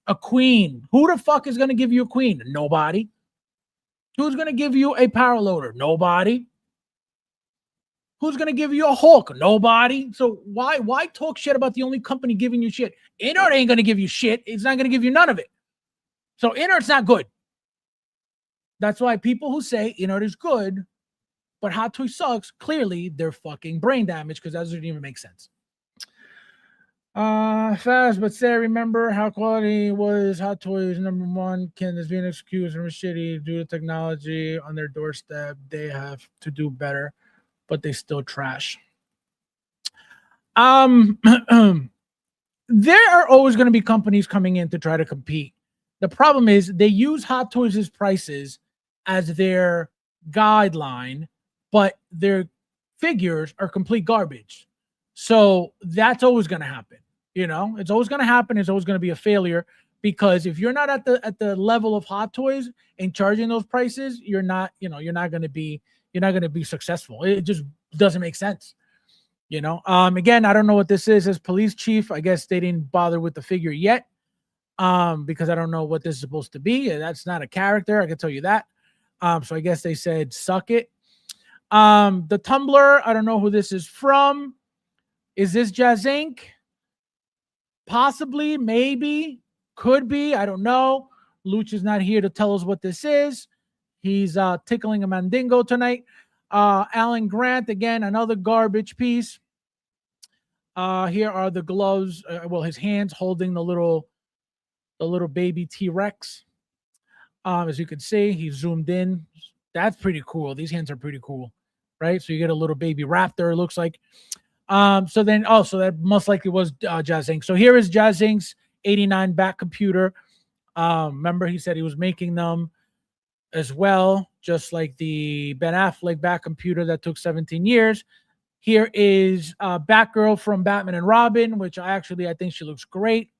A queen. Who the fuck is going to give you a queen? Nobody. Who's going to give you a power loader? Nobody. Who's going to give you a Hulk? Nobody. So why talk shit about the only company giving you shit? Inert ain't going to give you shit. It's not going to give you none of it. So Inert's not good. That's why people who say Inert is good, but Hot Toys sucks, clearly they're fucking brain damaged because that doesn't even make sense. Fast, but say, remember how quality was Hot Toys #1. Can this be an excuse and shitty due to technology on their doorstep? They have to do better, but they still trash. There are always going to be companies coming in to try to compete The problem is they use Hot Toys' prices as their guideline, but their figures are complete garbage. So that's always going to happen. You know, it's always going to happen. It's always going to be a failure because if you're not at the level of Hot Toys and charging those prices, you're not going to be successful. It just doesn't make sense. You know, again, I don't know what this is as police chief. I guess they didn't bother with the figure yet. Because I don't know what this is supposed to be. That's not a character, I can tell you that. So I guess they said suck it. The Tumblr, I don't know who this is from. Is this Jazz Inc? Possibly, maybe, could be, I don't know. Luch is not here to tell us what this is. He's tickling a mandingo tonight. Alan Grant, again, another garbage piece. Here are the gloves. His hands holding the little baby T-Rex. As you can see, he zoomed in. That's pretty cool. These hands are pretty cool, right? So you get a little baby raptor, it looks like. So that most likely was Jazz Inc. So here is Jazz Inc.'s 89 back computer. Remember, he said he was making them as well, just like the Ben Affleck back computer that took 17 years. Here is Batgirl from Batman and Robin, which I think she looks great.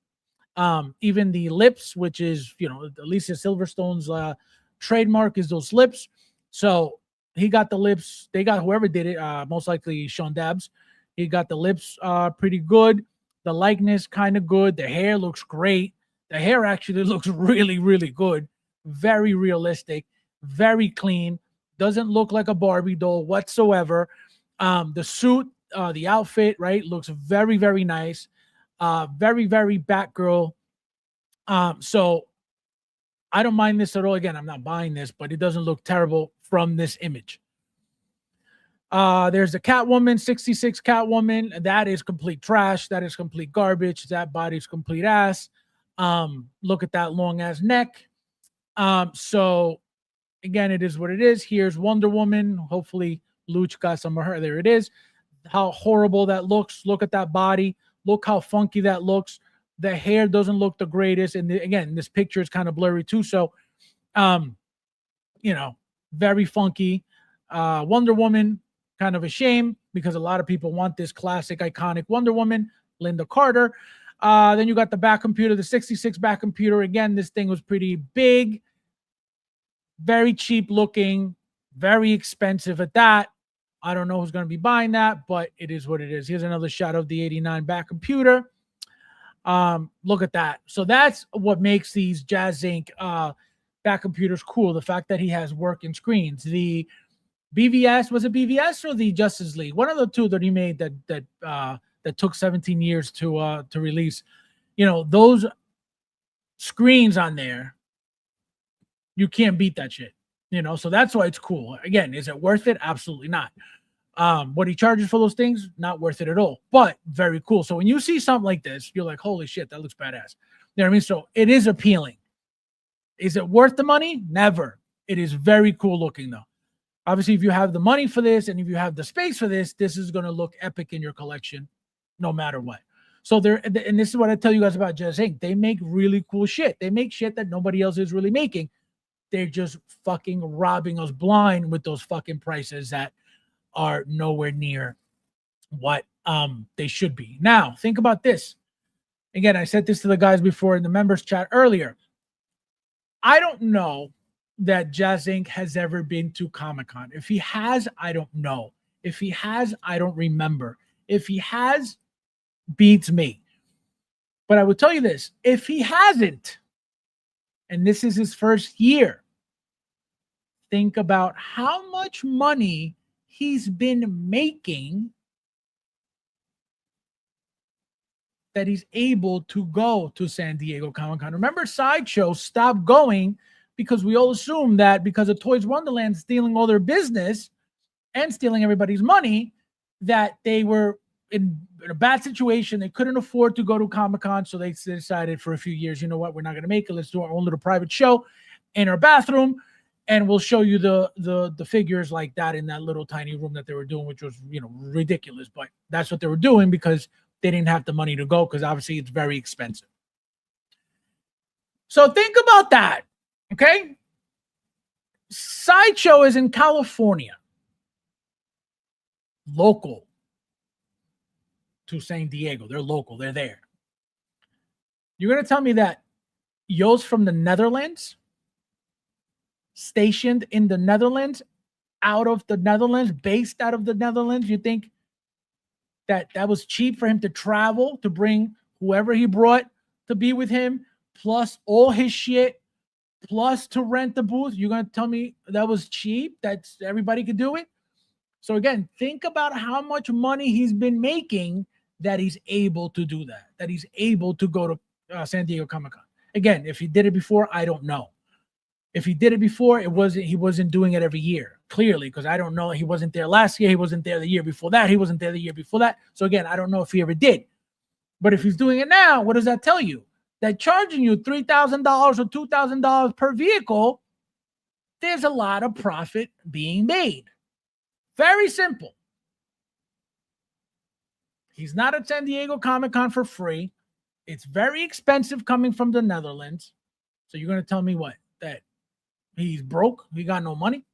Even the lips, which is, Alicia Silverstone's trademark is those lips. So he got the lips. They got whoever did it, most likely Sean Dabbs. He got the lips pretty good. The likeness kind of good. The hair looks great. The hair actually looks really, really good. Very realistic. Very clean. Doesn't look like a Barbie doll whatsoever. The suit, the outfit, right, looks very, very nice. Very, very Batgirl. So I don't mind this at all. Again, I'm not buying this, but it doesn't look terrible from this image. There's a Catwoman, 66 Catwoman. That is complete trash. That is complete garbage. That body's complete ass. Look at that long ass neck. So again, it is what it is. Here's Wonder Woman. Hopefully Luch got some of her. There it is. How horrible that looks. Look at that body. Look how funky that looks. The hair doesn't look the greatest. And again, this picture is kind of blurry too. So, very funky. Wonder Woman, kind of a shame because a lot of people want this classic, iconic Wonder Woman, Linda Carter. Then you got the back computer, the 66 back computer. Again, this thing was pretty big, very cheap looking, very expensive at that. I don't know who's going to be buying that, but it is what it is. Here's another shot of the 89 back computer. Look at that. So that's what makes these Jazz Inc. Back computers cool. The fact that he has working screens. The BVS, was it BVS or the Justice League? One of the two that he made that took 17 years to release. Those screens on there, you can't beat that shit. So that's why it's cool. Again, is it worth it? Absolutely not. What he charges for those things, not worth it at all, but very cool. So when you see something like this, you're like, holy shit, that looks badass. You know what I mean? So it is appealing. Is it worth the money? Never. It is very cool looking though. Obviously, if you have the money for this and if you have the space for this, this is going to look epic in your collection no matter what. So and this is what I tell you guys about Jazz Inc. They make really cool shit. They make shit that nobody else is really making. They're just fucking robbing us blind with those fucking prices that are nowhere near what they should be. Now, think about this. Again, I said this to the guys before in the members chat earlier. I don't know that Jazz Inc. has ever been to Comic-Con. If he has, I don't know. If he has, I don't remember. If he has, beats me. But I will tell you this. If he hasn't, and this is his first year, think about how much money he's been making that he's able to go to San Diego Comic-Con. Remember, Sideshow stopped going because we all assumed that because of Toys Wonderland stealing all their business and stealing everybody's money, that they were in a bad situation. They couldn't afford to go to Comic-Con, so they decided for a few years, you know what, we're not going to make it. Let's do our own little private show in our bathroom, and we'll show you the figures like that in that little tiny room that they were doing, which was, ridiculous. But that's what they were doing because they didn't have the money to go, because obviously it's very expensive. So think about that. Okay. Sideshow is in California. Local to San Diego. They're local. They're there. You're going to tell me that Yo's from the Netherlands, stationed in the Netherlands, out of the Netherlands, based out of the Netherlands. You think that was cheap for him to travel, to bring whoever he brought to be with him, plus all his shit, plus to rent the booth? You're going to tell me that was cheap, that everybody could do it? So again, think about how much money he's been making that he's able to do that he's able to go to San Diego Comic-Con. Again, if he did it before, I don't know. If he did it before, he wasn't doing it every year, clearly, because I don't know. He wasn't there last year. He wasn't there the year before that. He wasn't there the year before that. So again, I don't know if he ever did. But if he's doing it now, what does that tell you? That charging you $3,000 or $2,000 per vehicle, there's a lot of profit being made. Very simple. He's not at San Diego Comic-Con for free. It's very expensive coming from the Netherlands. So you're going to tell me what? That he's broke? He got no money?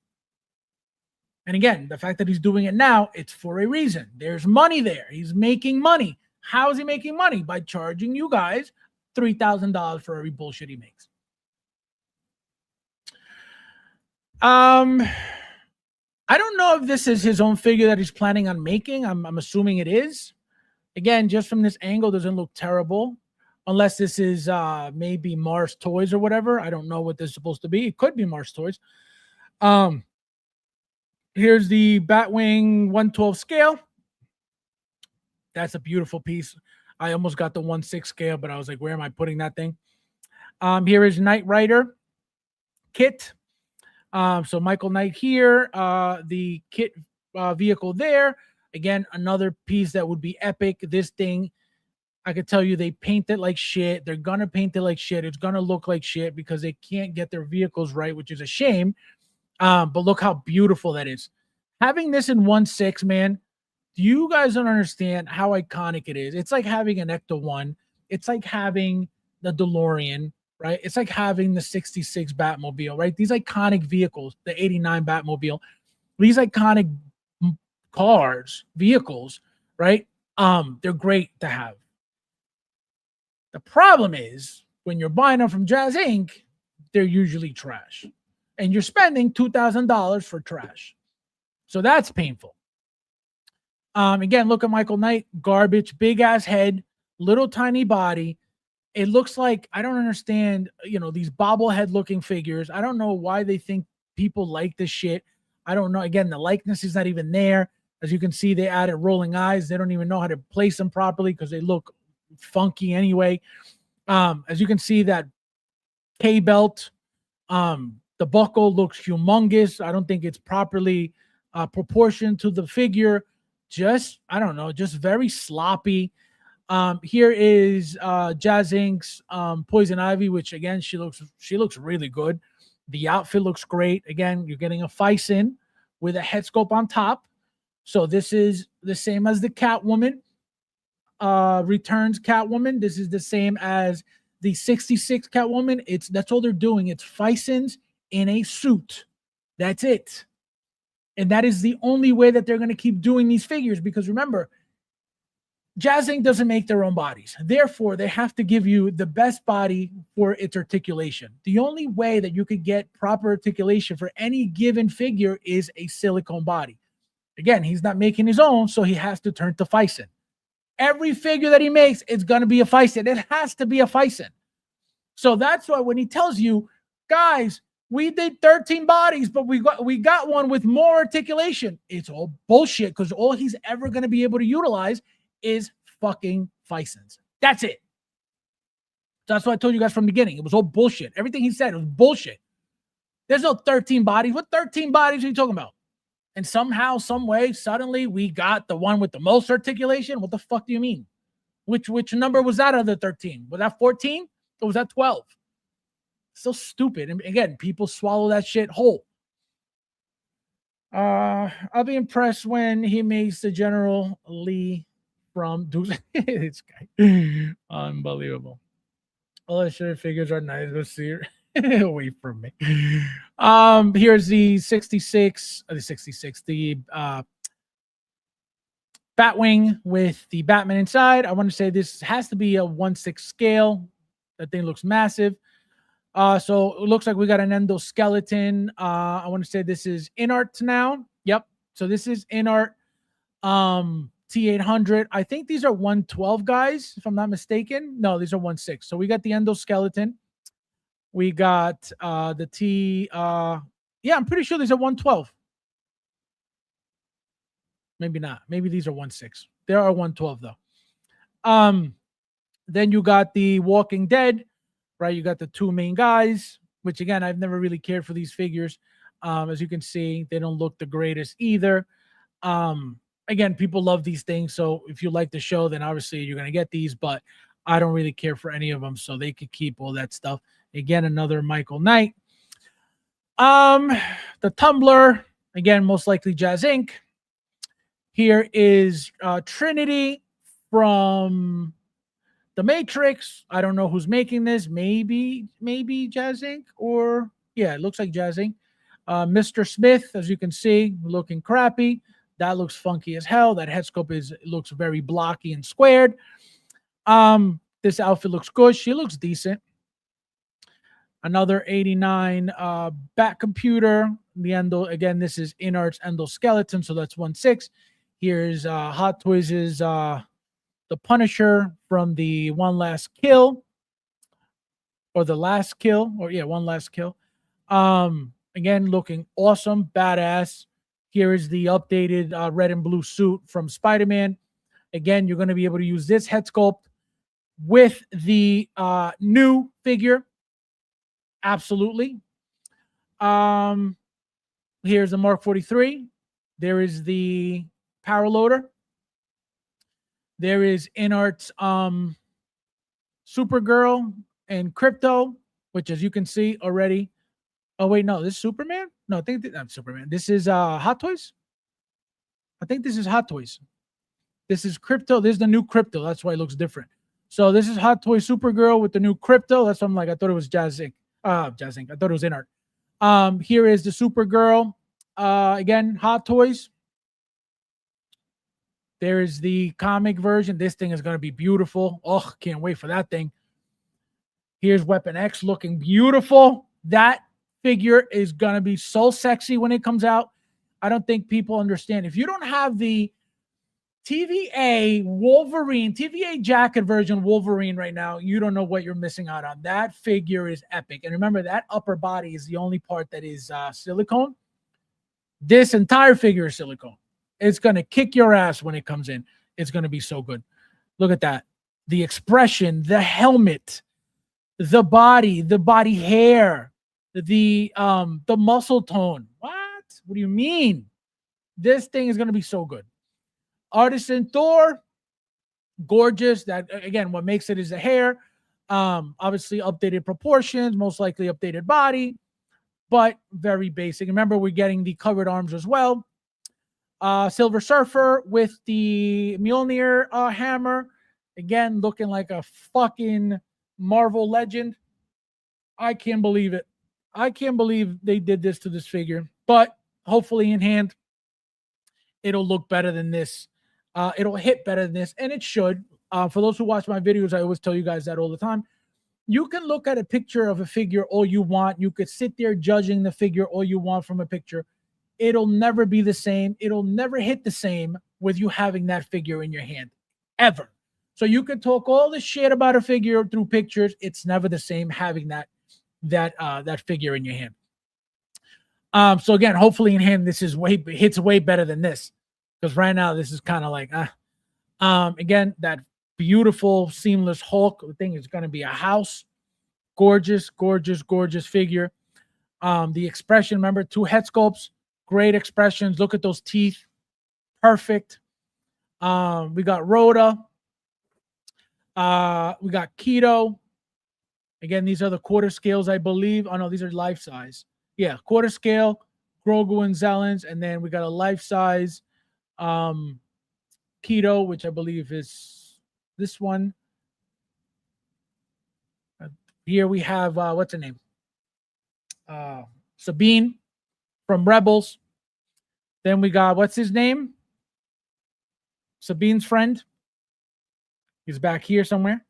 And again, the fact that he's doing it now, it's for a reason. There's money there. He's making money. How is he making money? By charging you guys $3,000 for every bullshit he makes. I don't know if this is his own figure that he's planning on making. I'm assuming it is. Again, just from this angle, doesn't look terrible. Unless this is maybe Mars Toys or whatever. I don't know what this is supposed to be. It could be Mars Toys. Here's the Batwing 1/12 scale. That's a beautiful piece. I almost got the 1/6 scale, but I was like, where am I putting that thing? Here is Knight Rider kit. So Michael Knight here, the kit vehicle there. Again, another piece that would be epic. This thing, I could tell you they paint it like shit. They're going to paint it like shit. It's going to look like shit because they can't get their vehicles right, which is a shame. But look how beautiful that is. Having this in 1/6, man, you guys don't understand how iconic it is. It's like having an Ecto-1. It's like having the DeLorean, right? It's like having the 66 Batmobile, right? These iconic vehicles, the 89 Batmobile, these iconic cars, vehicles, right? They're great to have. The problem is when you're buying them from Jazz Inc., they're usually trash. And you're spending $2,000 for trash. So that's painful. Again, look at Michael Knight, garbage, big ass head, little tiny body. It looks like, I don't understand, these bobblehead looking figures. I don't know why they think people like this shit. I don't know. Again, the likeness is not even there. As you can see, they added rolling eyes. They don't even know how to place them properly because they look funky anyway. As you can see, that K-belt, the buckle looks humongous. I don't think it's properly proportioned to the figure. Just, I don't know, just very sloppy. Here is Jazz Inc.'s Poison Ivy, which again, she looks really good. The outfit looks great. Again, you're getting a Fison with a head sculpt on top. So this is the same as the Catwoman. Returns Catwoman. This is the same as the 66 Catwoman. That's all they're doing. It's Fisons in a suit. That's it. And that is the only way that they're going to keep doing these figures, because remember, Jazz Inc. doesn't make their own bodies. Therefore, they have to give you the best body for its articulation. The only way that you could get proper articulation for any given figure is a silicone body. Again, he's not making his own, so he has to turn to Fison. Every figure that he makes, it's going to be a Fison. It has to be a Fison. So that's why when he tells you, guys, we did 13 bodies, but we got one with more articulation, it's all bullshit, because all he's ever going to be able to utilize is fucking Fisons. That's it. That's what I told you guys from the beginning. It was all bullshit. Everything he said was bullshit. There's no 13 bodies. What 13 bodies are you talking about? And somehow, some way, suddenly we got the one with the most articulation? What the fuck do you mean? Which number was that of the 13? Was that 14 or was that 12? So stupid. And again, people swallow that shit whole. I'll be impressed when he makes the General Lee from Deuce. This guy. Unbelievable. Illustrated figures are nice. Let's see. Away from me. Here's the 66, the Batwing with the Batman inside. I want to say this has to be a 1/6 scale. That thing looks massive. So it looks like we got an endoskeleton. I want to say this is InArt now. Yep. So this is InArt T800. I think these are 112 guys, if I'm not mistaken. No, these are 1/6. So we got the endoskeleton. We got the T. Yeah, I'm pretty sure these are 112. Maybe not. Maybe these are 1/6. There are 112 though. Then you got the Walking Dead, right? You got the two main guys, which again, I've never really cared for these figures. As you can see, they don't look the greatest either. Again, people love these things. So if you like the show, then obviously you're going to get these, but I don't really care for any of them. So they could keep all that stuff. Again, another Michael Knight. The Tumbler, again, most likely Jazz Inc. Here is Trinity from The Matrix. I don't know who's making this. Maybe Jazz Inc. or yeah, it looks like Jazz Inc. Mr. Smith, as you can see, looking crappy. That looks funky as hell. That head sculpt looks very blocky and squared. This outfit looks good. She looks decent. Another 89 Bat Computer. The endo again. This is InArt's endoskeleton, so that's 1/6. Here's Hot Toys' the Punisher from the One Last Kill, or the Last Kill, or yeah, One Last Kill. Again, looking awesome, badass. Here is the updated red and blue suit from Spider-Man. Again, you're going to be able to use this head sculpt with the new figure. Absolutely. Here's the Mark 43. There is the Power Loader. There is InArt's Supergirl and Crypto, which as you can see already. Oh, wait, no, this is Superman? No, I think that's Superman. This is Hot Toys. I think this is Hot Toys. This is Crypto. This is the new Crypto. That's why it looks different. So this is Hot Toys Supergirl with the new Crypto. That's why I'm like, I thought it was Jazz Inc. Jazz Inc. I thought it was InArt. Here is the Supergirl. Again, Hot Toys. There is the comic version. This thing is going to be beautiful. Oh, can't wait for that thing. Here's Weapon X looking beautiful. That figure is going to be so sexy when it comes out. I don't think people understand. If you don't have the TVA Wolverine, TVA jacket version Wolverine right now, you don't know what you're missing out on. That figure is epic. And remember, that upper body is the only part that is silicone. This entire figure is silicone. It's going to kick your ass when it comes in. It's going to be so good. Look at that. The expression, the helmet, the body hair, the muscle tone. What? What do you mean? This thing is going to be so good. Artisan Thor, gorgeous. That again, what makes it is the hair. Obviously updated proportions, most likely updated body, but very basic. Remember, we're getting the covered arms as well. Silver Surfer with the Mjolnir hammer. Again, looking like a fucking Marvel legend. I can't believe it. I can't believe they did this to this figure. But hopefully in hand, it'll look better than this. It'll hit better than this, and it should. For those who watch my videos, I always tell you guys that all the time. You can look at a picture of a figure all you want. You could sit there judging the figure all you want from a picture. It'll never be the same. It'll never hit the same with you having that figure in your hand, ever. So you can talk all the shit about a figure through pictures. It's never the same having that figure in your hand. So again, hopefully in hand, this is hits way better than this, because right now this is kind of like again, that beautiful seamless Hulk thing is going to be a house. Gorgeous, gorgeous, gorgeous figure. The expression, remember, 2 head sculpts. Great expressions. Look at those teeth. Perfect. We got Rhoda. We got Keto. Again, these are the quarter scales, I believe. Oh, no, these are life size. Yeah, quarter scale, Grogu and Zelens. And then we got a life size Keto, which I believe is this one. Here we have what's her name? Sabine from Rebels. Then we got what's his name? Sabine's friend. He's back here somewhere.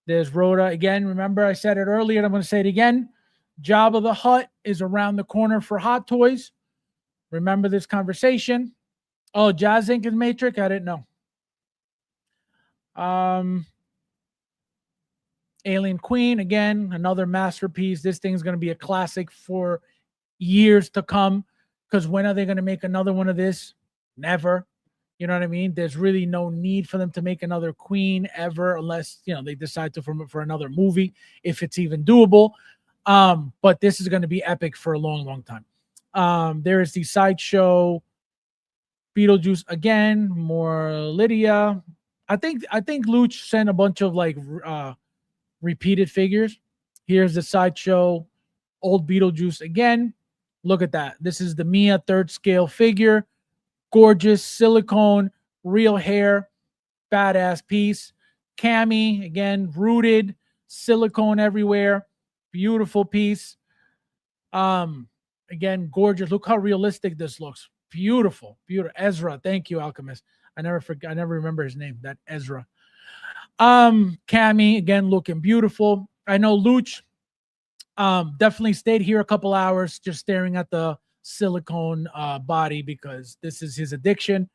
There's Rhoda again. Remember, I said it earlier, and I'm going to say it again. Jabba the Hutt is around the corner for Hot Toys. Remember this conversation. Oh, Jazz Inc. is Matrix? I didn't know. Alien Queen, again, another masterpiece. This thing's going to be a classic for years to come, because when are they going to make another one of this? Never. You know what I mean? There's really no need for them to make another Queen ever, unless, you know, they decide to for another movie, if it's even doable. But this is going to be epic for a long, long time. There is the Sideshow Beetlejuice again, more Lydia. I think Luch sent a bunch of like repeated figures. Here's the Sideshow old Beetlejuice again. Look at that. This is the Mia 3rd scale figure. Gorgeous silicone, real hair, badass piece. Cammy, again, rooted, silicone everywhere. Beautiful piece. Again, gorgeous. Look how realistic this looks. Beautiful, beautiful. Ezra, thank you, Alchemist. I never remember his name. That Ezra. Cammy, again, looking beautiful. I know Luch definitely stayed here a couple hours just staring at the silicone body, because this is his addiction.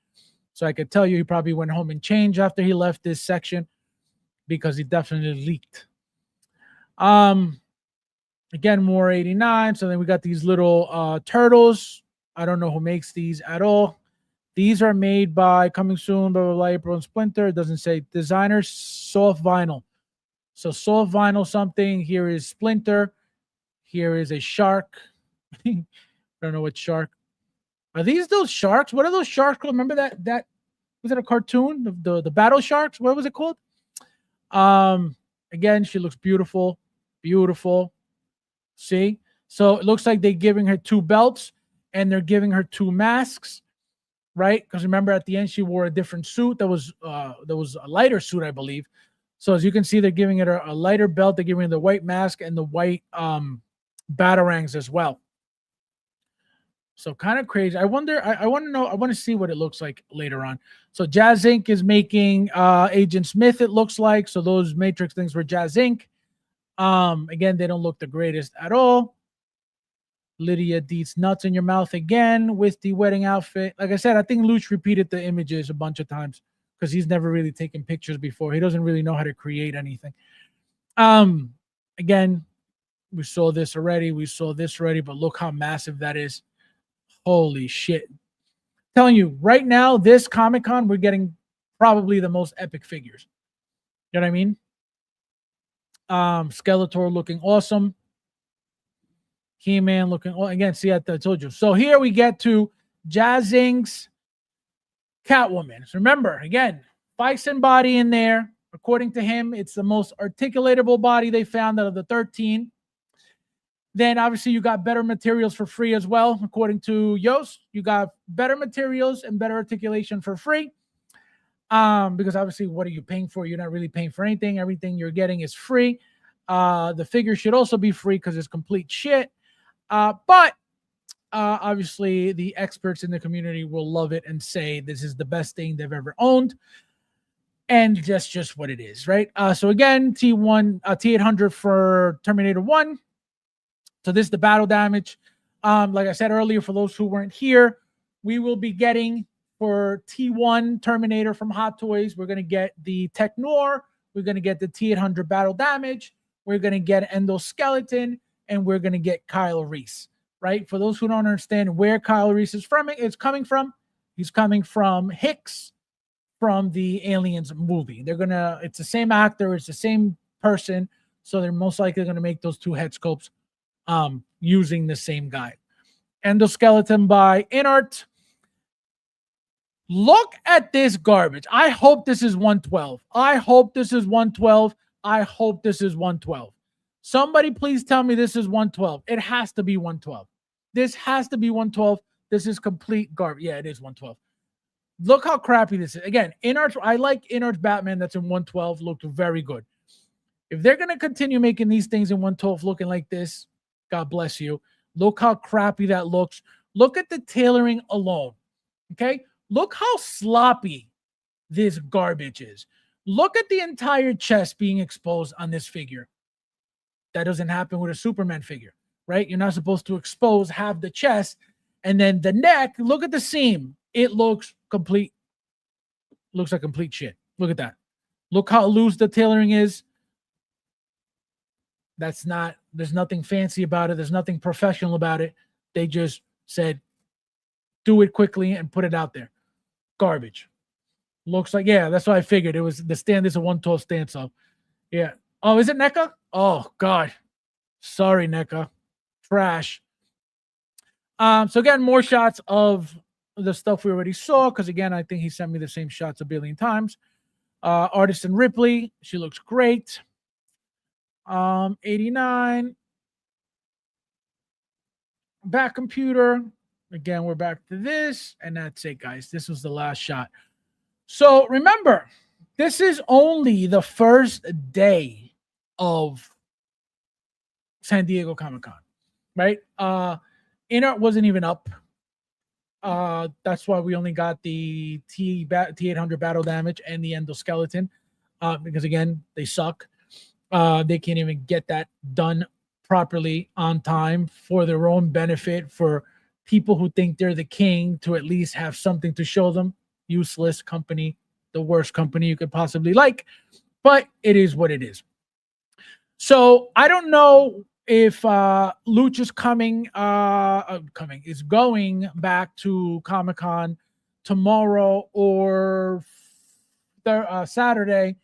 So I could tell you he probably went home and changed after he left this section, because he definitely leaked. Again, more 89. So then we got these little turtles. I don't know who makes these at all. These are made by, coming soon, blah, blah, blah, April and Splinter. It doesn't say designer. Soft Vinyl. So Soft Vinyl something. Here is Splinter. Here is a shark. I don't know what shark. Are these those sharks? What are those sharks called? Remember that was it a cartoon? The battle sharks? What was it called? Again, she looks beautiful. Beautiful. See? So it looks like they're giving her 2 belts and they're giving her 2 masks, right? Because remember at the end she wore a different suit that was a lighter suit, I believe. So as you can see, they're giving it a lighter belt. They're giving her the white mask and the white batarangs as well. So kind of crazy. I wonder, I want to know, I want to see what it looks like later on. So Jazz Inc. is making Agent Smith, it looks like. So those Matrix things were Jazz Inc. Again, they don't look the greatest at all. Lydia Dietz nuts in your mouth again with the wedding outfit. Like I said, I think Luch repeated the images a bunch of times because he's never really taken pictures before. He doesn't really know how to create anything. Again, we saw this already. We saw this already, but look how massive that is. Holy shit. I'm telling you, right now, this Comic-Con, we're getting probably the most epic figures. You know what I mean? Skeletor looking awesome. He-Man looking, oh, again, see, I told you. So here we get to Jazz Inc.'s Catwoman. So remember, again, bison body in there. According to him, it's the most articulatable body they found out of the 13. Then obviously you got better materials for free as well. According to Yost, you got better materials and better articulation for free. Because obviously, what are you paying for? You're not really paying for anything. Everything you're getting is free. The figure should also be free because it's complete shit. But obviously the experts in the community will love it and say this is the best thing they've ever owned. And that's just what it is, right? So again, T800 for Terminator 1. So this is the battle damage. Like I said earlier, for those who weren't here, we will be getting for T1 Terminator from Hot Toys. We're going to get the Tech Noir. We're going to get the T800 battle damage. We're going to get Endoskeleton. And we're going to get Kyle Reese, right? For those who don't understand where Kyle Reese is coming from, he's coming from Hicks from the Aliens movie. It's the same actor, it's the same person, so they're most likely going to make those 2 head sculpts using the same guy. Endoskeleton by Inart. Look at this garbage. I hope this is 112. I hope this is 112. I hope this is 112. Somebody please tell me this is 112. It has to be 112. This has to be 112. This is complete garbage. Yeah, it is 112. Look how crappy this is. Again, I like Inart's Batman that's in 112. Looked very good. If they're going to continue making these things in 112 looking like this, God bless you. Look how crappy that looks. Look at the tailoring alone. Okay? Look how sloppy this garbage is. Look at the entire chest being exposed on this figure. That doesn't happen with a Superman figure, right? You're not supposed to expose half the chest. And then the neck, look at the seam. It looks complete. Looks like complete shit. Look at that. Look how loose the tailoring is. There's nothing fancy about it. There's nothing professional about it. They just said, do it quickly and put it out there. Garbage. Looks like, yeah, that's what I figured. It was the stand is a 112 stand. So, yeah. Oh, is it NECA? Oh, God. Sorry, NECA. Trash. So, again, more shots of the stuff we already saw. Because, again, I think he sent me the same shots a billion times. Artisan Ripley. She looks great. 89. Back computer. Again, we're back to this. And that's it, guys. This was the last shot. So remember, this is only the first day of San Diego Comic-Con, right? InArt wasn't even up. That's why we only got the T800 battle damage and the endoskeleton. Because again, they suck. They can't even get that done properly on time for their own benefit, for people who think they're the king to at least have something to show them. Useless company, the worst company you could possibly like, but it is what it is. So I don't know if Luch is going back to Comic-Con tomorrow or Saturday.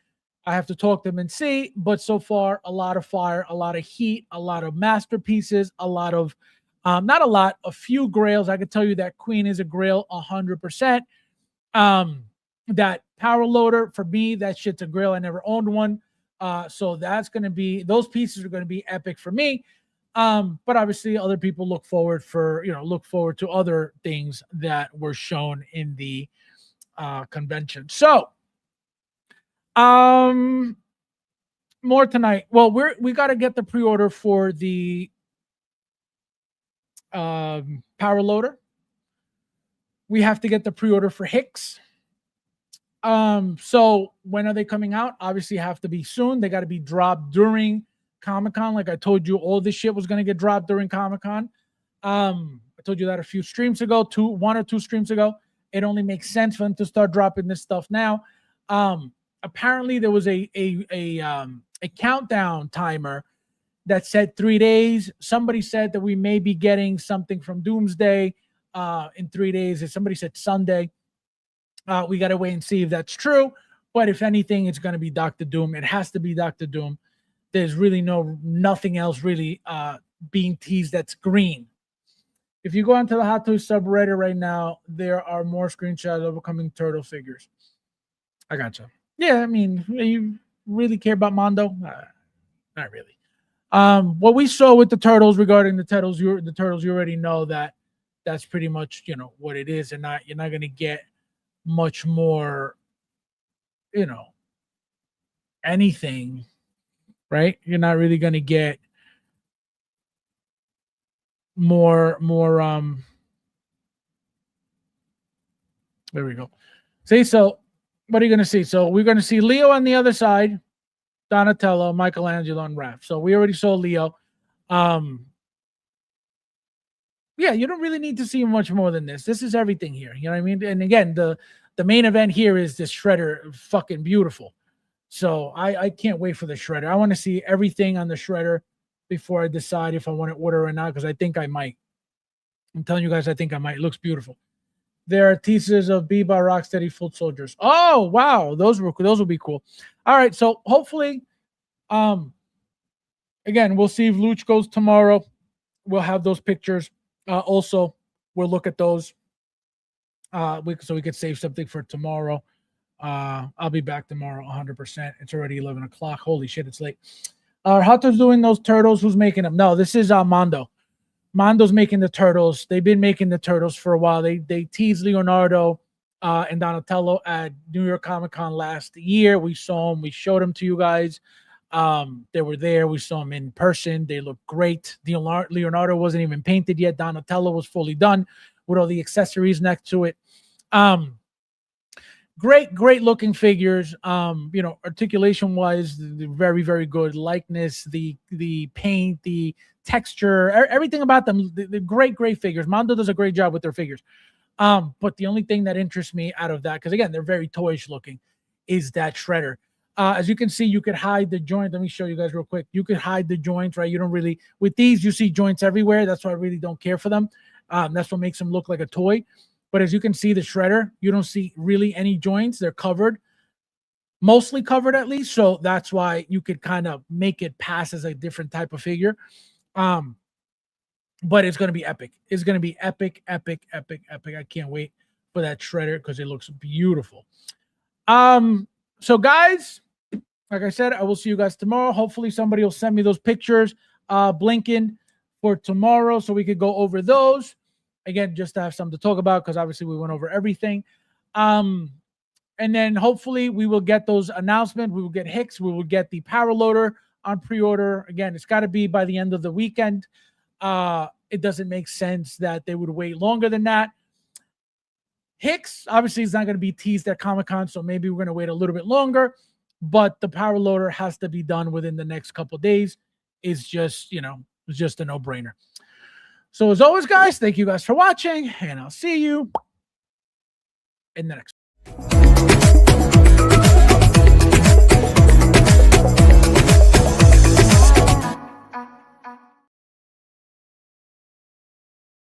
I have to talk to them and see, but so far a lot of fire, a lot of heat, a lot of masterpieces, a lot of not a lot, a few grails. I can tell you that Queen is a grail 100%. That power loader, for me, that shit's a grail. I never owned one. So that's going to be, those pieces are going to be epic for me. But obviously other people look forward to other things that were shown in the convention. So, more tonight. Well, we got to get the pre-order for the power loader. We have to get the pre-order for Hicks. So when are they coming out? Obviously have to be soon. They got to be dropped during Comic-Con. Like I told you, all this shit was going to get dropped during Comic-Con. I told you that a few streams ago, one or two streams ago. It only makes sense for them to start dropping this stuff now. Apparently there was a countdown timer that said 3 days. Somebody said that we may be getting something from Doomsday in 3 days. Somebody said Sunday. We got to wait and see if that's true. But if anything, it's going to be Dr. Doom. It has to be Dr. Doom. There's really nothing else really being teased that's green. If you go onto the Hot Toys subreddit right now, there are more screenshots of upcoming Turtle figures. I gotcha. Yeah, I mean, you really care about Mondo? Not really. What we saw with the Turtles, regarding the Turtles, you already know that that's pretty much, what it is, and you're not going to get much more, anything, right? You're not really going to get more there we go. See, so what are you going to see? So we're going to see Leo on the other side, Donatello, Michelangelo, and Raph. So we already saw Leo. Yeah, you don't really need to see much more than this. This is everything here. You know what I mean? And again, the main event here is this Shredder, fucking beautiful. So I can't wait for the Shredder. I want to see everything on the Shredder before I decide if I want to order or not, because I think I might. I'm telling you guys, I think I might. It looks beautiful. There are teasers of Bebop, Rocksteady, Foot Soldiers. Oh, wow. Those will be cool. All right. So hopefully, again, we'll see if Luch goes tomorrow. We'll have those pictures. Also, we'll look at those so we could save something for tomorrow. I'll be back tomorrow 100%. It's already 11 o'clock. Holy shit, it's late. Hot Toys doing those Turtles. Who's making them? No, this is Mondo. Mondo's making the Turtles. They've been making the Turtles for a while. They teased Leonardo and Donatello at New York Comic Con last year. We saw them. We showed them to you guys. They were there. We saw them in person. They looked great. Leonardo wasn't even painted yet. Donatello was fully done with all the accessories next to it. Great looking figures. Articulation wise, very, very good. Likeness, the paint, the texture, everything about them, the great figures. Mondo does a great job with their figures. But the only thing that interests me out of that, because again, they're very toyish looking, is that shredder. As you can see, you could hide the joint. Let me show you guys real quick. You could hide the joints, right? You don't really, with these, you see joints everywhere. That's why I really don't care for them. That's what makes them look like a toy. But as you can see, the shredder, you don't see really any joints. They're covered, mostly covered at least. So that's why you could kind of make it pass as a different type of figure. But it's going to be epic. It's going to be epic. I can't wait for that shredder because it looks beautiful. So guys, like I said, I will see you guys tomorrow. Hopefully somebody will send me those pictures, blinking for tomorrow so we could go over those. Again, just to have something to talk about because obviously we went over everything. And then hopefully we will get those announcements. We will get Hicks. We will get the power loader on pre-order. Again, it's got to be by the end of the weekend. It doesn't make sense that they would wait longer than that. Hicks, obviously, is not going to be teased at Comic-Con, so maybe we're going to wait a little bit longer. But the power loader has to be done within the next couple of days. It's just, it's just a no-brainer. So as always, guys, thank you guys for watching, and I'll see you in the next one.